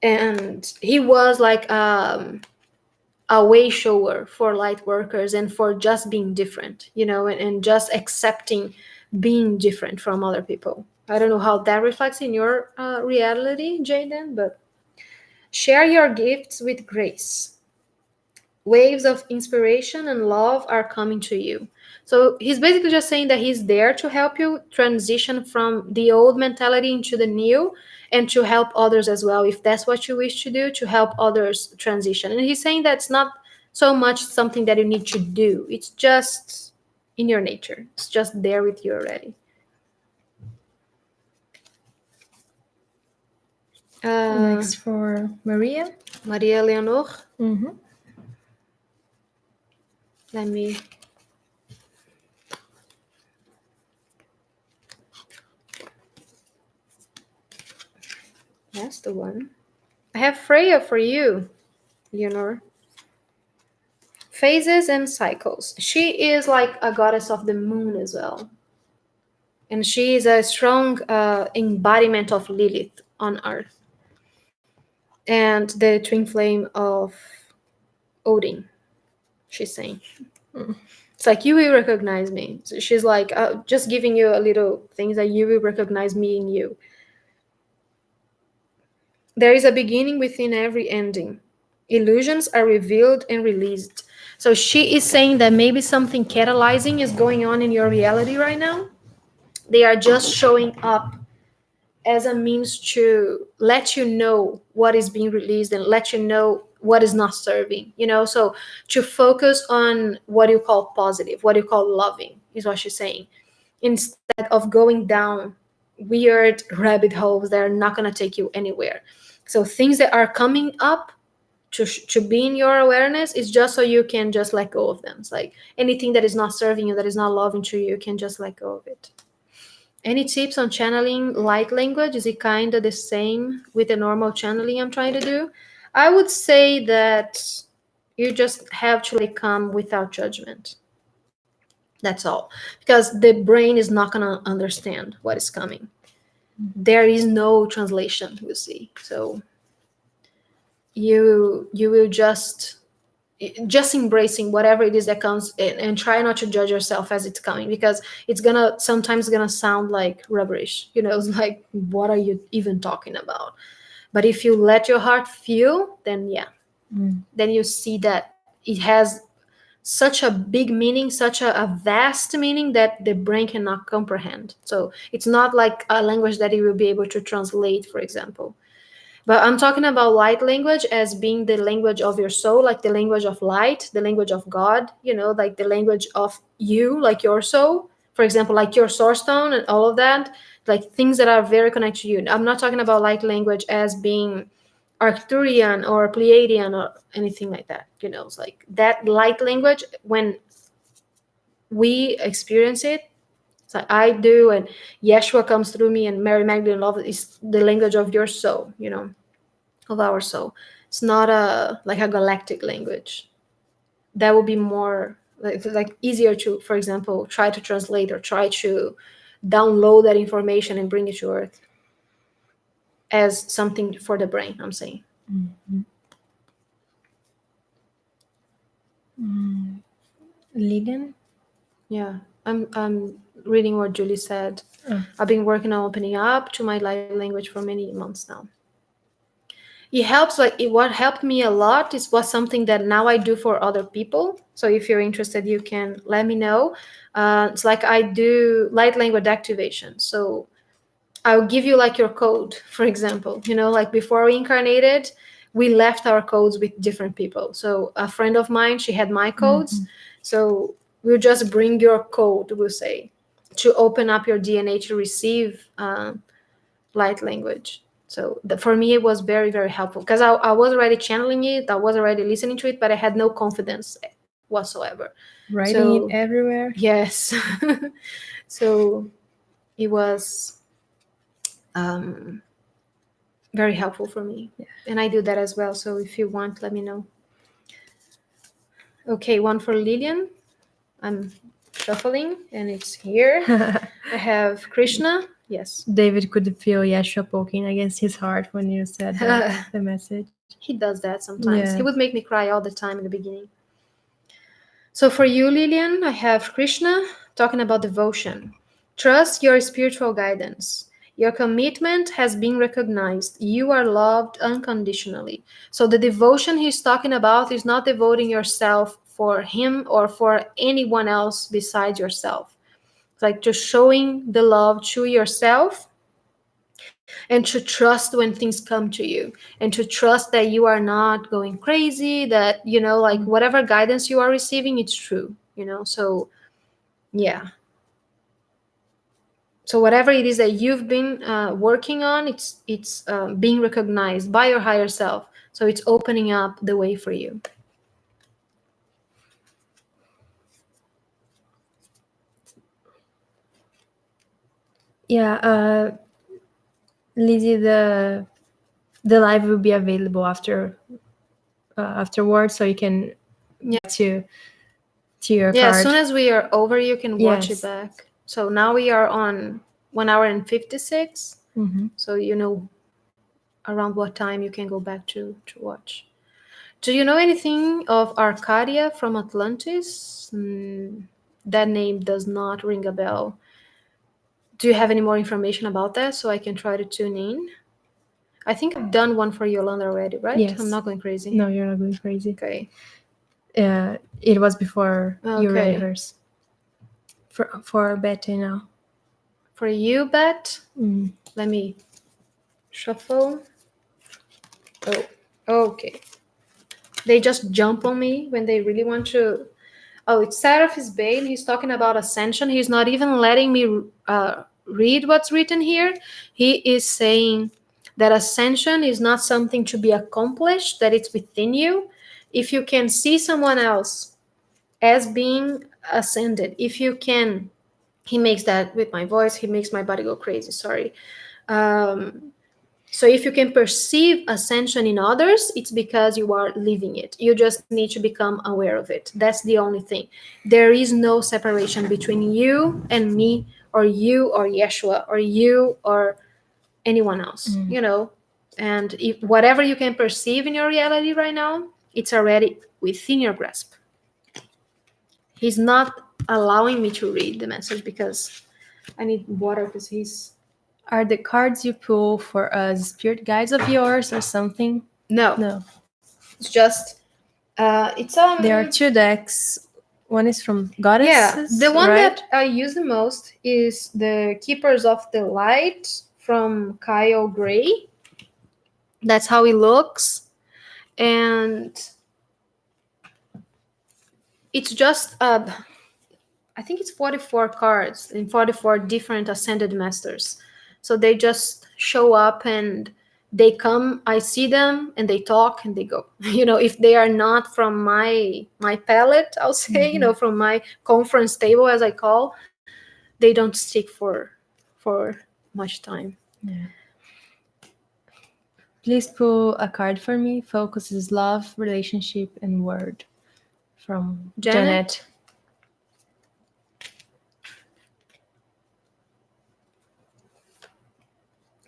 Speaker 2: And he was like a way shower for Lightworkers and for just being different, and just accepting being different from other people. I don't know how that reflects in your reality, Jaden, but share your gifts with grace. Waves of inspiration and love are coming to you. So he's basically just saying that he's there to help you transition from the old mentality into the new, and to help others as well, if that's what you wish to do, to help others transition. And he's saying that's not so much something that you need to do, it's just in your nature, it's just there with you already.
Speaker 1: Next for Maria.
Speaker 2: Maria Leonor,
Speaker 1: Mm-hmm.
Speaker 2: let me. That's the one. I have Freya for you, Leonor. Phases and cycles. She is like a goddess of the moon as well. And she is a strong embodiment of Lilith on Earth. And the twin flame of Odin, she's saying. It's like, you will recognize me. So she's like, just giving you a little things that you will recognize me in you. There is a beginning within every ending. Illusions are revealed and released. So she is saying that maybe something catalyzing is going on in your reality right now. They are just showing up as a means to let you know what is being released and let you know what is not serving, so to focus on what you call positive, what you call loving, is what she's saying, instead of going down weird rabbit holes that are not going to take you anywhere. So things that are coming up to be in your awareness is just so you can just let go of them. It's like anything that is not serving you, that is not loving to you, you can just let go of it. Any tips on channeling light language? Is it kind of the same with the normal channeling I'm trying to do? I would say that you just have to let it come without judgment. That's all. Because the brain is not going to understand what is coming. There is no translation, you see. So you will just embracing whatever it is that comes, and try not to judge yourself as it's coming, because it's gonna sometimes gonna sound like rubbish, it's like, what are you even talking about? But if you let your heart feel, then yeah, then you see that it has such a big meaning, such a vast meaning that the brain cannot comprehend. So it's not like a language that you will be able to translate, for example. But I'm talking about light language as being the language of your soul, like the language of light, the language of God, like the language of you, like your soul. For example, like your source stone and all of that, like things that are very connected to you. I'm not talking about light language as being Arcturian or Pleiadian or anything like that. It's like that light language, when we experience it, it's like I do, and Yeshua comes through me, and Mary Magdalene love is the language of your soul, of our soul. It's not like a galactic language. That would be more like easier to, for example, try to translate or try to download that information and bring it to Earth as something for the brain, I'm saying.
Speaker 1: Lilian?
Speaker 2: Yeah, I'm reading what Julie said. I've been working on opening up to my light language for many months now. It helps, what helped me a lot was something that now I do for other people. So if you're interested, you can let me know. It's like I do light language activation. So I'll give you like your code, for example. Like before we incarnated, we left our codes with different people. So a friend of mine, she had my codes. So we'll just bring your code, we'll say, to open up your DNA to receive light language. So for me, it was very, very helpful, because I was already channeling it. I was already listening to it, but I had no confidence whatsoever.
Speaker 1: Writing it everywhere?
Speaker 2: Yes. So it was very helpful for me. Yeah. And I do that as well. So if you want, let me know. Okay, one for Lillian. I'm shuffling, and it's here. I have Krishna. Yes.
Speaker 1: David could feel Yeshua poking against his heart when you said the message.
Speaker 2: He does that sometimes. Yeah. He would make me cry all the time in the beginning. So for you, Lillian, I have Krishna talking about devotion. Trust your spiritual guidance. Your commitment has been recognized. You are loved unconditionally. So the devotion he's talking about is not devoting yourself for him or for anyone else besides yourself. It's like just showing the love to yourself and to trust when things come to you and to trust that you are not going crazy, that, like whatever guidance you are receiving, it's true. So, yeah. So whatever it is that you've been working on, it's being recognized by your higher self. So it's opening up the way for you.
Speaker 1: Yeah, Lizzie, the live will be available afterwards, so you can to your
Speaker 2: Yeah,
Speaker 1: card.
Speaker 2: as soon as we are over, you can watch
Speaker 1: Yes.
Speaker 2: it back. So now we are on 1 hour and 56. So around what time you can go back to watch. Do you know anything of Arcadia from Atlantis? That name does not ring a bell. Do you have any more information about that so I can try to tune in? I think I've done one for Yolanda already, right?
Speaker 1: Yes.
Speaker 2: I'm not going crazy.
Speaker 1: No, you're not going crazy.
Speaker 2: Okay.
Speaker 1: It was before you read
Speaker 2: Okay.
Speaker 1: hers. For Betty now.
Speaker 2: For you, Bet, let me shuffle. Oh, okay. They just jump on me when they really want to. Oh, it's Seraphis Bane. He's talking about ascension. He's not even letting me read what's written here. He is saying that ascension is not something to be accomplished, that it's within you. If you can see someone else as being ascended, if you can, he makes that with my voice, he makes my body go crazy, sorry. So if you can perceive ascension in others, it's because you are living it. You just need to become aware of it. That's the only thing. There is no separation between you and me, or you or Yeshua, or you or anyone else, And if whatever you can perceive in your reality right now, it's already within your grasp. He's not allowing me to read the message because I need water because he's...
Speaker 1: Are the cards you pull for spirit guides of yours or something?
Speaker 2: No. It's just it's
Speaker 1: There are 2 decks. One is from goddesses.
Speaker 2: Yeah, the one
Speaker 1: right?
Speaker 2: that I use the most is the Keepers of the Light from Kyle Gray. That's how it looks, and it's just I think it's 44 cards and 44 different ascended masters. So they just show up and they come, I see them and they talk and they go. If they are not from my palette, I'll say, from my conference table, as I call, they don't stick for much time.
Speaker 1: Yeah. Please pull a card for me. Focus is love, relationship, and word. From Janet.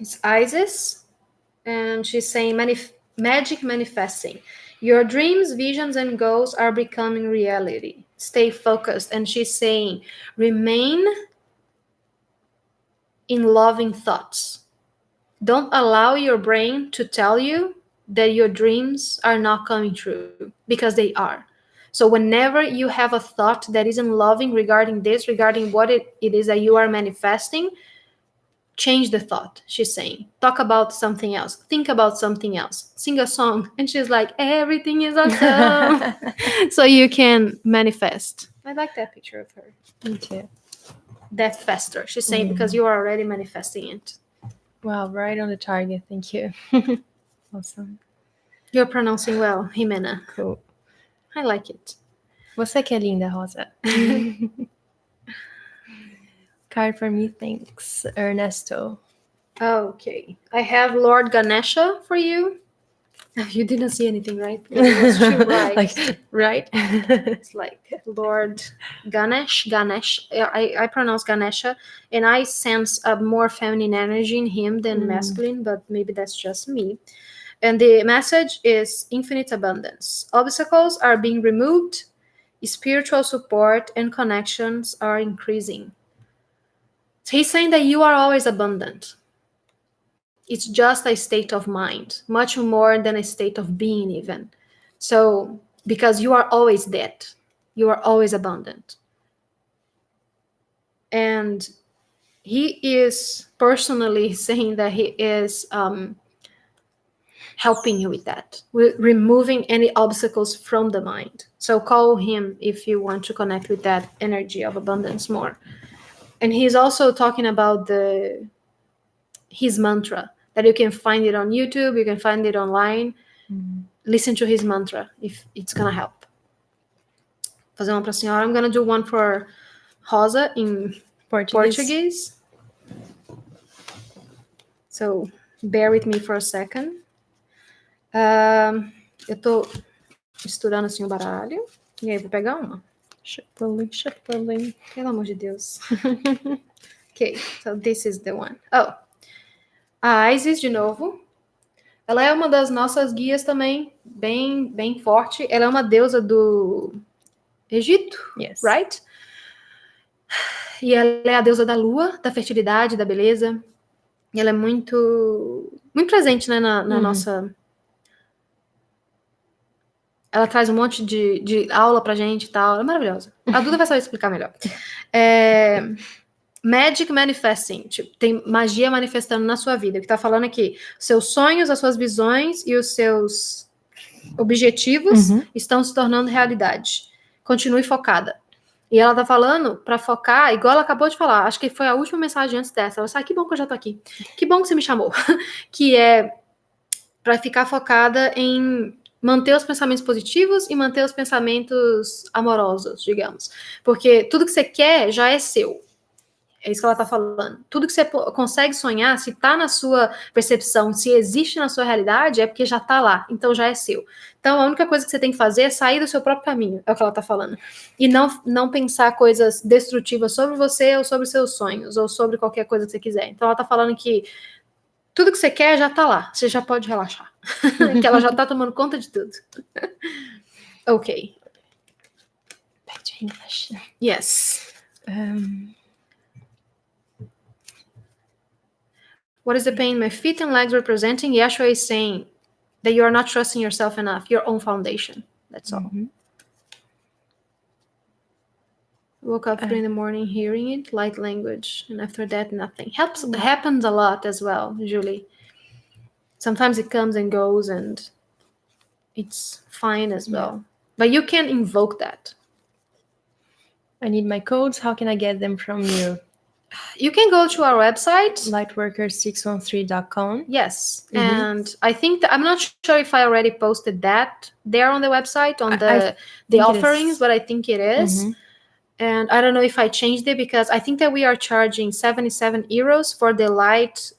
Speaker 2: It's Isis, and she's saying magic manifesting. Your dreams, visions, and goals are becoming reality. Stay focused. And she's saying, remain in loving thoughts. Don't allow your brain to tell you that your dreams are not coming true, because they are. So whenever you have a thought that isn't loving regarding this, regarding what it is that you are manifesting, change the thought, she's saying. Talk about something else. Think about something else. Sing a song. And she's like, everything is awesome. So you can manifest. I like that picture of her.
Speaker 1: Me too.
Speaker 2: Death faster, she's saying, because you are already manifesting it.
Speaker 1: Wow, right on the target. Thank you. Awesome.
Speaker 2: You're pronouncing well, Jimena.
Speaker 1: Cool.
Speaker 2: I like it.
Speaker 1: Você que é linda, Rosa. Card for me, thanks, Ernesto.
Speaker 2: Okay. I have Lord Ganesha for you. You didn't see anything, right? It was too bright.
Speaker 1: Right?
Speaker 2: It's like Lord Ganesh. I pronounce Ganesha, and I sense a more feminine energy in him than masculine, but maybe that's just me. And the message is infinite abundance. Obstacles are being removed, spiritual support and connections are increasing. So he's saying that you are always abundant. It's just a state of mind, much more than a state of being even. So, because you are always that, you are always abundant. And he is personally saying that he is helping you with that, removing any obstacles from the mind. So call him if you want to connect with that energy of abundance more. And he's also talking about his mantra, that you can find it on YouTube, you can find it online. Listen to his mantra if it's gonna help. Fazer uma pra senhora. I'm gonna do one for Rosa in Portuguese. So bear with me for a second. Eu tô misturando assim o baralho. E aí, vou pegar uma. Shuffling. Pelo amor de Deus. Ok, so this is the one. Oh, a Isis, de novo. Ela é uma das nossas guias também, bem forte. Ela é uma deusa do Egito,
Speaker 1: Yes.
Speaker 2: Right? E ela é a deusa da lua, da fertilidade, da beleza. E ela é muito presente, né, na nossa... Ela traz um monte de aula pra gente e tal. Ela é maravilhosa. A Duda vai saber explicar melhor. Magic manifesting. Tipo, tem magia manifestando na sua vida. O que tá falando aqui? Seus sonhos, as suas visões e os seus objetivos estão se tornando realidade. Continue focada. E ela tá falando pra focar, igual ela acabou de falar. Acho que foi a última mensagem antes dessa. Ela disse, que bom que eu já tô aqui. Que bom que você me chamou. Que é pra ficar focada em manter os pensamentos positivos e manter os pensamentos amorosos, digamos. Porque tudo que você quer já é seu. É isso que ela tá falando. Tudo que você consegue sonhar, se tá na sua percepção, se existe na sua realidade, é porque já tá lá. Então já é seu. Então a única coisa que você tem que fazer é sair do seu próprio caminho. É o que ela tá falando. E não pensar coisas destrutivas sobre você ou sobre seus sonhos ou sobre qualquer coisa que você quiser. Então ela tá falando que tudo que você quer já tá lá. Você já pode relaxar. Que ela já tá tomando conta de tudo. Ok.
Speaker 1: Back to English.
Speaker 2: Yes. What is the pain in my feet and legs representing? Yeshua is saying that you are not trusting yourself enough, your own foundation. That's all. Woke up 3 in the morning hearing it, light language, and after that, nothing. Happens a lot as well, Julie. Sometimes it comes and goes, and it's fine as well. But you can invoke that.
Speaker 1: I need my codes. How can I get them from you?
Speaker 2: You can go to our website.
Speaker 1: Lightworkers613.com.
Speaker 2: Yes. And I think I'm not sure if I already posted that there on the website, on the offerings, but I think it is. And I don't know if I changed it because I think that we are charging 77 euros for the light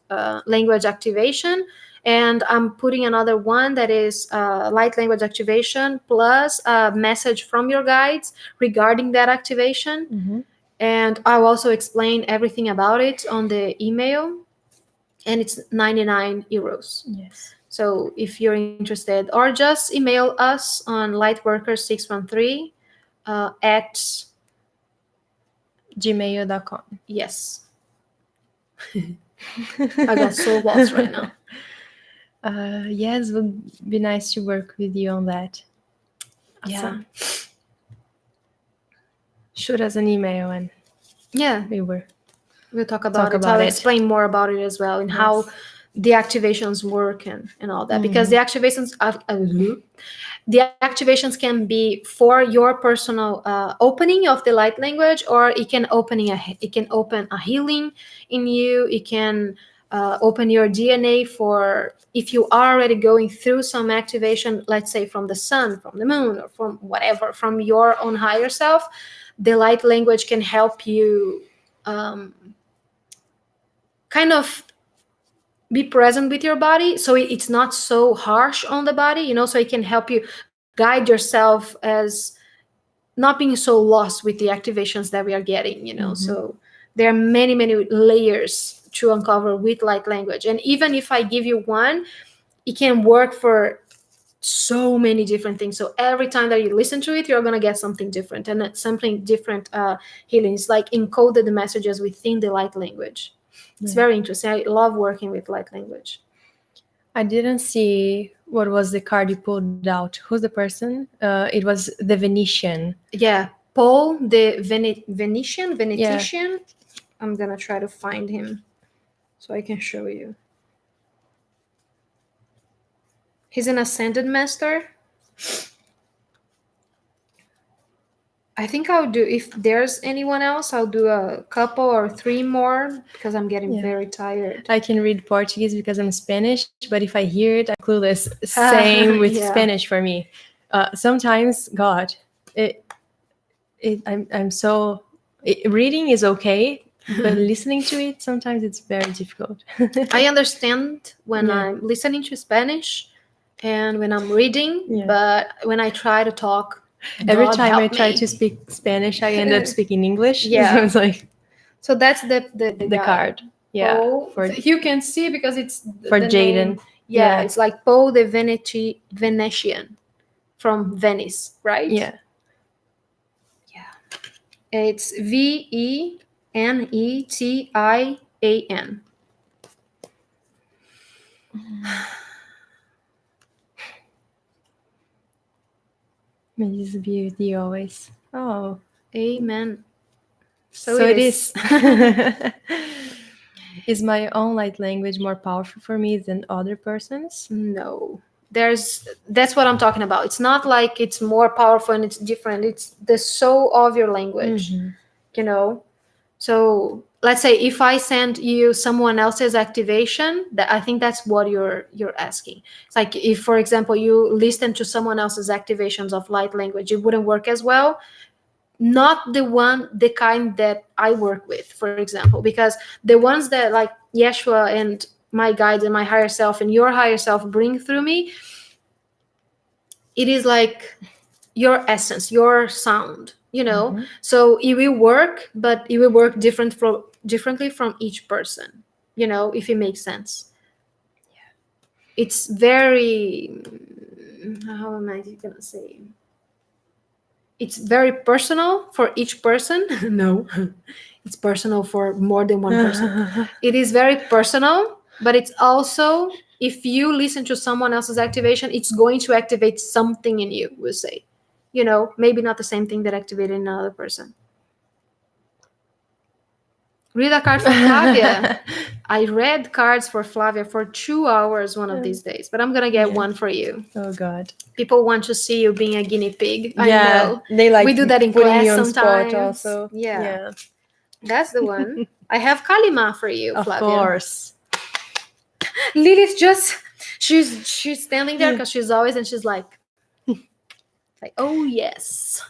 Speaker 2: language activation. And I'm putting another one that is light language activation plus a message from your guides regarding that activation. And I'll also explain everything about it on the email. And it's 99 euros.
Speaker 1: Yes.
Speaker 2: So if you're interested, or just email us on lightworkers613 at
Speaker 1: gmail.com.
Speaker 2: Yes. I got so lost right now.
Speaker 1: Yes, it would be nice to work with you on that.
Speaker 2: Yeah.
Speaker 1: Shoot us an email and
Speaker 2: we'll talk about it. I'll explain more about it as well and how the activations work and all that. Because the activations can be for your personal opening of the light language, or it can open a healing in you. It can open your DNA for if you are already going through some activation, let's say from the sun, from the moon, or from whatever, from your own higher self. The light language can help you kind of be present with your body, so it's not so harsh on the body, so it can help you guide yourself as not being so lost with the activations that we are getting, So there are many, many layers to uncover with light language. And even if I give you one, it can work for so many different things. So every time that you listen to it, you're going to get something different, and something different healing. It's like encoded messages within the light language. It's
Speaker 1: Yeah.
Speaker 2: very interesting. I love working with light language.
Speaker 1: I didn't see what was the card you pulled out. Who's the person? It was the Venetian.
Speaker 2: Yeah, Paul the Venetian,
Speaker 1: Yeah.
Speaker 2: Venetician. I'm gonna try to find him so I can show you. He's an ascended master. I think I'll do, if there's anyone else, I'll do a couple or three more because I'm getting
Speaker 1: Yeah.
Speaker 2: very tired.
Speaker 1: I can read Portuguese because I'm Spanish, but if I hear it, I'm clueless. Same with
Speaker 2: Yeah.
Speaker 1: Spanish for me. Sometimes, God, I'm so reading is okay, but listening to it sometimes it's very difficult.
Speaker 2: I understand when
Speaker 1: Yeah.
Speaker 2: I'm listening to Spanish and when I'm reading,
Speaker 1: Yeah.
Speaker 2: but when I try to talk,
Speaker 1: Every
Speaker 2: God
Speaker 1: time I
Speaker 2: help
Speaker 1: try
Speaker 2: me.
Speaker 1: to speak Spanish, I end up speaking English.
Speaker 2: Yeah.
Speaker 1: So it's like
Speaker 2: So that's the
Speaker 1: the
Speaker 2: guy.
Speaker 1: card. Yeah.
Speaker 2: Paul.
Speaker 1: For
Speaker 2: You can see because it's
Speaker 1: for
Speaker 2: the
Speaker 1: Jaden.
Speaker 2: name. Yeah,
Speaker 1: Yeah.
Speaker 2: it's like Paul the Venetian from Venice, right?
Speaker 1: Yeah.
Speaker 2: It's Venetian.
Speaker 1: May His beauty always. Oh.
Speaker 2: Amen.
Speaker 1: So it is. Is my own light language more powerful for me than other persons?
Speaker 2: No. That's what I'm talking about. It's not like it's more powerful and it's different. It's the soul of your language.
Speaker 1: Mm-hmm.
Speaker 2: You know? So let's say if I send you someone else's activation, that I think that's what you're asking. It's like if, for example, you listen to someone else's activations of light language, it wouldn't work as well. Not the kind that I work with, for example, because the ones that like Yeshua and my guides and my higher self and your higher self bring through me, it is like your essence, your sound,
Speaker 1: Mm-hmm.
Speaker 2: So it will work, but it will work differently from each person, if it makes sense. It's very, how am I gonna say, it's very personal for each person. No, it's personal for more than one person. It is very personal, but it's also, if you listen to someone else's activation, it's going to activate something in you, we'll say. Maybe not the same thing that activated in another person. Read a card for Flavia. I read cards for Flavia for 2 hours one of these days, but I'm gonna get one for you.
Speaker 1: Oh God.
Speaker 2: People want to see you being a guinea pig. I
Speaker 1: Yeah,
Speaker 2: know.
Speaker 1: they like
Speaker 2: We do that in
Speaker 1: putting
Speaker 2: class
Speaker 1: me on
Speaker 2: sometimes.
Speaker 1: spot also.
Speaker 2: Yeah. That's the one. I have Kalima for you,
Speaker 1: Of
Speaker 2: Flavia.
Speaker 1: course.
Speaker 2: Lilith she's standing there because she's always, and she's like, oh yes.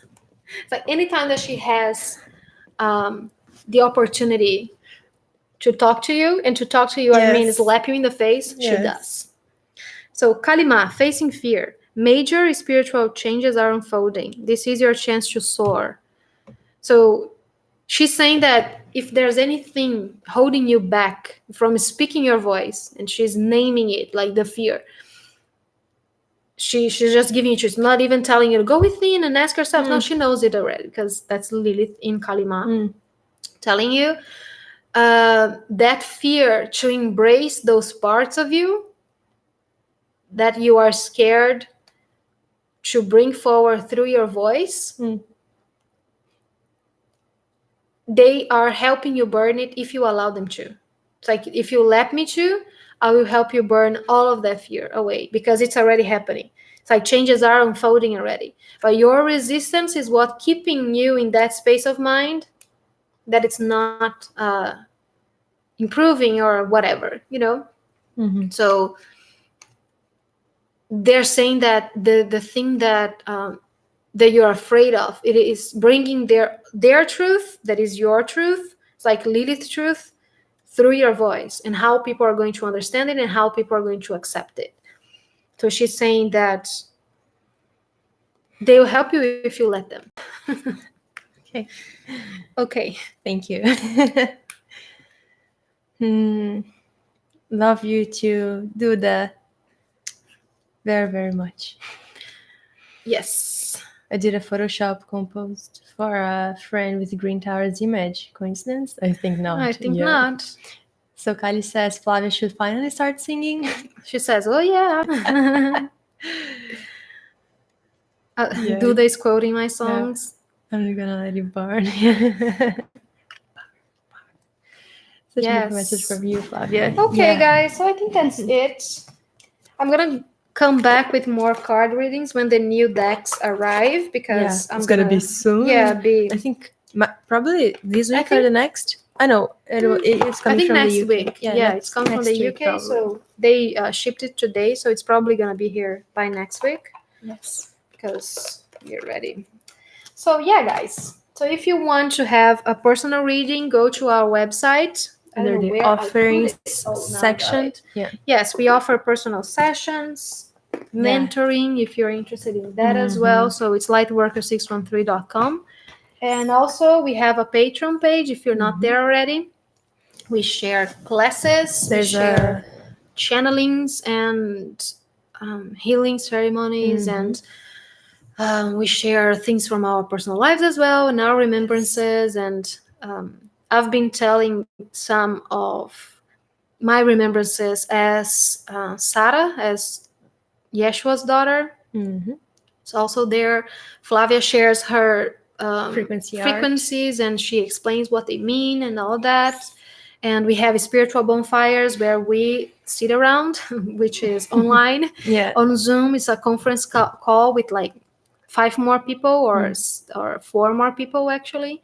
Speaker 2: It's like anytime that she has the opportunity to talk to you, and to talk to you, I mean, slap you in the face, she does. So Kalima, facing fear. Major spiritual changes are unfolding. This is your chance to soar. So she's saying that if there's anything holding you back from speaking your voice, and she's naming it like the fear, she's just giving you, she's not even telling you to go within and ask yourself. No, she knows it already, because that's Lilith in Kalima telling you that fear to embrace those parts of you that you are scared to bring forward through your voice. They are helping you burn it if you allow them to. It's like, if you let me to, I will help you burn all of that fear away, because it's already happening. It's like changes are unfolding already. But your resistance is what keeping you in that space of mind that it's not improving or whatever, So they're saying that the thing that you're afraid of, it is bringing their truth, that is your truth. It's like Lilith's truth, through your voice, and how people are going to understand it and how people are going to accept it. So she's saying that they will help you if you let them. Okay.
Speaker 1: Thank you. Love you to do that very, very much.
Speaker 2: Yes.
Speaker 1: I did a Photoshop composed for a friend with Green Tower's image. Coincidence? I think not.
Speaker 2: I think not.
Speaker 1: So Kylie says Flavia should finally start singing.
Speaker 2: She says, "Oh yeah."
Speaker 1: Yeah.
Speaker 2: Duda's quoting my songs.
Speaker 1: I'm gonna let you burn. Such a beautiful message
Speaker 2: Yes.
Speaker 1: from you, Flavia.
Speaker 2: Okay, guys. So I think that's it. I'm gonna come back with more card readings when the new decks arrive because I'm
Speaker 1: it's gonna be soon.
Speaker 2: be.
Speaker 1: I think probably this
Speaker 2: I
Speaker 1: week or
Speaker 2: think-
Speaker 1: the next. I know it's
Speaker 2: I
Speaker 1: coming
Speaker 2: think
Speaker 1: from the
Speaker 2: next
Speaker 1: UK.
Speaker 2: week. Yeah, it's coming from the
Speaker 1: next week,
Speaker 2: UK,
Speaker 1: probably.
Speaker 2: so they shipped it today, so it's probably gonna be here by next week
Speaker 1: Yes.
Speaker 2: because you're ready. So yeah, guys. So if you want to have a personal reading, go to our website. I don't
Speaker 1: Under
Speaker 2: know
Speaker 1: the
Speaker 2: where I put
Speaker 1: offerings
Speaker 2: it. Oh, now I got
Speaker 1: section.
Speaker 2: it.
Speaker 1: Yeah.
Speaker 2: Yes, we offer personal sessions, mentoring if you're interested in that as well. So it's lightworkers613.com. And also we have a Patreon page if you're not there already. We share classes,
Speaker 1: There's
Speaker 2: we share channelings and healing ceremonies, and we share things from our personal lives as well and our remembrances. And I've been telling some of my remembrances as Sarah, as Yeshua's daughter. It's also there. Flavia shares her frequencies and she explains what they mean and all that. And we have spiritual bonfires where we sit around, which is online. On Zoom. It's a conference call with like 5 more people or 4 more people actually,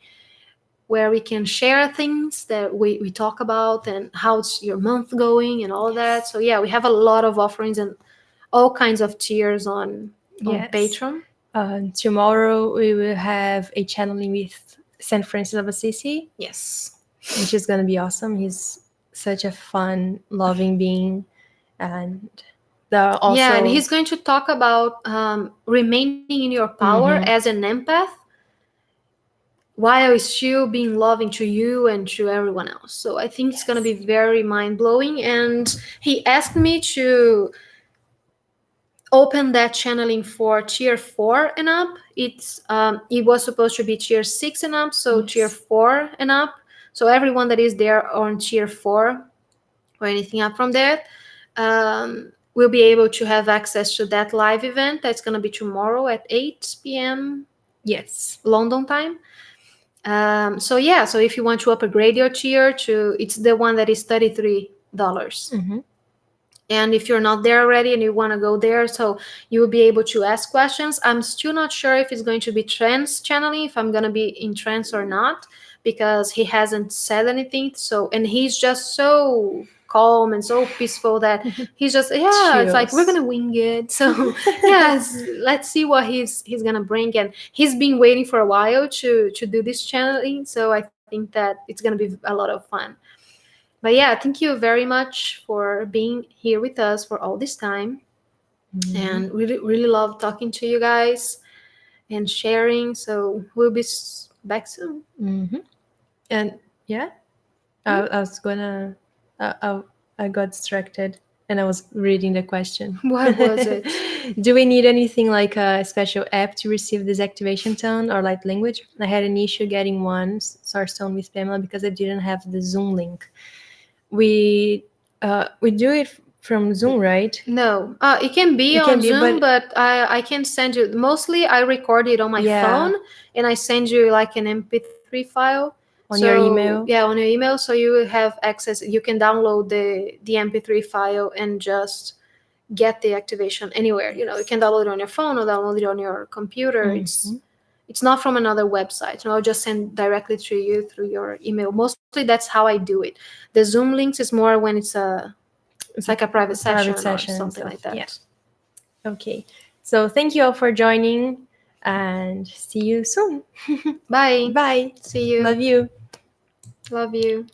Speaker 2: where we can share things that we talk about and how's your month going and all that. So yeah, we have a lot of offerings and all kinds of tiers on Patreon.
Speaker 1: Tomorrow we will have a channeling with Saint Francis of Assisi.
Speaker 2: Yes.
Speaker 1: Which is going to be awesome. He's such a fun, loving being. And
Speaker 2: and he's going to talk about remaining in your power as an empath while still being loving to you and to everyone else. So I think it's going to be very mind-blowing. And he asked me to open that channeling for tier 4 and up. It was supposed to be tier 6 and up, so tier 4 and up. So everyone that is there on tier 4 or anything up from there will be able to have access to that live event. That's going to be tomorrow at 8 p.m. London time. So if you want to upgrade your tier it's the one that is $33. And if you're not there already and you want to go there, so you will be able to ask questions. I'm still not sure if it's going to be trance channeling, if I'm going to be in trance or not, because he hasn't said anything. So, and he's just so calm and so peaceful that he's just it's like we're gonna wing it. So let's see what he's gonna bring. And he's been waiting for a while to do this channeling, so I think that it's gonna be a lot of fun. But yeah, thank you very much for being here with us for all this time. And really, really love talking to you guys and sharing. So we'll be back soon.
Speaker 1: And I was gonna I got distracted and I was reading the question.
Speaker 2: What was it?
Speaker 1: Do we need anything like a special app to receive this activation tone or light language? I had an issue getting one source tone with Pamela because I didn't have the Zoom link. We do it from Zoom, right?
Speaker 2: No, it can be on Zoom, but I can send you. Mostly, I record it on my phone, and I send you like an MP3 file
Speaker 1: on your email.
Speaker 2: Yeah, on your email, so you will have access. You can download the MP3 file and just get the activation anywhere. You can download it on your phone or download it on your computer. It's not from another website. I'll just send directly to you through your email. Mostly that's how I do it. The Zoom links is more when it's like a private session or something like that.
Speaker 1: Yeah. Okay. So thank you all for joining and see you soon.
Speaker 2: Bye.
Speaker 1: Bye.
Speaker 2: See you.
Speaker 1: Love you.
Speaker 2: Love you.